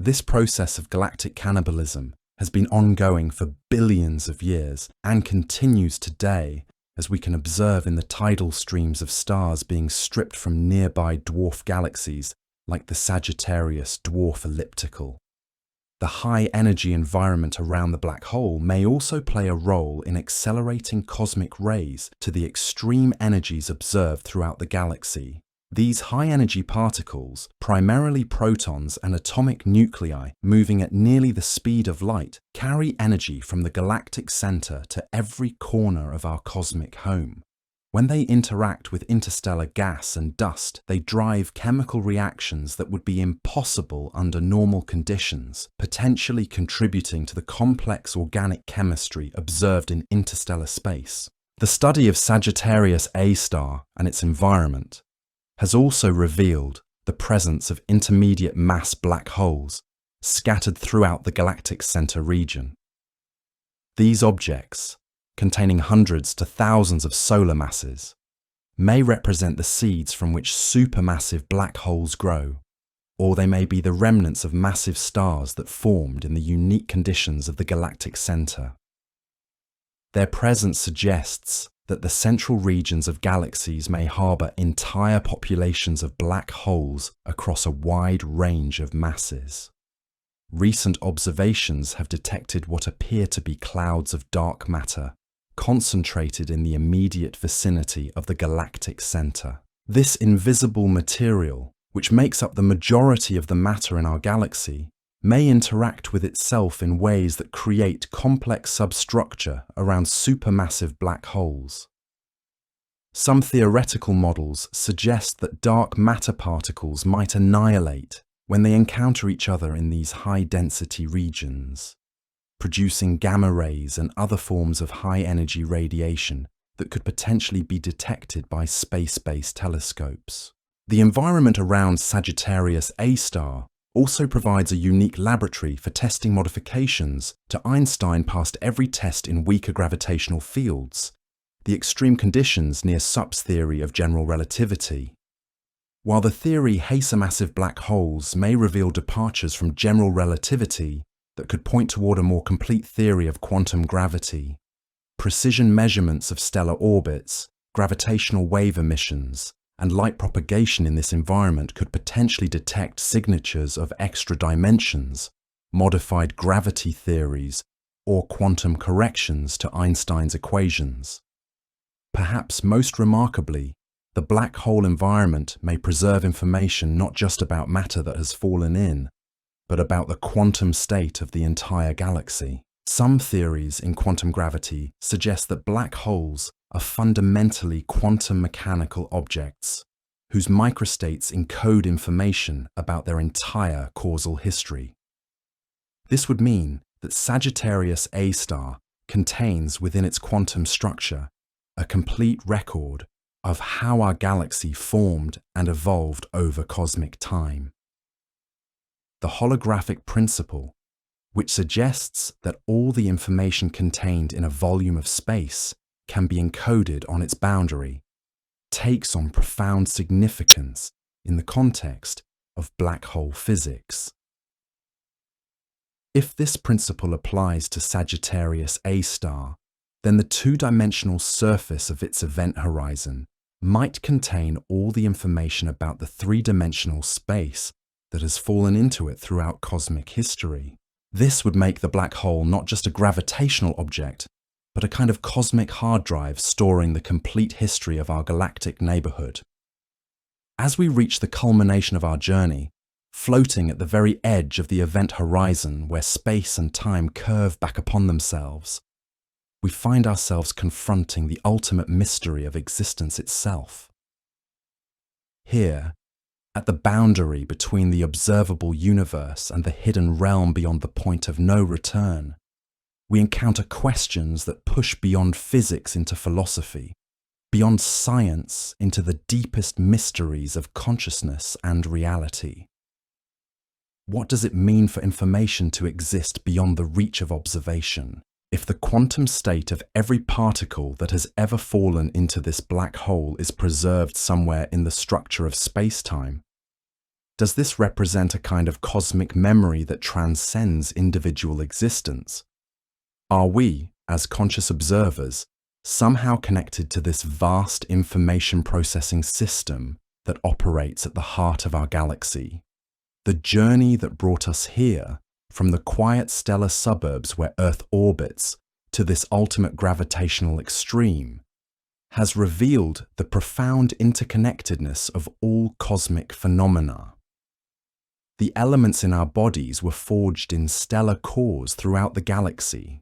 This process of galactic cannibalism has been ongoing for billions of years and continues today, as we can observe in the tidal streams of stars being stripped from nearby dwarf galaxies like the Sagittarius dwarf elliptical. The high-energy environment around the black hole may also play a role in accelerating cosmic rays to the extreme energies observed throughout the galaxy. These high-energy particles, primarily protons and atomic nuclei moving at nearly the speed of light, carry energy from the galactic center to every corner of our cosmic home. When they interact with interstellar gas and dust, they drive chemical reactions that would be impossible under normal conditions, potentially contributing to the complex organic chemistry observed in interstellar space. The study of Sagittarius A star and its environment has also revealed the presence of intermediate mass black holes scattered throughout the galactic center region. These objects, containing hundreds to thousands of solar masses, may represent the seeds from which supermassive black holes grow, or they may be the remnants of massive stars that formed in the unique conditions of the galactic center. Their presence suggests that the central regions of galaxies may harbour entire populations of black holes across a wide range of masses. Recent observations have detected what appear to be clouds of dark matter concentrated in the immediate vicinity of the galactic center. This invisible material, which makes up the majority of the matter in our galaxy, may interact with itself in ways that create complex substructure around supermassive black holes. Some theoretical models suggest that dark matter particles might annihilate when they encounter each other in these high-density regions, producing gamma rays and other forms of high-energy radiation that could potentially be detected by space-based telescopes. The environment around Sagittarius A star also provides a unique laboratory for testing modifications to Einstein past every test in weaker gravitational fields, the extreme conditions near SUP's theory of general relativity. While the theory supermassive black holes may reveal departures from general relativity that could point toward a more complete theory of quantum gravity, precision measurements of stellar orbits, gravitational wave emissions, and light propagation in this environment could potentially detect signatures of extra dimensions, modified gravity theories, or quantum corrections to Einstein's equations. Perhaps most remarkably, the black hole environment may preserve information not just about matter that has fallen in, but about the quantum state of the entire galaxy. Some theories in quantum gravity suggest that black holes are fundamentally quantum mechanical objects, whose microstates encode information about their entire causal history. This would mean that Sagittarius A star contains within its quantum structure a complete record of how our galaxy formed and evolved over cosmic time. The holographic principle, which suggests that all the information contained in a volume of space can be encoded on its boundary, takes on profound significance in the context of black hole physics. If this principle applies to Sagittarius A star, then the two-dimensional surface of its event horizon might contain all the information about the three-dimensional space that has fallen into it throughout cosmic history. This would make the black hole not just a gravitational object, but a kind of cosmic hard drive storing the complete history of our galactic neighborhood. As we reach the culmination of our journey, floating at the very edge of the event horizon where space and time curve back upon themselves, we find ourselves confronting the ultimate mystery of existence itself. Here, at the boundary between the observable universe and the hidden realm beyond the point of no return, we encounter questions that push beyond physics into philosophy, beyond science into the deepest mysteries of consciousness and reality. What does it mean for information to exist beyond the reach of observation? If the quantum state of every particle that has ever fallen into this black hole is preserved somewhere in the structure of space-time, does this represent a kind of cosmic memory that transcends individual existence? Are we, as conscious observers, somehow connected to this vast information processing system that operates at the heart of our galaxy? The journey that brought us here, from the quiet stellar suburbs where Earth orbits to this ultimate gravitational extreme, has revealed the profound interconnectedness of all cosmic phenomena. The elements in our bodies were forged in stellar cores throughout the galaxy.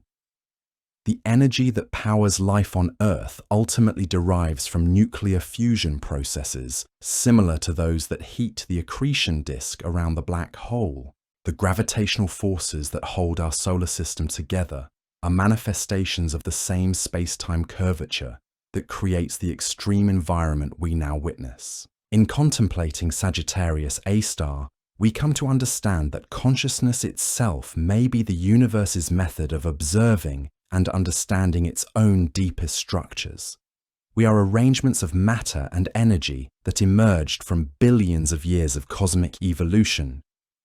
The energy that powers life on Earth ultimately derives from nuclear fusion processes similar to those that heat the accretion disk around the black hole. The gravitational forces that hold our solar system together are manifestations of the same space-time curvature that creates the extreme environment we now witness. In contemplating Sagittarius A star, we come to understand that consciousness itself may be the universe's method of observing and understanding its own deepest structures. We are arrangements of matter and energy that emerged from billions of years of cosmic evolution,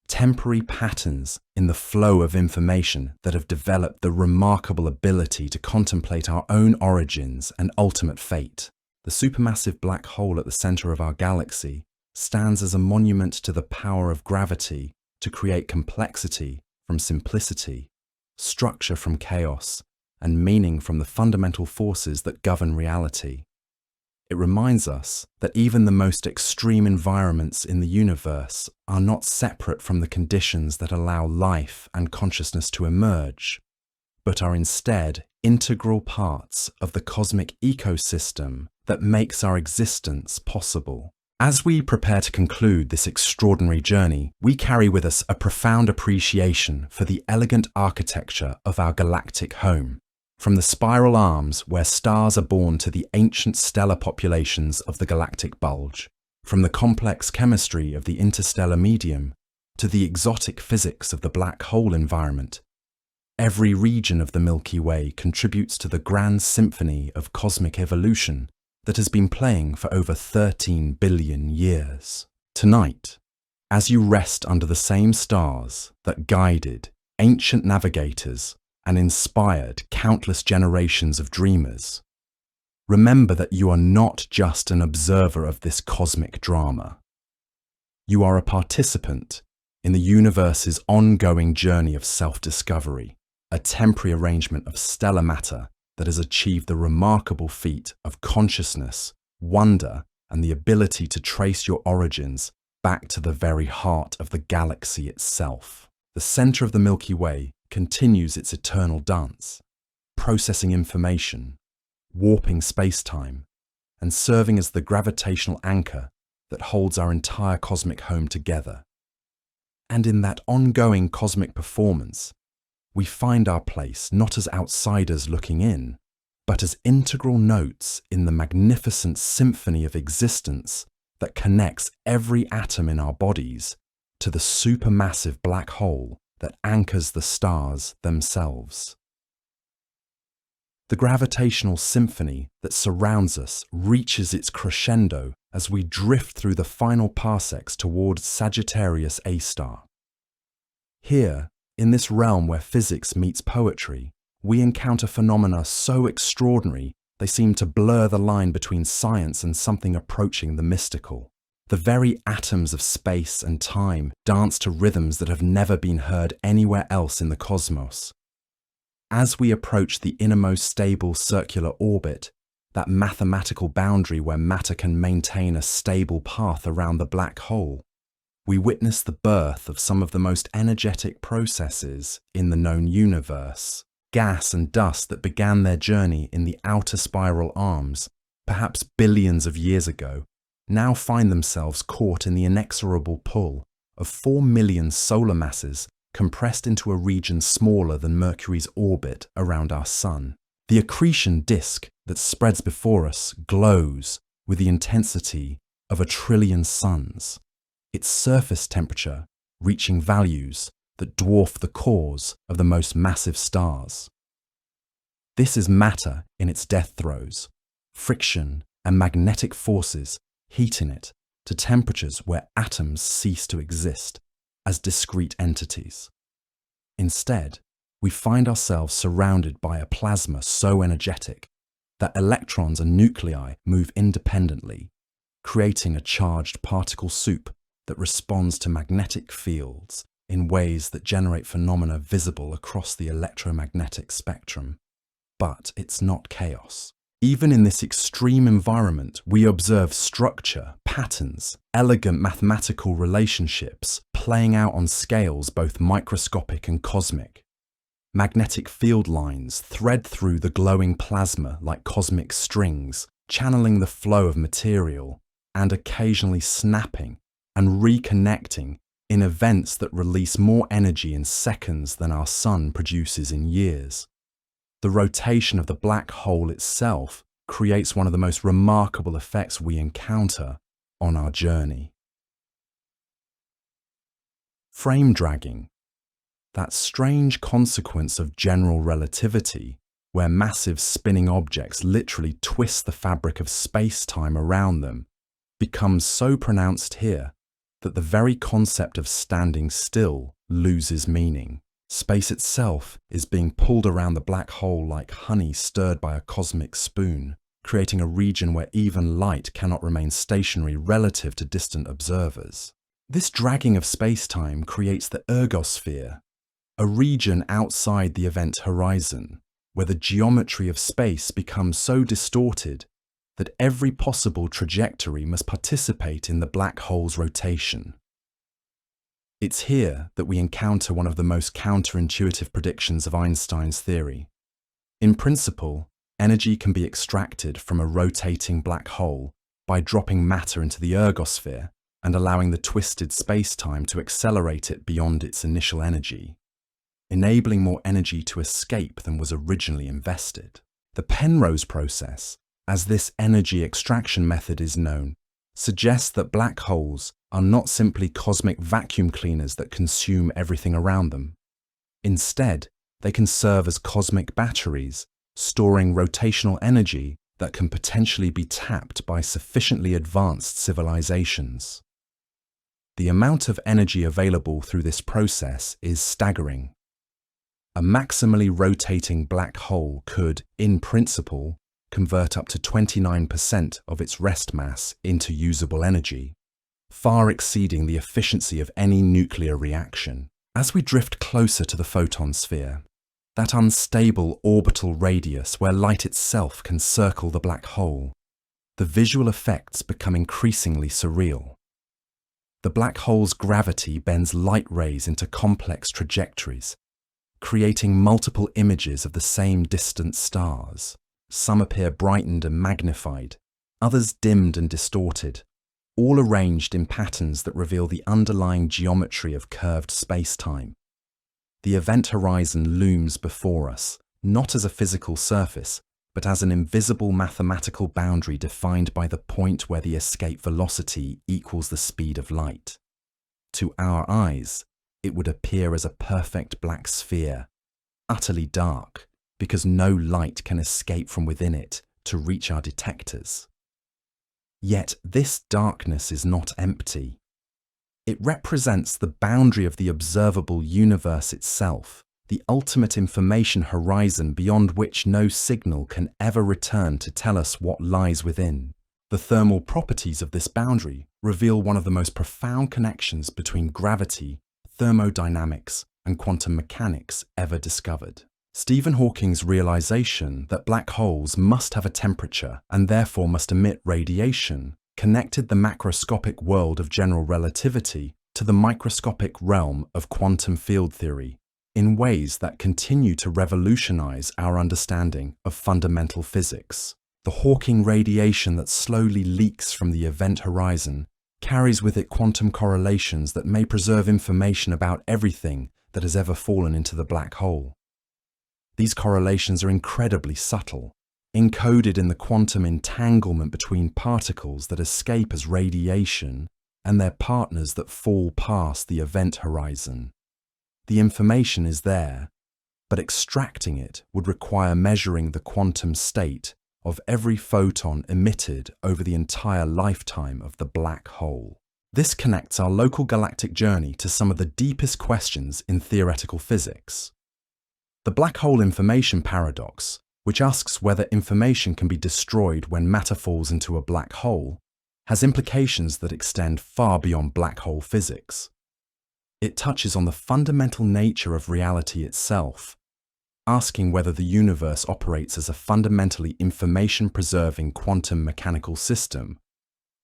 temporary patterns in the flow of information that have developed the remarkable ability to contemplate our own origins and ultimate fate. The supermassive black hole at the center of our galaxy stands as a monument to the power of gravity to create complexity from simplicity, structure from chaos, and meaning from the fundamental forces that govern reality. It reminds us that even the most extreme environments in the universe are not separate from the conditions that allow life and consciousness to emerge, but are instead integral parts of the cosmic ecosystem that makes our existence possible. As we prepare to conclude this extraordinary journey, we carry with us a profound appreciation for the elegant architecture of our galactic home. From the spiral arms where stars are born to the ancient stellar populations of the galactic bulge, from the complex chemistry of the interstellar medium to the exotic physics of the black hole environment, every region of the Milky Way contributes to the grand symphony of cosmic evolution that has been playing for over 13 billion years. Tonight, as you rest under the same stars that guided ancient navigators and inspired countless generations of dreamers, remember that you are not just an observer of this cosmic drama. You are a participant in the universe's ongoing journey of self-discovery, a temporary arrangement of stellar matter that has achieved the remarkable feat of consciousness, wonder, and the ability to trace your origins back to the very heart of the galaxy itself. The center of the Milky Way continues its eternal dance, processing information, warping space-time, and serving as the gravitational anchor that holds our entire cosmic home together. And in that ongoing cosmic performance, we find our place not as outsiders looking in, but as integral notes in the magnificent symphony of existence that connects every atom in our bodies to the supermassive black hole that anchors the stars themselves. The gravitational symphony that surrounds us reaches its crescendo as we drift through the final parsecs towards Sagittarius A star. Here, in this realm where physics meets poetry, we encounter phenomena so extraordinary they seem to blur the line between science and something approaching the mystical. The very atoms of space and time dance to rhythms that have never been heard anywhere else in the cosmos. As we approach the innermost stable circular orbit, that mathematical boundary where matter can maintain a stable path around the black hole, we witness the birth of some of the most energetic processes in the known universe. Gas and dust that began their journey in the outer spiral arms, perhaps billions of years ago, now find themselves caught in the inexorable pull of 4 million solar masses compressed into a region smaller than Mercury's orbit around our Sun. The accretion disk that spreads before us glows with the intensity of 1 trillion suns, its surface temperature reaching values that dwarf the cores of the most massive stars. This is matter in its death throes, friction and magnetic forces heating it to temperatures where atoms cease to exist as discrete entities. Instead, we find ourselves surrounded by a plasma so energetic that electrons and nuclei move independently, creating a charged particle soup that responds to magnetic fields in ways that generate phenomena visible across the electromagnetic spectrum. But it's not chaos. Even in this extreme environment, we observe structure, patterns, elegant mathematical relationships playing out on scales both microscopic and cosmic. Magnetic field lines thread through the glowing plasma like cosmic strings, channeling the flow of material and occasionally snapping and reconnecting in events that release more energy in seconds than our sun produces in years. The rotation of the black hole itself creates one of the most remarkable effects we encounter on our journey. Frame dragging, that strange consequence of general relativity, where massive spinning objects literally twist the fabric of space-time around them, becomes so pronounced here that the very concept of standing still loses meaning. Space itself is being pulled around the black hole like honey stirred by a cosmic spoon, creating a region where even light cannot remain stationary relative to distant observers. This dragging of space-time creates the ergosphere, a region outside the event horizon, where the geometry of space becomes so distorted that every possible trajectory must participate in the black hole's rotation. It's here that we encounter one of the most counterintuitive predictions of Einstein's theory. In principle, energy can be extracted from a rotating black hole by dropping matter into the ergosphere and allowing the twisted space-time to accelerate it beyond its initial energy, enabling more energy to escape than was originally invested. The Penrose process, as this energy extraction method is known, suggests that black holes are not simply cosmic vacuum cleaners that consume everything around them. Instead, they can serve as cosmic batteries, storing rotational energy that can potentially be tapped by sufficiently advanced civilizations. The amount of energy available through this process is staggering. A maximally rotating black hole could, in principle, convert up to 29% of its rest mass into usable energy, far exceeding the efficiency of any nuclear reaction. As we drift closer to the photon sphere, that unstable orbital radius where light itself can circle the black hole, the visual effects become increasingly surreal. The black hole's gravity bends light rays into complex trajectories, creating multiple images of the same distant stars. Some appear brightened and magnified, others dimmed and distorted, all arranged in patterns that reveal the underlying geometry of curved space-time. The event horizon looms before us, not as a physical surface, but as an invisible mathematical boundary defined by the point where the escape velocity equals the speed of light. To our eyes, it would appear as a perfect black sphere, utterly dark, because no light can escape from within it to reach our detectors. Yet this darkness is not empty. It represents the boundary of the observable universe itself, the ultimate information horizon beyond which no signal can ever return to tell us what lies within. The thermal properties of this boundary reveal one of the most profound connections between gravity, thermodynamics, and quantum mechanics ever discovered. Stephen Hawking's realization that black holes must have a temperature and therefore must emit radiation connected the macroscopic world of general relativity to the microscopic realm of quantum field theory in ways that continue to revolutionize our understanding of fundamental physics. The Hawking radiation that slowly leaks from the event horizon carries with it quantum correlations that may preserve information about everything that has ever fallen into the black hole. These correlations are incredibly subtle, encoded in the quantum entanglement between particles that escape as radiation and their partners that fall past the event horizon. The information is there, but extracting it would require measuring the quantum state of every photon emitted over the entire lifetime of the black hole. This connects our local galactic journey to some of the deepest questions in theoretical physics. The black hole information paradox, which asks whether information can be destroyed when matter falls into a black hole, has implications that extend far beyond black hole physics. It touches on the fundamental nature of reality itself, asking whether the universe operates as a fundamentally information-preserving quantum mechanical system,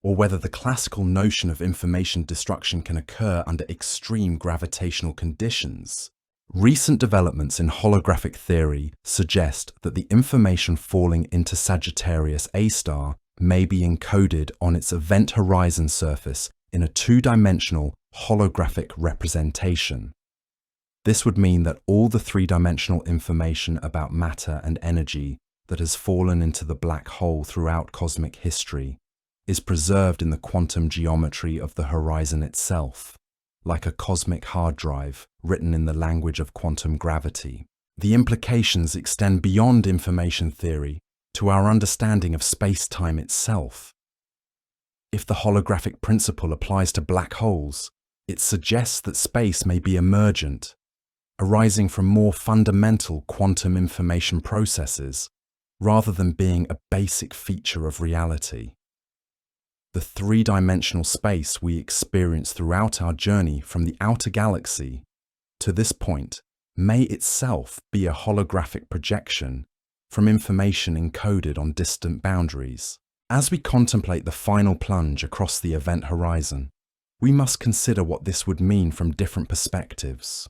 or whether the classical notion of information destruction can occur under extreme gravitational conditions. Recent developments in holographic theory suggest that the information falling into Sagittarius A star may be encoded on its event horizon surface in a two-dimensional holographic representation. This would mean that all the three-dimensional information about matter and energy that has fallen into the black hole throughout cosmic history is preserved in the quantum geometry of the horizon itself, like a cosmic hard drive written in the language of quantum gravity. The implications extend beyond information theory to our understanding of space-time itself. If the holographic principle applies to black holes, it suggests that space may be emergent, arising from more fundamental quantum information processes, rather than being a basic feature of reality. The three-dimensional space we experience throughout our journey from the outer galaxy to this point may itself be a holographic projection from information encoded on distant boundaries. As we contemplate the final plunge across the event horizon, we must consider what this would mean from different perspectives.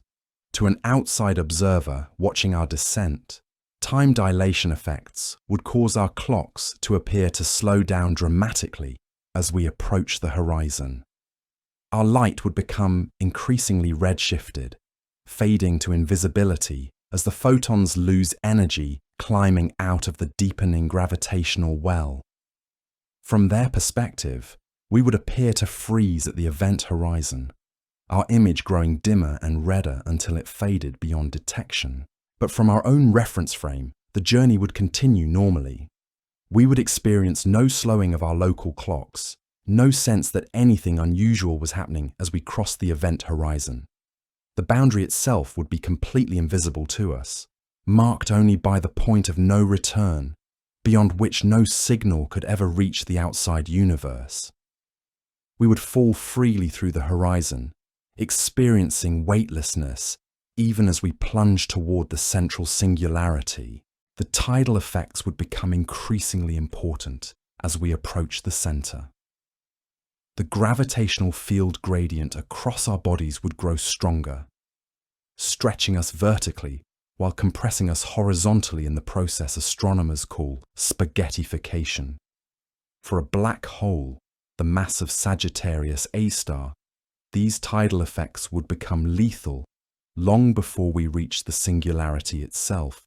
To an outside observer watching our descent, time dilation effects would cause our clocks to appear to slow down dramatically as we approach the horizon. Our light would become increasingly redshifted, fading to invisibility as the photons lose energy climbing out of the deepening gravitational well. From their perspective, we would appear to freeze at the event horizon, our image growing dimmer and redder until it faded beyond detection. But from our own reference frame, the journey would continue normally. We would experience no slowing of our local clocks, no sense that anything unusual was happening as we crossed the event horizon. The boundary itself would be completely invisible to us, marked only by the point of no return, beyond which no signal could ever reach the outside universe. We would fall freely through the horizon, experiencing weightlessness even as we plunge toward the central singularity. The tidal effects would become increasingly important as we approach the center. The gravitational field gradient across our bodies would grow stronger, stretching us vertically while compressing us horizontally in the process astronomers call spaghettification. For a black hole, the mass of Sagittarius A star, these tidal effects would become lethal long before we reach the singularity itself.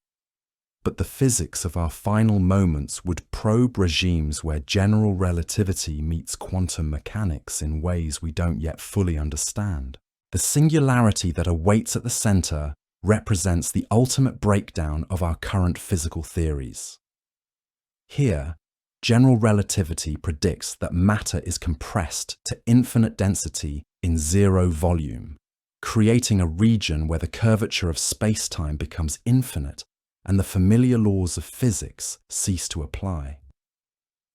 But the physics of our final moments would probe regimes where general relativity meets quantum mechanics in ways we don't yet fully understand. The singularity that awaits at the center represents the ultimate breakdown of our current physical theories. Here, general relativity predicts that matter is compressed to infinite density in zero volume, creating a region where the curvature of space-time becomes infinite and the familiar laws of physics cease to apply.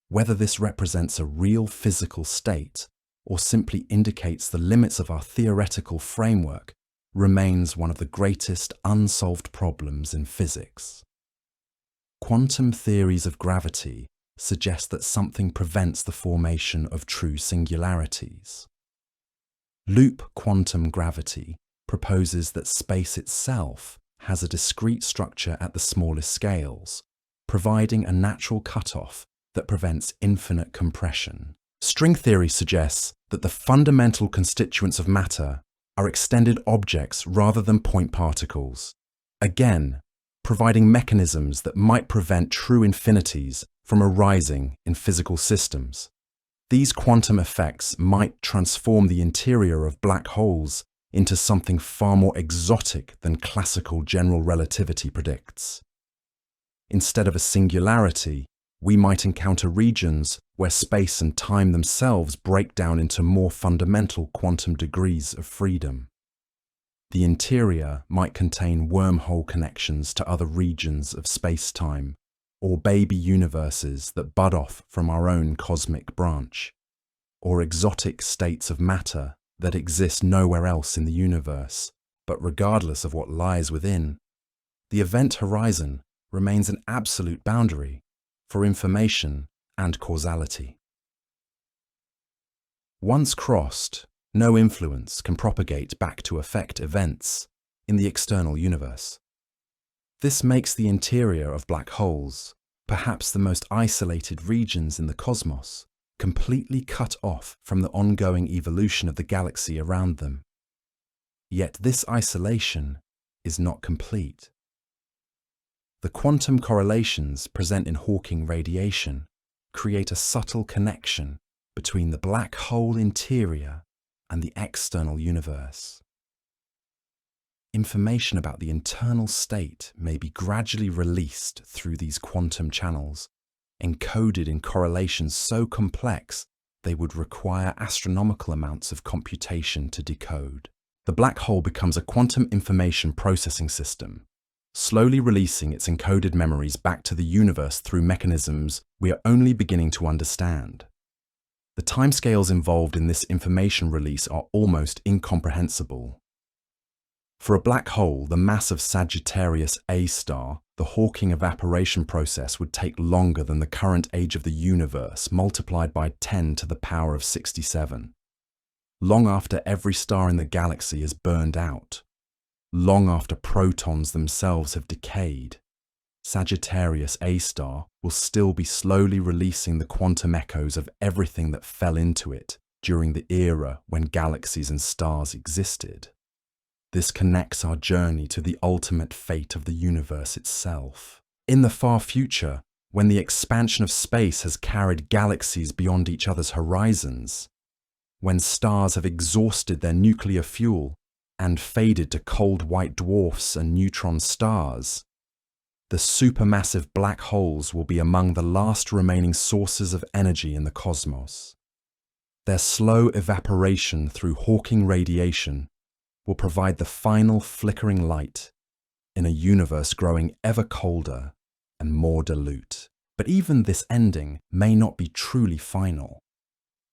Whether this represents a real physical state or simply indicates the limits of our theoretical framework remains one of the greatest unsolved problems in physics. Quantum theories of gravity suggest that something prevents the formation of true singularities. Loop quantum gravity proposes that space itself has a discrete structure at the smallest scales, providing a natural cutoff that prevents infinite compression. String theory suggests that the fundamental constituents of matter are extended objects rather than point particles, again, providing mechanisms that might prevent true infinities from arising in physical systems. These quantum effects might transform the interior of black holes into something far more exotic than classical general relativity predicts. Instead of a singularity, we might encounter regions where space and time themselves break down into more fundamental quantum degrees of freedom. The interior might contain wormhole connections to other regions of space-time, or baby universes that bud off from our own cosmic branch, or exotic states of matter that exist nowhere else in the universe. But regardless of what lies within, the event horizon remains an absolute boundary for information and causality. Once crossed, no influence can propagate back to affect events in the external universe. This makes the interior of black holes, perhaps the most isolated regions in the cosmos, completely cut off from the ongoing evolution of the galaxy around them. Yet this isolation is not complete. The quantum correlations present in Hawking radiation create a subtle connection between the black hole interior and the external universe. Information about the internal state may be gradually released through these quantum channels, encoded in correlations so complex they would require astronomical amounts of computation to decode. The black hole becomes a quantum information processing system, slowly releasing its encoded memories back to the universe through mechanisms we are only beginning to understand. The timescales involved in this information release are almost incomprehensible. For a black hole the mass of Sagittarius A star the Hawking evaporation process would take longer than the current age of the universe multiplied by 10 to the power of 67. Long after every star in the galaxy is burned out. Long after protons themselves have decayed. Sagittarius A star will still be slowly releasing the quantum echoes of everything that fell into it during the era when galaxies and stars existed. This connects our journey to the ultimate fate of the universe itself. In the far future, when the expansion of space has carried galaxies beyond each other's horizons, when stars have exhausted their nuclear fuel and faded to cold white dwarfs and neutron stars, the supermassive black holes will be among the last remaining sources of energy in the cosmos. Their slow evaporation through Hawking radiation will provide the final flickering light in a universe growing ever colder and more dilute. But even this ending may not be truly final.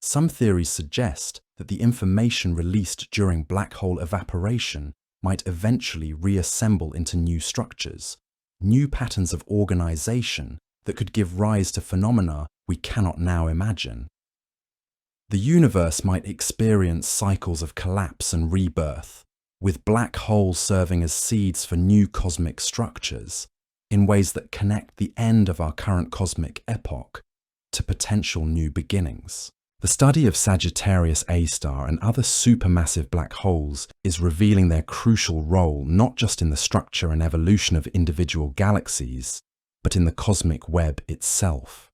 Some theories suggest that the information released during black hole evaporation might eventually reassemble into new structures, new patterns of organization that could give rise to phenomena we cannot now imagine. The universe might experience cycles of collapse and rebirth, with black holes serving as seeds for new cosmic structures, in ways that connect the end of our current cosmic epoch to potential new beginnings. The study of Sagittarius A star and other supermassive black holes is revealing their crucial role not just in the structure and evolution of individual galaxies, but in the cosmic web itself.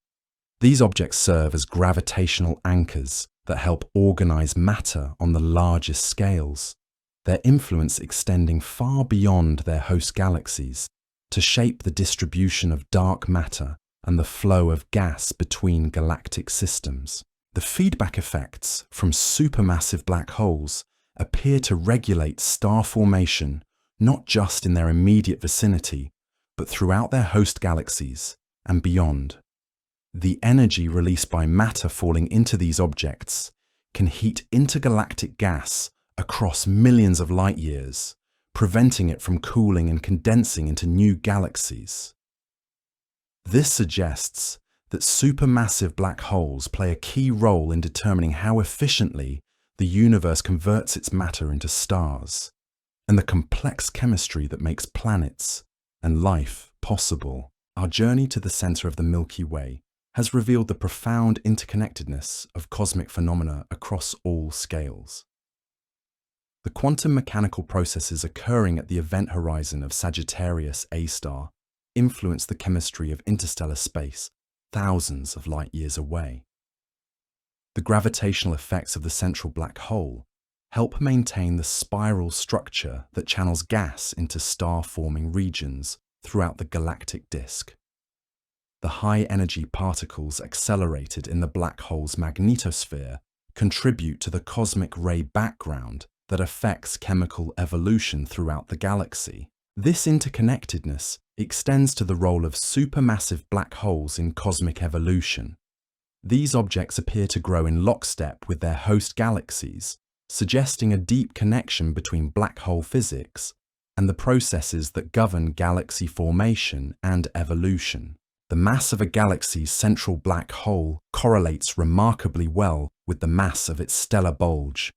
These objects serve as gravitational anchors that help organize matter on the largest scales, their influence extending far beyond their host galaxies to shape the distribution of dark matter and the flow of gas between galactic systems. The feedback effects from supermassive black holes appear to regulate star formation not just in their immediate vicinity, but throughout their host galaxies and beyond. The energy released by matter falling into these objects can heat intergalactic gas across millions of light years, preventing it from cooling and condensing into new galaxies. This suggests that supermassive black holes play a key role in determining how efficiently the universe converts its matter into stars, and the complex chemistry that makes planets and life possible. Our journey to the center of the Milky Way has revealed the profound interconnectedness of cosmic phenomena across all scales. The quantum mechanical processes occurring at the event horizon of Sagittarius A star influence the chemistry of interstellar space thousands of light years away. The gravitational effects of the central black hole help maintain the spiral structure that channels gas into star-forming regions throughout the galactic disk. The high-energy particles accelerated in the black hole's magnetosphere contribute to the cosmic ray background that affects chemical evolution throughout the galaxy. This interconnectedness extends to the role of supermassive black holes in cosmic evolution. These objects appear to grow in lockstep with their host galaxies, suggesting a deep connection between black hole physics and the processes that govern galaxy formation and evolution. The mass of a galaxy's central black hole correlates remarkably well with the mass of its stellar bulge,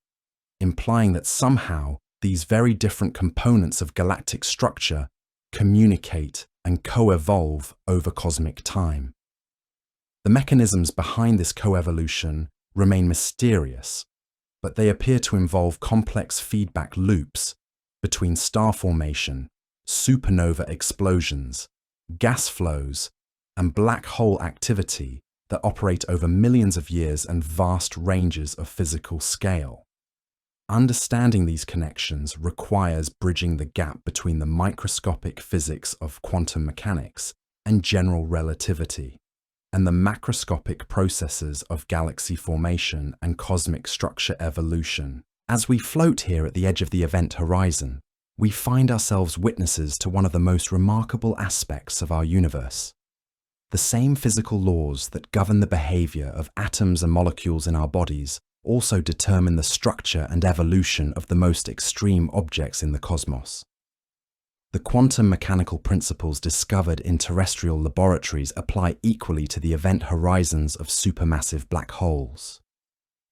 implying that somehow these very different components of galactic structure communicate and co-evolve over cosmic time. The mechanisms behind this co-evolution remain mysterious, but they appear to involve complex feedback loops between star formation, supernova explosions, gas flows, and black hole activity that operate over millions of years and vast ranges of physical scale. Understanding these connections requires bridging the gap between the microscopic physics of quantum mechanics and general relativity, and the macroscopic processes of galaxy formation and cosmic structure evolution. As we float here at the edge of the event horizon, we find ourselves witnesses to one of the most remarkable aspects of our universe. The same physical laws that govern the behavior of atoms and molecules in our bodies also determine the structure and evolution of the most extreme objects in the cosmos. The quantum mechanical principles discovered in terrestrial laboratories apply equally to the event horizons of supermassive black holes.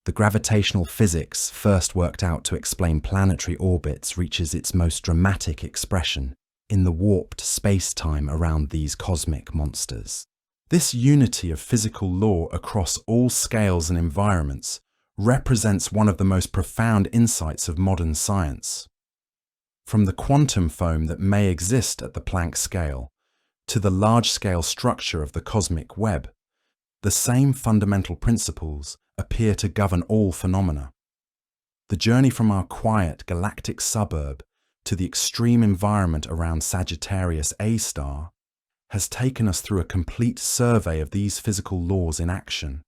The gravitational physics first worked out to explain planetary orbits reaches its most dramatic expression in the warped space-time around these cosmic monsters. This unity of physical law across all scales and environments represents one of the most profound insights of modern science. From the quantum foam that may exist at the Planck scale to the large-scale structure of the cosmic web, the same fundamental principles appear to govern all phenomena. The journey from our quiet galactic suburb to the extreme environment around Sagittarius A star has taken us through a complete survey of these physical laws in action.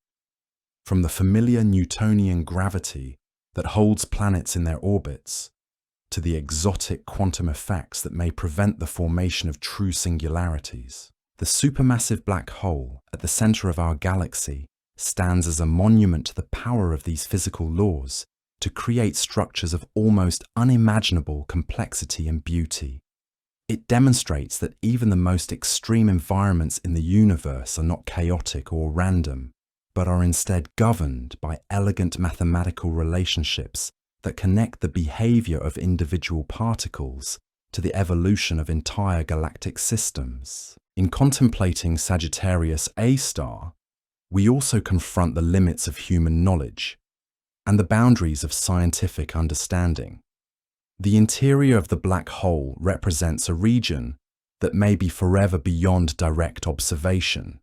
From the familiar Newtonian gravity that holds planets in their orbits, to the exotic quantum effects that may prevent the formation of true singularities. The supermassive black hole at the center of our galaxy stands as a monument to the power of these physical laws to create structures of almost unimaginable complexity and beauty. It demonstrates that even the most extreme environments in the universe are not chaotic or random, but are instead governed by elegant mathematical relationships that connect the behavior of individual particles to the evolution of entire galactic systems. In contemplating Sagittarius A star, we also confront the limits of human knowledge and the boundaries of scientific understanding. The interior of the black hole represents a region that may be forever beyond direct observation,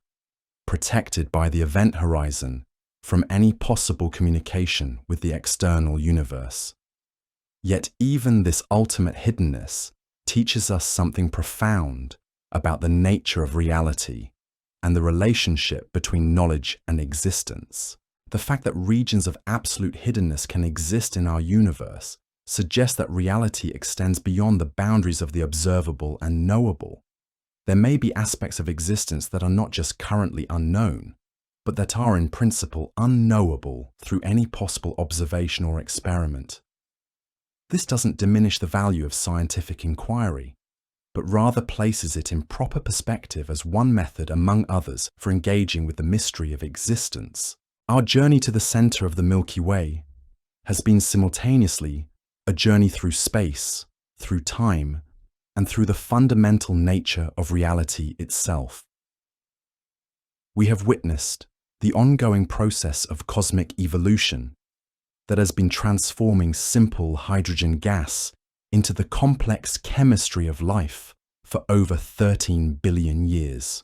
protected by the event horizon from any possible communication with the external universe. Yet even this ultimate hiddenness teaches us something profound about the nature of reality and the relationship between knowledge and existence. The fact that regions of absolute hiddenness can exist in our universe suggests that reality extends beyond the boundaries of the observable and knowable. There may be aspects of existence that are not just currently unknown, but that are in principle unknowable through any possible observation or experiment. This doesn't diminish the value of scientific inquiry, but rather places it in proper perspective as one method among others for engaging with the mystery of existence. Our journey to the center of the Milky Way has been simultaneously a journey through space, through time, and through the fundamental nature of reality itself. We have witnessed the ongoing process of cosmic evolution that has been transforming simple hydrogen gas into the complex chemistry of life for over 13 billion years.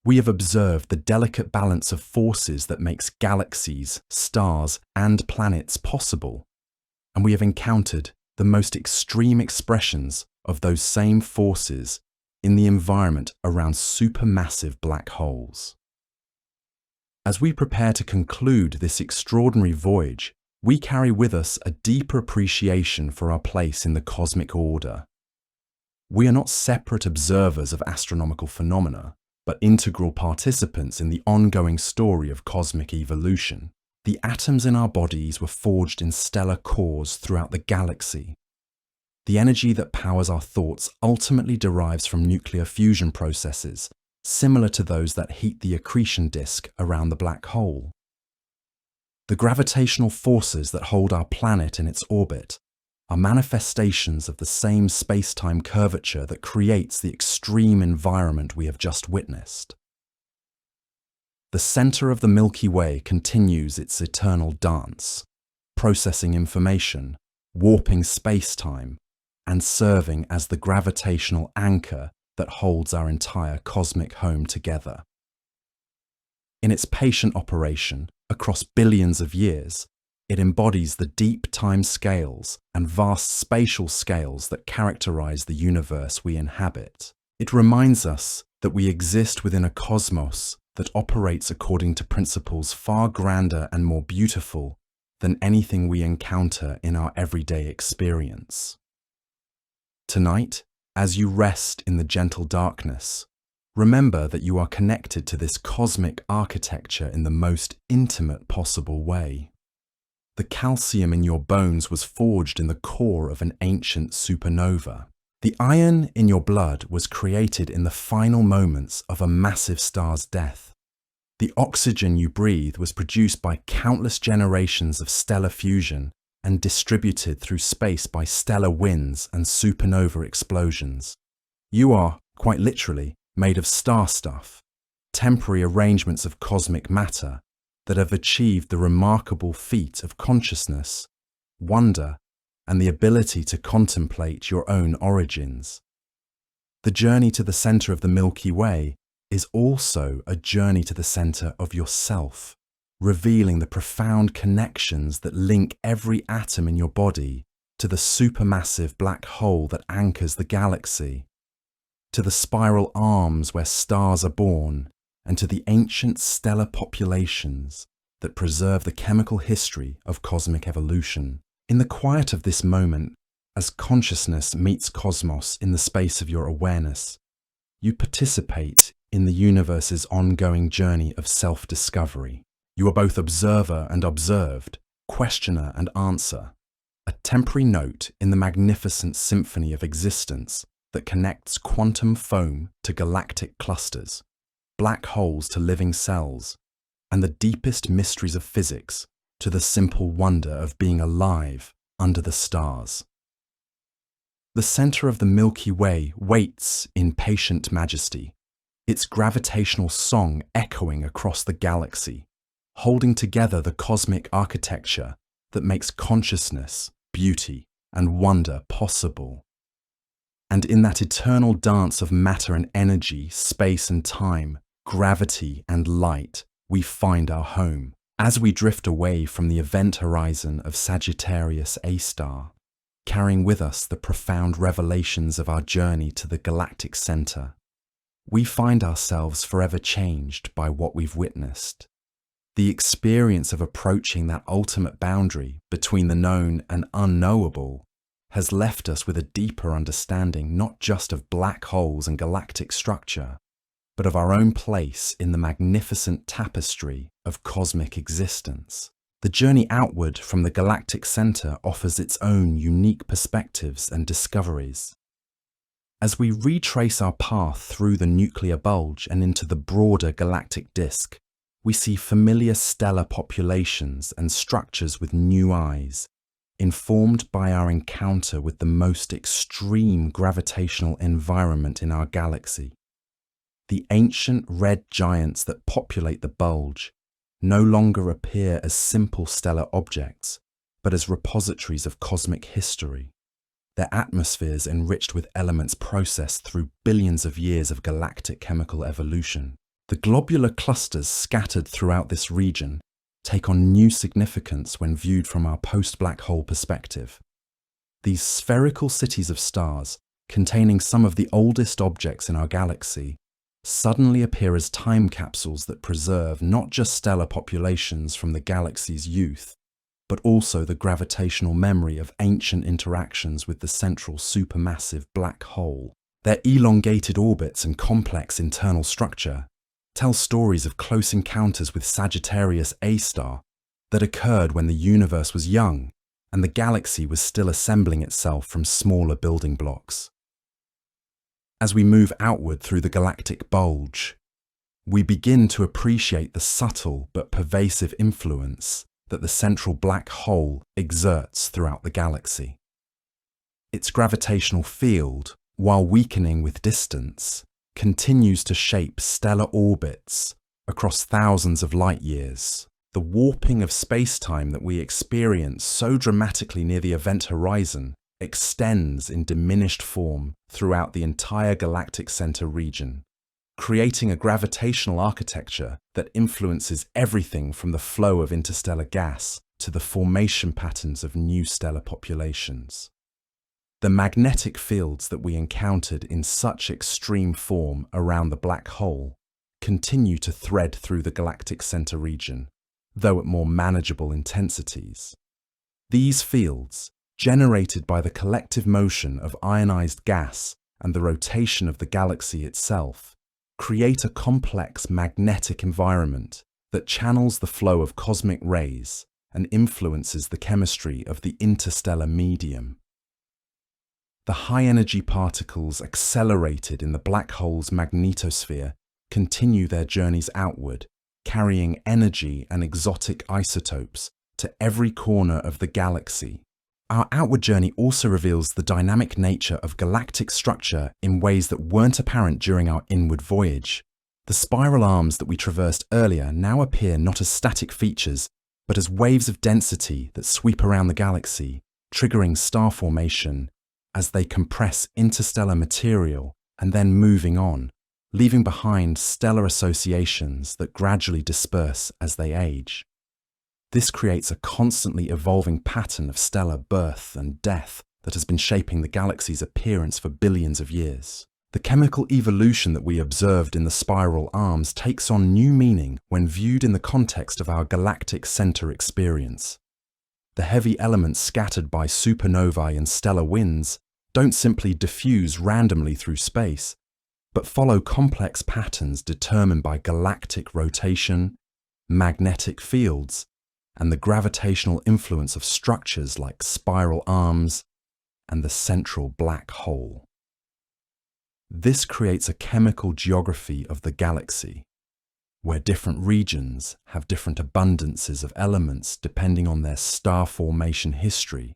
We have observed the delicate balance of forces that makes galaxies, stars, and planets possible, and we have encountered the most extreme expressions of those same forces in the environment around supermassive black holes. As we prepare to conclude this extraordinary voyage, we carry with us a deeper appreciation for our place in the cosmic order. We are not separate observers of astronomical phenomena, but integral participants in the ongoing story of cosmic evolution. The atoms in our bodies were forged in stellar cores throughout the galaxy. The energy that powers our thoughts ultimately derives from nuclear fusion processes, similar to those that heat the accretion disk around the black hole. The gravitational forces that hold our planet in its orbit are manifestations of the same space-time curvature that creates the extreme environment we have just witnessed. The center of the Milky Way continues its eternal dance, processing information, warping space-time, and serving as the gravitational anchor that holds our entire cosmic home together. In its patient operation across billions of years, it embodies the deep time scales and vast spatial scales that characterize the universe we inhabit. It reminds us that we exist within a cosmos that operates according to principles far grander and more beautiful than anything we encounter in our everyday experience. Tonight, as you rest in the gentle darkness, remember that you are connected to this cosmic architecture in the most intimate possible way. The calcium in your bones was forged in the core of an ancient supernova. The iron in your blood was created in the final moments of a massive star's death. The oxygen you breathe was produced by countless generations of stellar fusion and distributed through space by stellar winds and supernova explosions. You are, quite literally, made of star stuff, temporary arrangements of cosmic matter that have achieved the remarkable feat of consciousness, wonder, and the ability to contemplate your own origins. The journey to the center of the Milky Way is also a journey to the center of yourself, revealing the profound connections that link every atom in your body to the supermassive black hole that anchors the galaxy, to the spiral arms where stars are born, and to the ancient stellar populations that preserve the chemical history of cosmic evolution. In the quiet of this moment, as consciousness meets cosmos in the space of your awareness, you participate in the universe's ongoing journey of self-discovery. You are both observer and observed, questioner and answer, a temporary note in the magnificent symphony of existence that connects quantum foam to galactic clusters, black holes to living cells, and the deepest mysteries of physics to the simple wonder of being alive under the stars. The center of the Milky Way waits in patient majesty, its gravitational song echoing across the galaxy, holding together the cosmic architecture that makes consciousness, beauty, and wonder possible. And in that eternal dance of matter and energy, space and time, gravity and light, we find our home. As we drift away from the event horizon of Sagittarius A star, carrying with us the profound revelations of our journey to the galactic center, we find ourselves forever changed by what we've witnessed. The experience of approaching that ultimate boundary between the known and unknowable has left us with a deeper understanding not just of black holes and galactic structure, but of our own place in the magnificent tapestry of cosmic existence. The journey outward from the galactic center offers its own unique perspectives and discoveries. As we retrace our path through the nuclear bulge and into the broader galactic disk, we see familiar stellar populations and structures with new eyes, informed by our encounter with the most extreme gravitational environment in our galaxy. The ancient red giants that populate the bulge no longer appear as simple stellar objects, but as repositories of cosmic history, their atmospheres enriched with elements processed through billions of years of galactic chemical evolution. The globular clusters scattered throughout this region take on new significance when viewed from our post-black hole perspective. These spherical cities of stars, containing some of the oldest objects in our galaxy, suddenly appear as time capsules that preserve not just stellar populations from the galaxy's youth, but also the gravitational memory of ancient interactions with the central supermassive black hole. Their elongated orbits and complex internal structure tell stories of close encounters with Sagittarius A star that occurred when the universe was young and the galaxy was still assembling itself from smaller building blocks. As we move outward through the galactic bulge, we begin to appreciate the subtle but pervasive influence that the central black hole exerts throughout the galaxy. Its gravitational field, while weakening with distance, continues to shape stellar orbits across thousands of light years. The warping of space-time that we experience so dramatically near the event horizon extends in diminished form throughout the entire galactic center region, creating a gravitational architecture that influences everything from the flow of interstellar gas to the formation patterns of new stellar populations. The magnetic fields that we encountered in such extreme form around the black hole continue to thread through the galactic center region, though at more manageable intensities. These fields, generated by the collective motion of ionized gas and the rotation of the galaxy itself, create a complex magnetic environment that channels the flow of cosmic rays and influences the chemistry of the interstellar medium. The high-energy particles accelerated in the black hole's magnetosphere continue their journeys outward, carrying energy and exotic isotopes to every corner of the galaxy. Our outward journey also reveals the dynamic nature of galactic structure in ways that weren't apparent during our inward voyage. The spiral arms that we traversed earlier now appear not as static features, but as waves of density that sweep around the galaxy, triggering star formation as they compress interstellar material and then moving on, leaving behind stellar associations that gradually disperse as they age. This creates a constantly evolving pattern of stellar birth and death that has been shaping the galaxy's appearance for billions of years. The chemical evolution that we observed in the spiral arms takes on new meaning when viewed in the context of our galactic center experience. The heavy elements scattered by supernovae and stellar winds don't simply diffuse randomly through space, but follow complex patterns determined by galactic rotation, magnetic fields, and the gravitational influence of structures like spiral arms and the central black hole. This creates a chemical geography of the galaxy, where different regions have different abundances of elements depending on their star formation history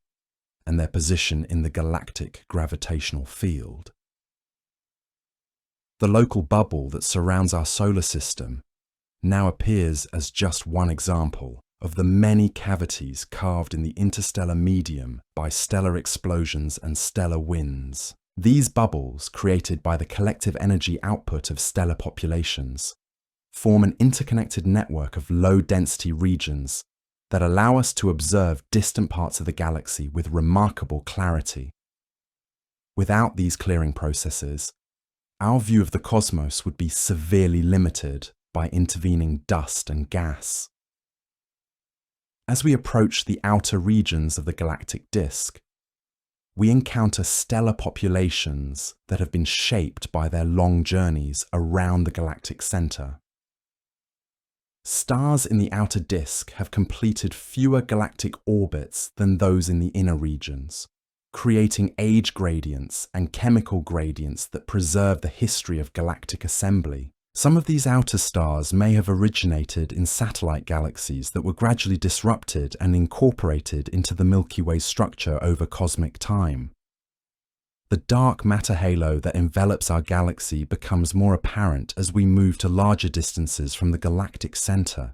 and their position in the galactic gravitational field. The local bubble that surrounds our solar system now appears as just one example of the many cavities carved in the interstellar medium by stellar explosions and stellar winds. These bubbles, created by the collective energy output of stellar populations, form an interconnected network of low-density regions that allow us to observe distant parts of the galaxy with remarkable clarity. Without these clearing processes, our view of the cosmos would be severely limited by intervening dust and gas. As we approach the outer regions of the galactic disk, we encounter stellar populations that have been shaped by their long journeys around the galactic center. Stars in the outer disk have completed fewer galactic orbits than those in the inner regions, creating age gradients and chemical gradients that preserve the history of galactic assembly. Some of these outer stars may have originated in satellite galaxies that were gradually disrupted and incorporated into the Milky Way structure over cosmic time. The dark matter halo that envelops our galaxy becomes more apparent as we move to larger distances from the galactic center.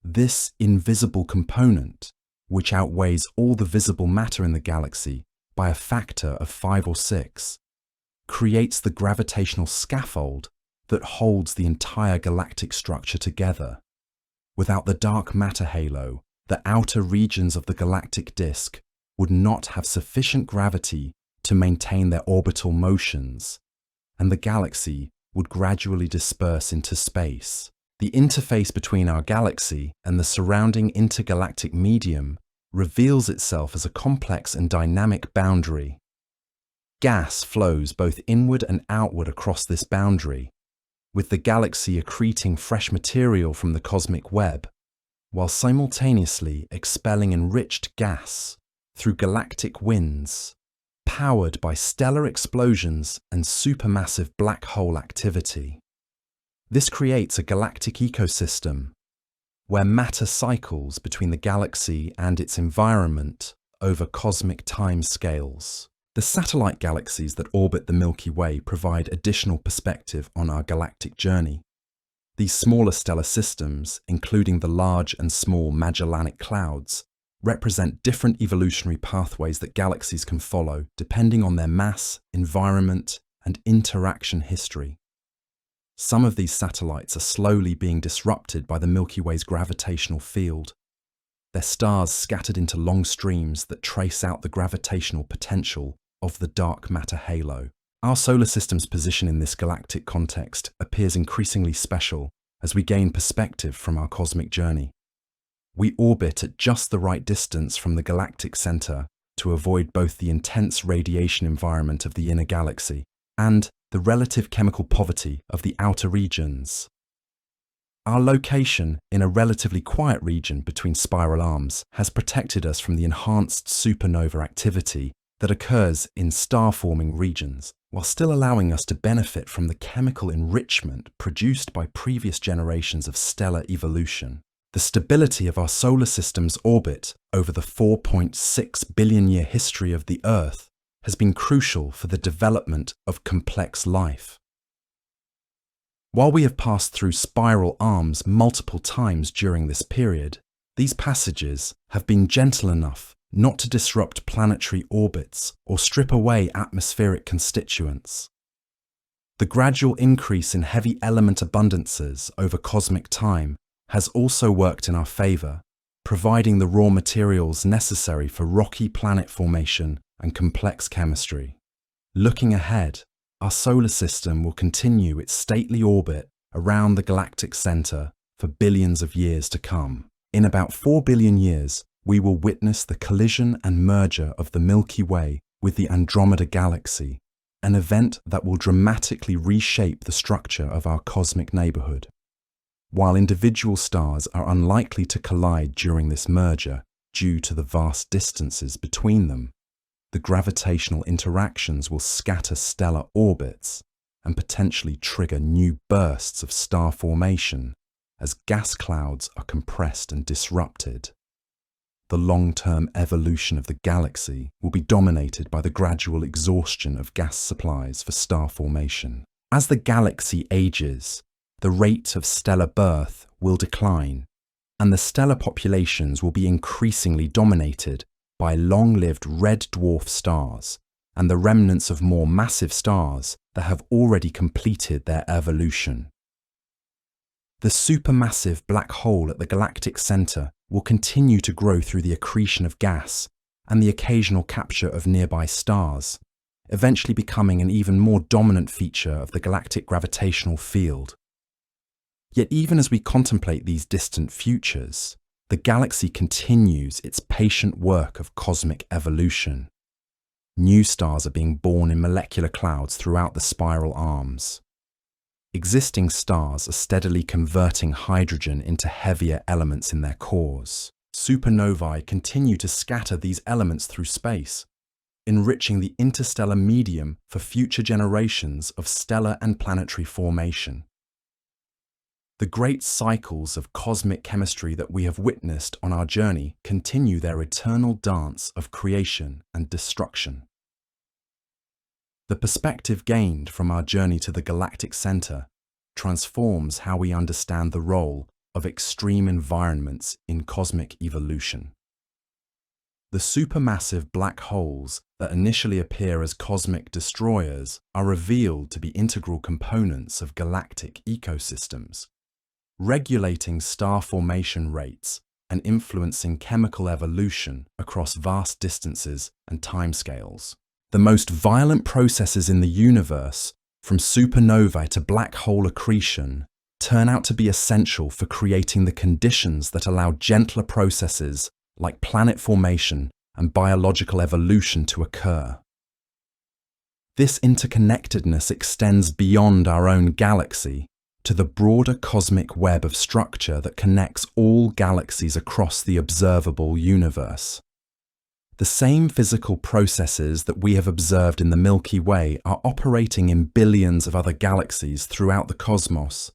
This invisible component, which outweighs all the visible matter in the galaxy by a factor of 5 or 6, creates the gravitational scaffold that holds the entire galactic structure together. Without the dark matter halo, the outer regions of the galactic disk would not have sufficient gravity to maintain their orbital motions, and the galaxy would gradually disperse into space. The interface between our galaxy and the surrounding intergalactic medium reveals itself as a complex and dynamic boundary. Gas flows both inward and outward across this boundary, with the galaxy accreting fresh material from the cosmic web, while simultaneously expelling enriched gas through galactic winds, powered by stellar explosions and supermassive black hole activity. This creates a galactic ecosystem where matter cycles between the galaxy and its environment over cosmic time scales. The satellite galaxies that orbit the Milky Way provide additional perspective on our galactic journey. These smaller stellar systems, including the large and small Magellanic Clouds, represent different evolutionary pathways that galaxies can follow depending on their mass, environment, and interaction history. Some of these satellites are slowly being disrupted by the Milky Way's gravitational field, their stars scattered into long streams that trace out the gravitational potential of the dark matter halo. Our solar system's position in this galactic context appears increasingly special as we gain perspective from our cosmic journey. We orbit at just the right distance from the galactic center to avoid both the intense radiation environment of the inner galaxy and the relative chemical poverty of the outer regions. Our location in a relatively quiet region between spiral arms has protected us from the enhanced supernova activity that occurs in star-forming regions, while still allowing us to benefit from the chemical enrichment produced by previous generations of stellar evolution. The stability of our solar system's orbit over the 4.6 billion-year history of the Earth has been crucial for the development of complex life. While we have passed through spiral arms multiple times during this period, these passages have been gentle enough not to disrupt planetary orbits or strip away atmospheric constituents. The gradual increase in heavy element abundances over cosmic time has also worked in our favour, providing the raw materials necessary for rocky planet formation and complex chemistry. Looking ahead, our solar system will continue its stately orbit around the galactic centre for billions of years to come. In about 4 billion years, we will witness the collision and merger of the Milky Way with the Andromeda Galaxy, an event that will dramatically reshape the structure of our cosmic neighbourhood. While individual stars are unlikely to collide during this merger due to the vast distances between them, the gravitational interactions will scatter stellar orbits and potentially trigger new bursts of star formation as gas clouds are compressed and disrupted. The long-term evolution of the galaxy will be dominated by the gradual exhaustion of gas supplies for star formation. As the galaxy ages, the rate of stellar birth will decline, and the stellar populations will be increasingly dominated by long-lived red dwarf stars and the remnants of more massive stars that have already completed their evolution. The supermassive black hole at the galactic centre will continue to grow through the accretion of gas and the occasional capture of nearby stars, eventually becoming an even more dominant feature of the galactic gravitational field. Yet even as we contemplate these distant futures, the galaxy continues its patient work of cosmic evolution. New stars are being born in molecular clouds throughout the spiral arms. Existing stars are steadily converting hydrogen into heavier elements in their cores. Supernovae continue to scatter these elements through space, enriching the interstellar medium for future generations of stellar and planetary formation. The great cycles of cosmic chemistry that we have witnessed on our journey continue their eternal dance of creation and destruction. The perspective gained from our journey to the galactic centre transforms how we understand the role of extreme environments in cosmic evolution. The supermassive black holes that initially appear as cosmic destroyers are revealed to be integral components of galactic ecosystems, regulating star formation rates and influencing chemical evolution across vast distances and timescales. The most violent processes in the universe, from supernovae to black hole accretion, turn out to be essential for creating the conditions that allow gentler processes like planet formation and biological evolution to occur. This interconnectedness extends beyond our own galaxy to the broader cosmic web of structure that connects all galaxies across the observable universe. The same physical processes that we have observed in the Milky Way are operating in billions of other galaxies throughout the cosmos,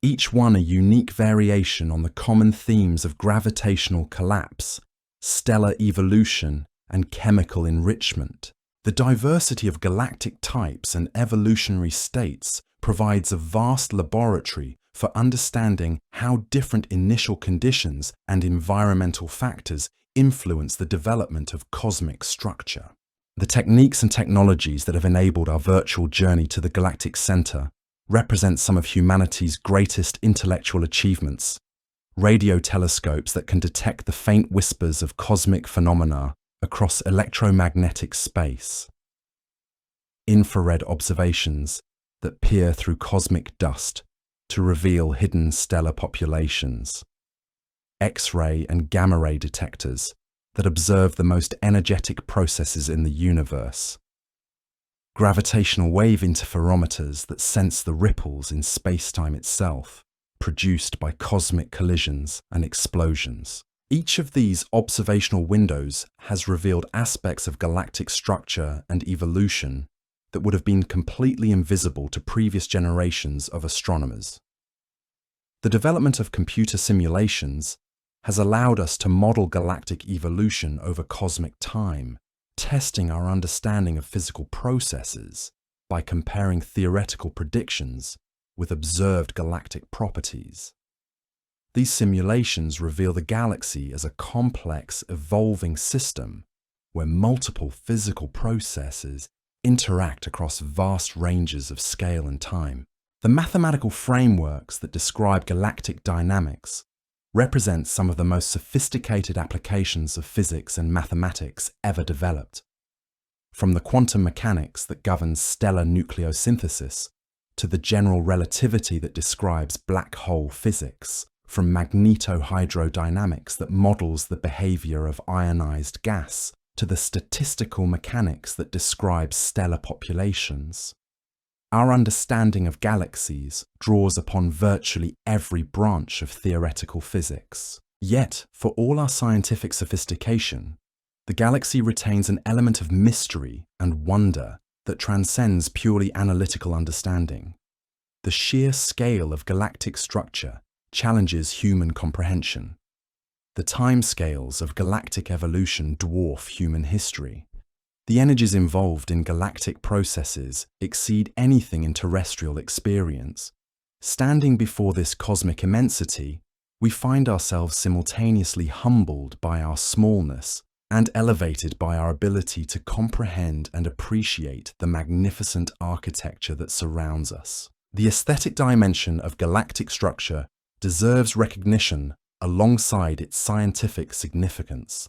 each one a unique variation on the common themes of gravitational collapse, stellar evolution, and chemical enrichment. The diversity of galactic types and evolutionary states provides a vast laboratory for understanding how different initial conditions and environmental factors influence the development of cosmic structure. The techniques and technologies that have enabled our virtual journey to the galactic centre represent some of humanity's greatest intellectual achievements. Radio telescopes that can detect the faint whispers of cosmic phenomena across electromagnetic space. Infrared observations that peer through cosmic dust to reveal hidden stellar populations. X-ray and gamma-ray detectors that observe the most energetic processes in the universe. Gravitational wave interferometers that sense the ripples in space-time itself, produced by cosmic collisions and explosions. Each of these observational windows has revealed aspects of galactic structure and evolution that would have been completely invisible to previous generations of astronomers. The development of computer simulations has allowed us to model galactic evolution over cosmic time, testing our understanding of physical processes by comparing theoretical predictions with observed galactic properties. These simulations reveal the galaxy as a complex, evolving system where multiple physical processes interact across vast ranges of scale and time. The mathematical frameworks that describe galactic dynamics represent some of the most sophisticated applications of physics and mathematics ever developed. From the quantum mechanics that governs stellar nucleosynthesis to the general relativity that describes black hole physics, from magnetohydrodynamics that models the behavior of ionized gas to the statistical mechanics that describes stellar populations. Our understanding of galaxies draws upon virtually every branch of theoretical physics. Yet, for all our scientific sophistication, the galaxy retains an element of mystery and wonder that transcends purely analytical understanding. The sheer scale of galactic structure challenges human comprehension. The timescales of galactic evolution dwarf human history. The energies involved in galactic processes exceed anything in terrestrial experience. Standing before this cosmic immensity, we find ourselves simultaneously humbled by our smallness and elevated by our ability to comprehend and appreciate the magnificent architecture that surrounds us. The aesthetic dimension of galactic structure deserves recognition alongside its scientific significance.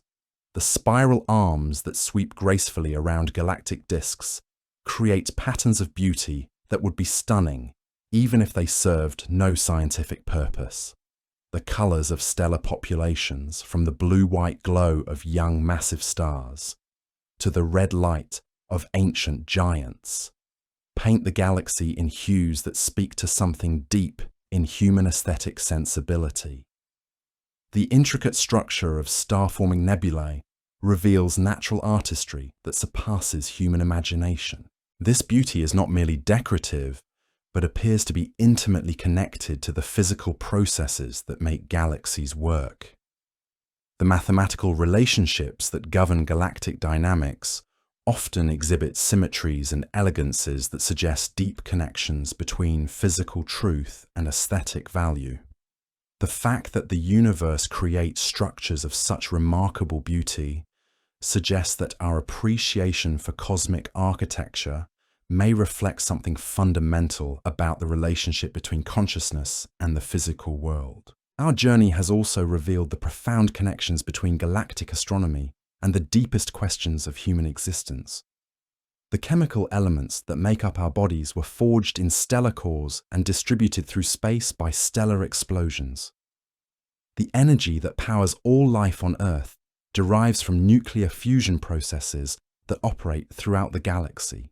The spiral arms that sweep gracefully around galactic disks create patterns of beauty that would be stunning even if they served no scientific purpose. The colors of stellar populations, from the blue-white glow of young massive stars to the red light of ancient giants, paint the galaxy in hues that speak to something deep in human aesthetic sensibility. The intricate structure of star-forming nebulae reveals natural artistry that surpasses human imagination. This beauty is not merely decorative, but appears to be intimately connected to the physical processes that make galaxies work. The mathematical relationships that govern galactic dynamics often exhibit symmetries and elegances that suggest deep connections between physical truth and aesthetic value. The fact that the universe creates structures of such remarkable beauty suggests that our appreciation for cosmic architecture may reflect something fundamental about the relationship between consciousness and the physical world. Our journey has also revealed the profound connections between galactic astronomy and the deepest questions of human existence. The chemical elements that make up our bodies were forged in stellar cores and distributed through space by stellar explosions. The energy that powers all life on Earth derives from nuclear fusion processes that operate throughout the galaxy.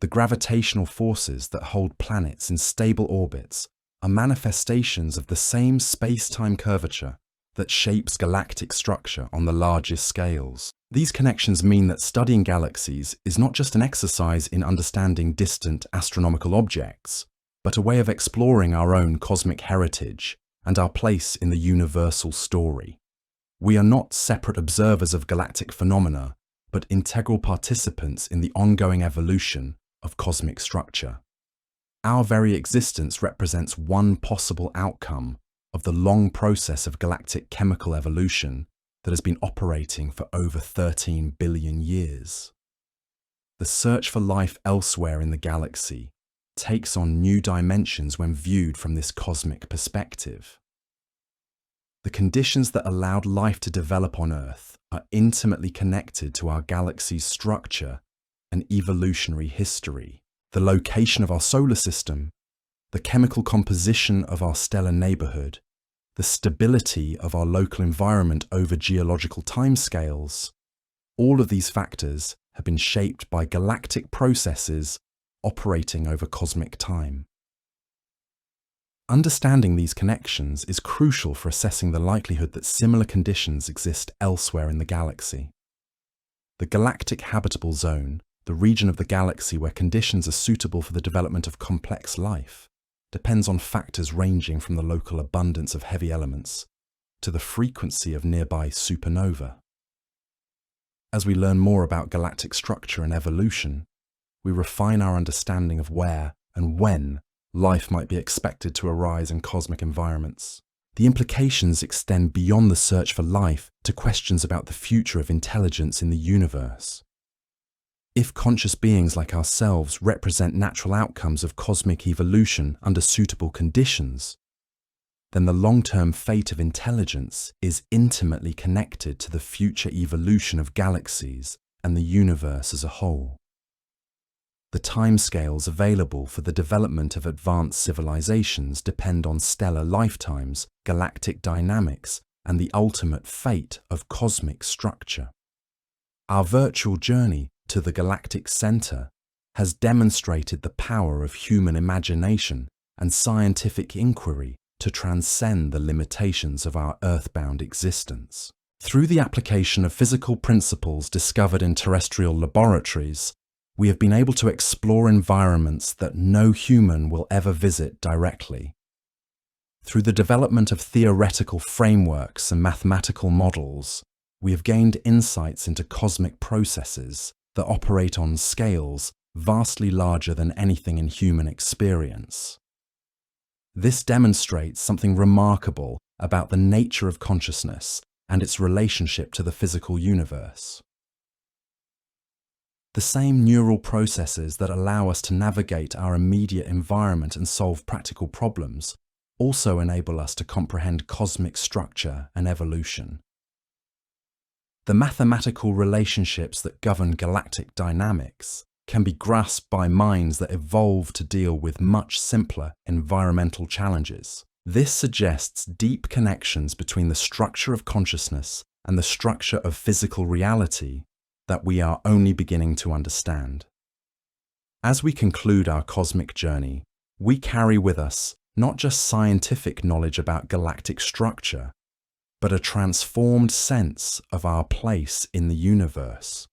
The gravitational forces that hold planets in stable orbits are manifestations of the same space-time curvature that shapes galactic structure on the largest scales. These connections mean that studying galaxies is not just an exercise in understanding distant astronomical objects, but a way of exploring our own cosmic heritage and our place in the universal story. We are not separate observers of galactic phenomena, but integral participants in the ongoing evolution of cosmic structure. Our very existence represents one possible outcome of the long process of galactic chemical evolution that has been operating for over 13 billion years. The search for life elsewhere in the galaxy takes on new dimensions when viewed from this cosmic perspective. The conditions that allowed life to develop on Earth are intimately connected to our galaxy's structure and evolutionary history. The location of our solar system, the chemical composition of our stellar neighborhood, the stability of our local environment over geological timescales, all of these factors have been shaped by galactic processes operating over cosmic time. Understanding these connections is crucial for assessing the likelihood that similar conditions exist elsewhere in the galaxy. The galactic habitable zone, the region of the galaxy where conditions are suitable for the development of complex life, depends on factors ranging from the local abundance of heavy elements to the frequency of nearby supernova. As we learn more about galactic structure and evolution, we refine our understanding of where and when life might be expected to arise in cosmic environments. The implications extend beyond the search for life to questions about the future of intelligence in the universe. If conscious beings like ourselves represent natural outcomes of cosmic evolution under suitable conditions, then the long-term fate of intelligence is intimately connected to the future evolution of galaxies and the universe as a whole. The timescales available for the development of advanced civilizations depend on stellar lifetimes, galactic dynamics, and the ultimate fate of cosmic structure. Our virtual journey to the galactic center has demonstrated the power of human imagination and scientific inquiry to transcend the limitations of our earthbound existence. Through the application of physical principles discovered in terrestrial laboratories, we have been able to explore environments that no human will ever visit directly. Through the development of theoretical frameworks and mathematical models, we have gained insights into cosmic processes that operate on scales vastly larger than anything in human experience. This demonstrates something remarkable about the nature of consciousness and its relationship to the physical universe. The same neural processes that allow us to navigate our immediate environment and solve practical problems also enable us to comprehend cosmic structure and evolution. The mathematical relationships that govern galactic dynamics can be grasped by minds that evolved to deal with much simpler environmental challenges. This suggests deep connections between the structure of consciousness and the structure of physical reality that we are only beginning to understand. As we conclude our cosmic journey, we carry with us not just scientific knowledge about galactic structure, but a transformed sense of our place in the universe.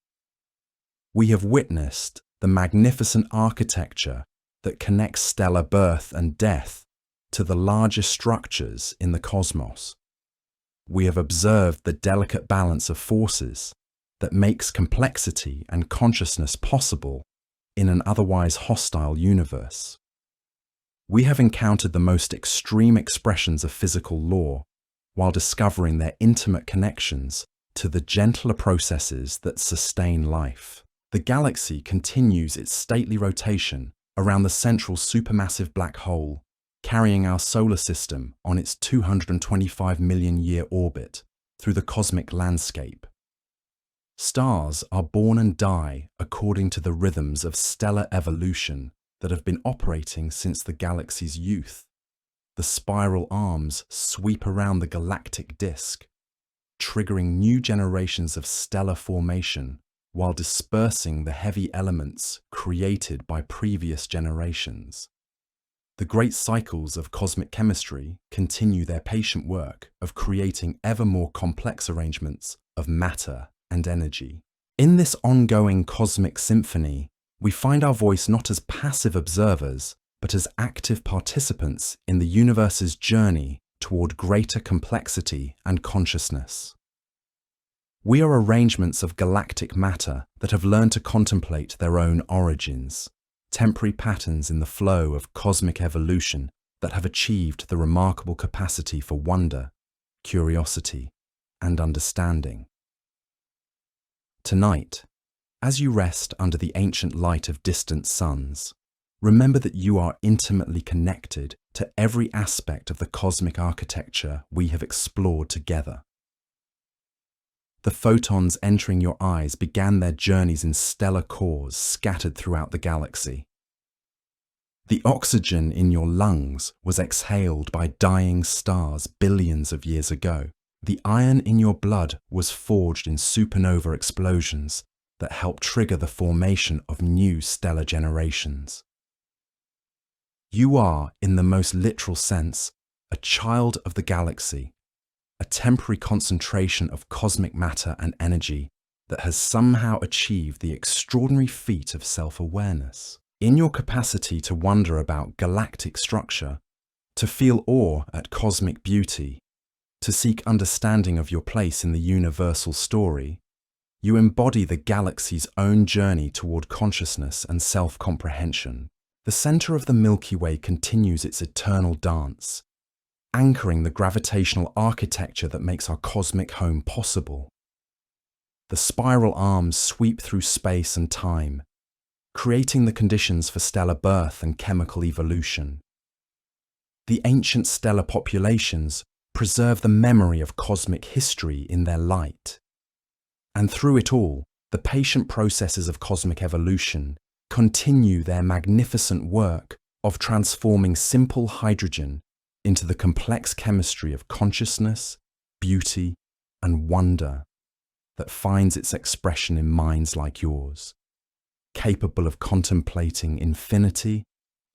We have witnessed the magnificent architecture that connects stellar birth and death to the largest structures in the cosmos. We have observed the delicate balance of forces that makes complexity and consciousness possible in an otherwise hostile universe. We have encountered the most extreme expressions of physical law while discovering their intimate connections to the gentler processes that sustain life. The galaxy continues its stately rotation around the central supermassive black hole, carrying our solar system on its 225 million year orbit through the cosmic landscape. Stars are born and die according to the rhythms of stellar evolution that have been operating since the galaxy's youth. The spiral arms sweep around the galactic disk, triggering new generations of stellar formation while dispersing the heavy elements created by previous generations. The great cycles of cosmic chemistry continue their patient work of creating ever more complex arrangements of matter and energy. In this ongoing cosmic symphony, we find our voice not as passive observers, but as active participants in the universe's journey toward greater complexity and consciousness. We are arrangements of galactic matter that have learned to contemplate their own origins, temporary patterns in the flow of cosmic evolution that have achieved the remarkable capacity for wonder, curiosity, and understanding. Tonight, as you rest under the ancient light of distant suns, remember that you are intimately connected to every aspect of the cosmic architecture we have explored together. The photons entering your eyes began their journeys in stellar cores scattered throughout the galaxy. The oxygen in your lungs was exhaled by dying stars billions of years ago. The iron in your blood was forged in supernova explosions that helped trigger the formation of new stellar generations. You are, in the most literal sense, a child of the galaxy, a temporary concentration of cosmic matter and energy that has somehow achieved the extraordinary feat of self-awareness. In your capacity to wonder about galactic structure, to feel awe at cosmic beauty, to seek understanding of your place in the universal story, you embody the galaxy's own journey toward consciousness and self-comprehension. The center of the Milky Way continues its eternal dance, anchoring the gravitational architecture that makes our cosmic home possible. The spiral arms sweep through space and time, creating the conditions for stellar birth and chemical evolution. The ancient stellar populations preserve the memory of cosmic history in their light. And through it all, the patient processes of cosmic evolution continue their magnificent work of transforming simple hydrogen into the complex chemistry of consciousness, beauty, and wonder that finds its expression in minds like yours, capable of contemplating infinity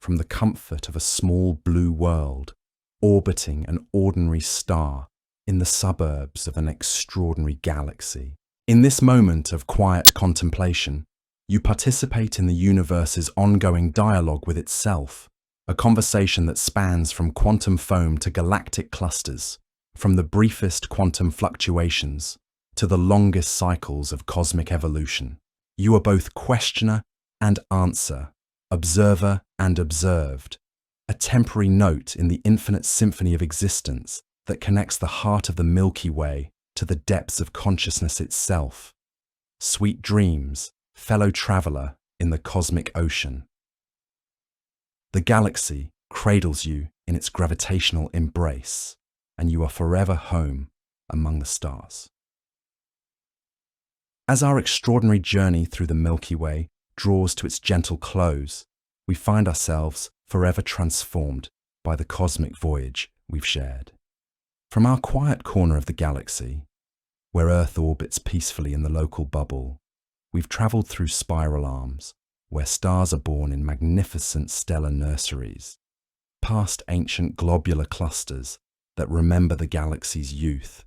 from the comfort of a small blue world orbiting an ordinary star in the suburbs of an extraordinary galaxy. In this moment of quiet contemplation, you participate in the universe's ongoing dialogue with itself, a conversation that spans from quantum foam to galactic clusters, from the briefest quantum fluctuations to the longest cycles of cosmic evolution. You are both questioner and answer, observer and observed, a temporary note in the infinite symphony of existence that connects the heart of the Milky Way to the depths of consciousness itself. Sweet dreams, fellow traveler in the cosmic ocean. The galaxy cradles you in its gravitational embrace, and you are forever home among the stars. As our extraordinary journey through the Milky Way draws to its gentle close, we find ourselves forever transformed by the cosmic voyage we've shared. From our quiet corner of the galaxy, where Earth orbits peacefully in the local bubble, we've travelled through spiral arms, where stars are born in magnificent stellar nurseries, past ancient globular clusters that remember the galaxy's youth,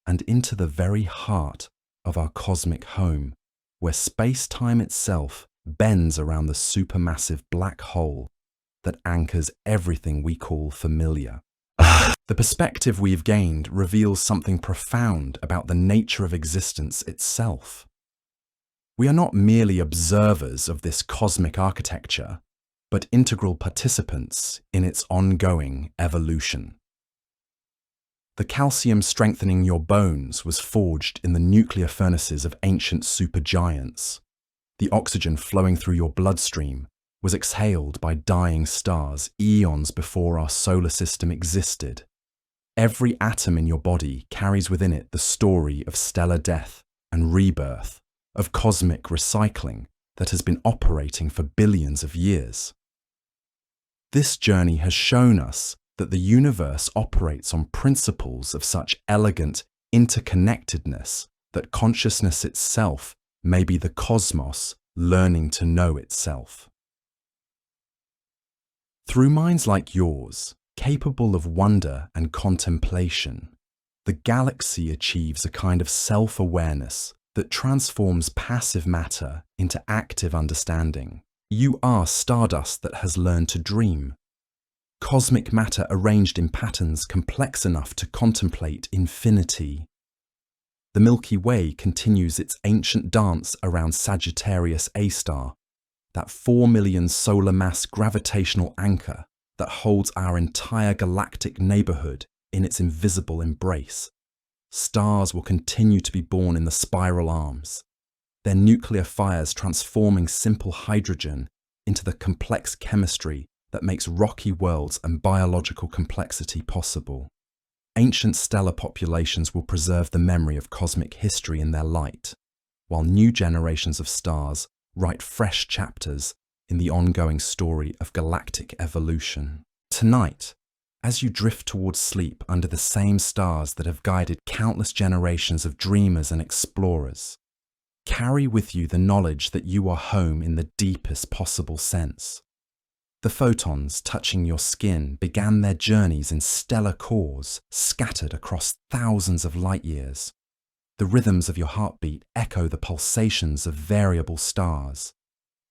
and into the very heart of our cosmic home, where space-time itself bends around the supermassive black hole that anchors everything we call familiar. The perspective we've gained reveals something profound about the nature of existence itself. We are not merely observers of this cosmic architecture, but integral participants in its ongoing evolution. The calcium strengthening your bones was forged in the nuclear furnaces of ancient supergiants. The oxygen flowing through your bloodstream was exhaled by dying stars eons before our solar system existed. Every atom in your body carries within it the story of stellar death and rebirth, of cosmic recycling that has been operating for billions of years. This journey has shown us that the universe operates on principles of such elegant interconnectedness that consciousness itself may be the cosmos learning to know itself. Through minds like yours, capable of wonder and contemplation, the galaxy achieves a kind of self-awareness that transforms passive matter into active understanding. You are stardust that has learned to dream. Cosmic matter arranged in patterns complex enough to contemplate infinity. The Milky Way continues its ancient dance around Sagittarius A star, that 4 million solar mass gravitational anchor that holds our entire galactic neighborhood in its invisible embrace. Stars will continue to be born in the spiral arms, their nuclear fires transforming simple hydrogen into the complex chemistry that makes rocky worlds and biological complexity possible. Ancient stellar populations will preserve the memory of cosmic history in their light, while new generations of stars write fresh chapters in the ongoing story of galactic evolution. Tonight, as you drift towards sleep under the same stars that have guided countless generations of dreamers and explorers, carry with you the knowledge that you are home in the deepest possible sense. The photons touching your skin began their journeys in stellar cores scattered across thousands of light years. The rhythms of your heartbeat echo the pulsations of variable stars.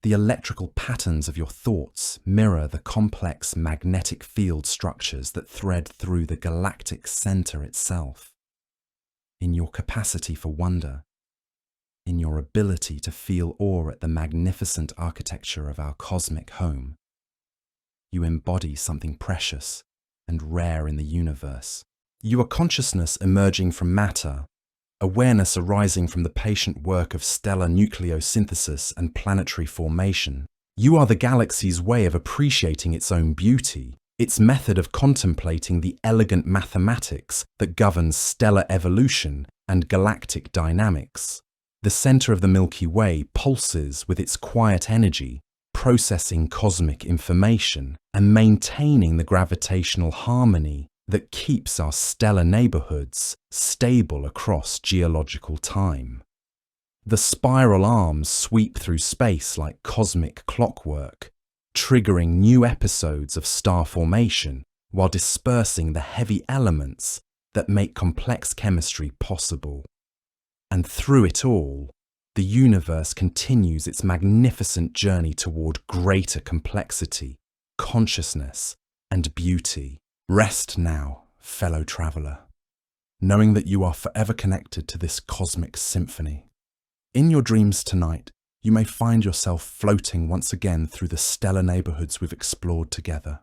The electrical patterns of your thoughts mirror the complex magnetic field structures that thread through the galactic center itself. In your capacity for wonder, in your ability to feel awe at the magnificent architecture of our cosmic home, you embody something precious and rare in the universe. You are consciousness emerging from matter, awareness arising from the patient work of stellar nucleosynthesis and planetary formation. You are the galaxy's way of appreciating its own beauty, its method of contemplating the elegant mathematics that governs stellar evolution and galactic dynamics. The center of the Milky Way pulses with its quiet energy, processing cosmic information and maintaining the gravitational harmony that keeps our stellar neighborhoods stable across geological time. The spiral arms sweep through space like cosmic clockwork, triggering new episodes of star formation while dispersing the heavy elements that make complex chemistry possible. And through it all, the universe continues its magnificent journey toward greater complexity, consciousness, and beauty. Rest now, fellow traveler, knowing that you are forever connected to this cosmic symphony. In your dreams tonight, you may find yourself floating once again through the stellar neighborhoods we've explored together,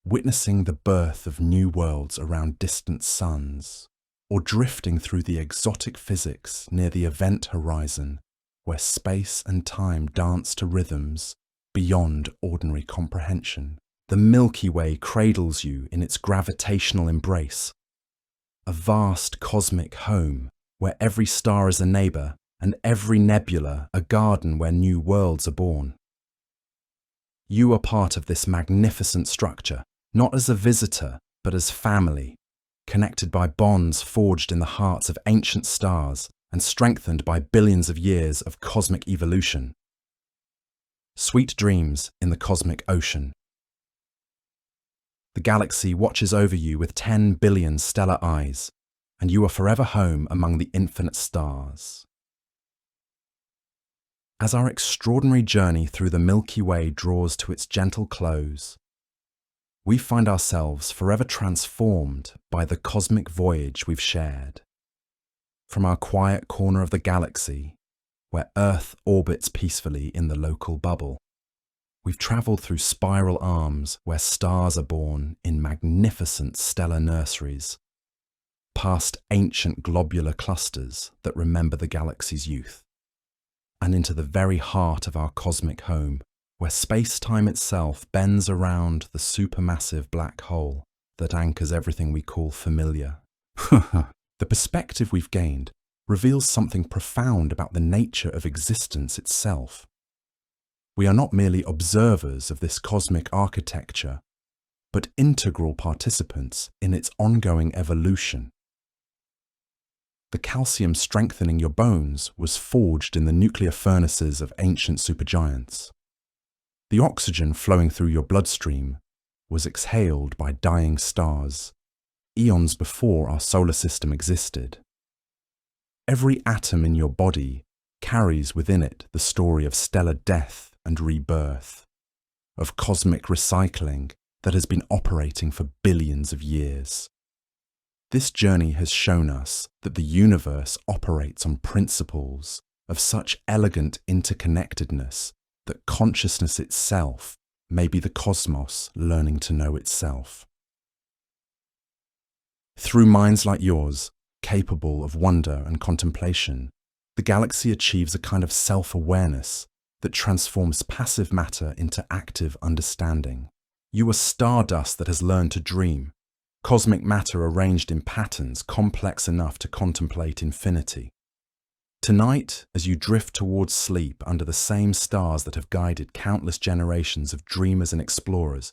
witnessing the birth of new worlds around distant suns, or drifting through the exotic physics near the event horizon, where space and time dance to rhythms beyond ordinary comprehension. The Milky Way cradles you in its gravitational embrace, a vast cosmic home where every star is a neighbor and every nebula a garden where new worlds are born. You are part of this magnificent structure, not as a visitor, but as family, connected by bonds forged in the hearts of ancient stars and strengthened by billions of years of cosmic evolution. Sweet dreams in the cosmic ocean. The galaxy watches over you with 10 billion stellar eyes, and you are forever home among the infinite stars. As our extraordinary journey through the Milky Way draws to its gentle close, we find ourselves forever transformed by the cosmic voyage we've shared. From our quiet corner of the galaxy, where Earth orbits peacefully in the local bubble, we've travelled through spiral arms where stars are born in magnificent stellar nurseries, past ancient globular clusters that remember the galaxy's youth, and into the very heart of our cosmic home, where space-time itself bends around the supermassive black hole that anchors everything we call familiar. The perspective we've gained reveals something profound about the nature of existence itself. We are not merely observers of this cosmic architecture, but integral participants in its ongoing evolution. The calcium strengthening your bones was forged in the nuclear furnaces of ancient supergiants. The oxygen flowing through your bloodstream was exhaled by dying stars, eons before our solar system existed. Every atom in your body carries within it the story of stellar death and rebirth, of cosmic recycling that has been operating for billions of years. This journey has shown us that the universe operates on principles of such elegant interconnectedness that consciousness itself may be the cosmos learning to know itself. Through minds like yours, capable of wonder and contemplation, the galaxy achieves a kind of self-awareness that transforms passive matter into active understanding. You are stardust that has learned to dream, cosmic matter arranged in patterns complex enough to contemplate infinity. Tonight, as you drift towards sleep under the same stars that have guided countless generations of dreamers and explorers,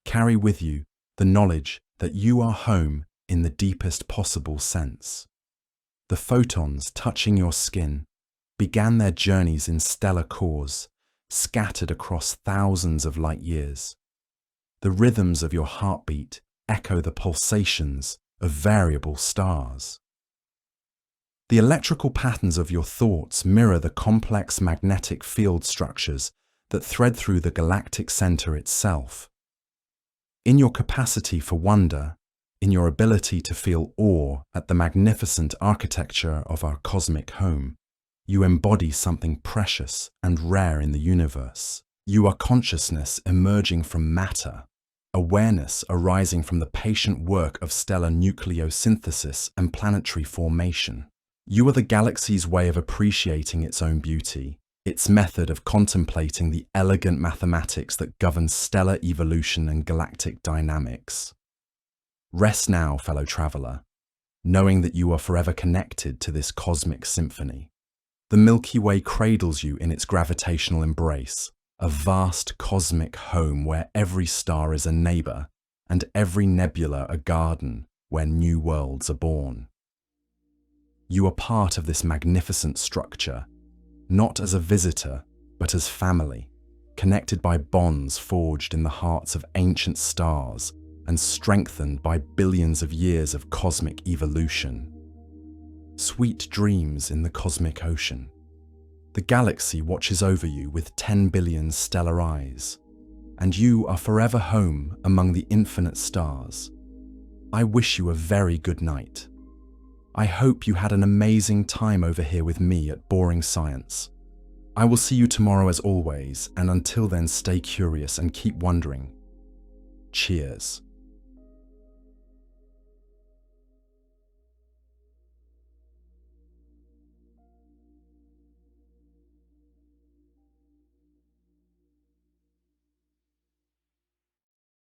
carry with you the knowledge that you are home in the deepest possible sense. The photons touching your skin began their journeys in stellar cores, scattered across thousands of light years. The rhythms of your heartbeat echo the pulsations of variable stars. The electrical patterns of your thoughts mirror the complex magnetic field structures that thread through the galactic center itself. In your capacity for wonder, in your ability to feel awe at the magnificent architecture of our cosmic home, you embody something precious and rare in the universe. You are consciousness emerging from matter, awareness arising from the patient work of stellar nucleosynthesis and planetary formation. You are the galaxy's way of appreciating its own beauty, its method of contemplating the elegant mathematics that govern stellar evolution and galactic dynamics. Rest now, fellow traveler, knowing that you are forever connected to this cosmic symphony. The Milky Way cradles you in its gravitational embrace, a vast cosmic home where every star is a neighbor and every nebula a garden where new worlds are born. You are part of this magnificent structure, not as a visitor, but as family, connected by bonds forged in the hearts of ancient stars and strengthened by billions of years of cosmic evolution. Sweet dreams in the cosmic ocean. The galaxy watches over you with 10 billion stellar eyes, and you are forever home among the infinite stars. I wish you a very good night. I hope you had an amazing time over here with me at Boring Science. I will see you tomorrow as always, and until then stay curious and keep wondering. Cheers.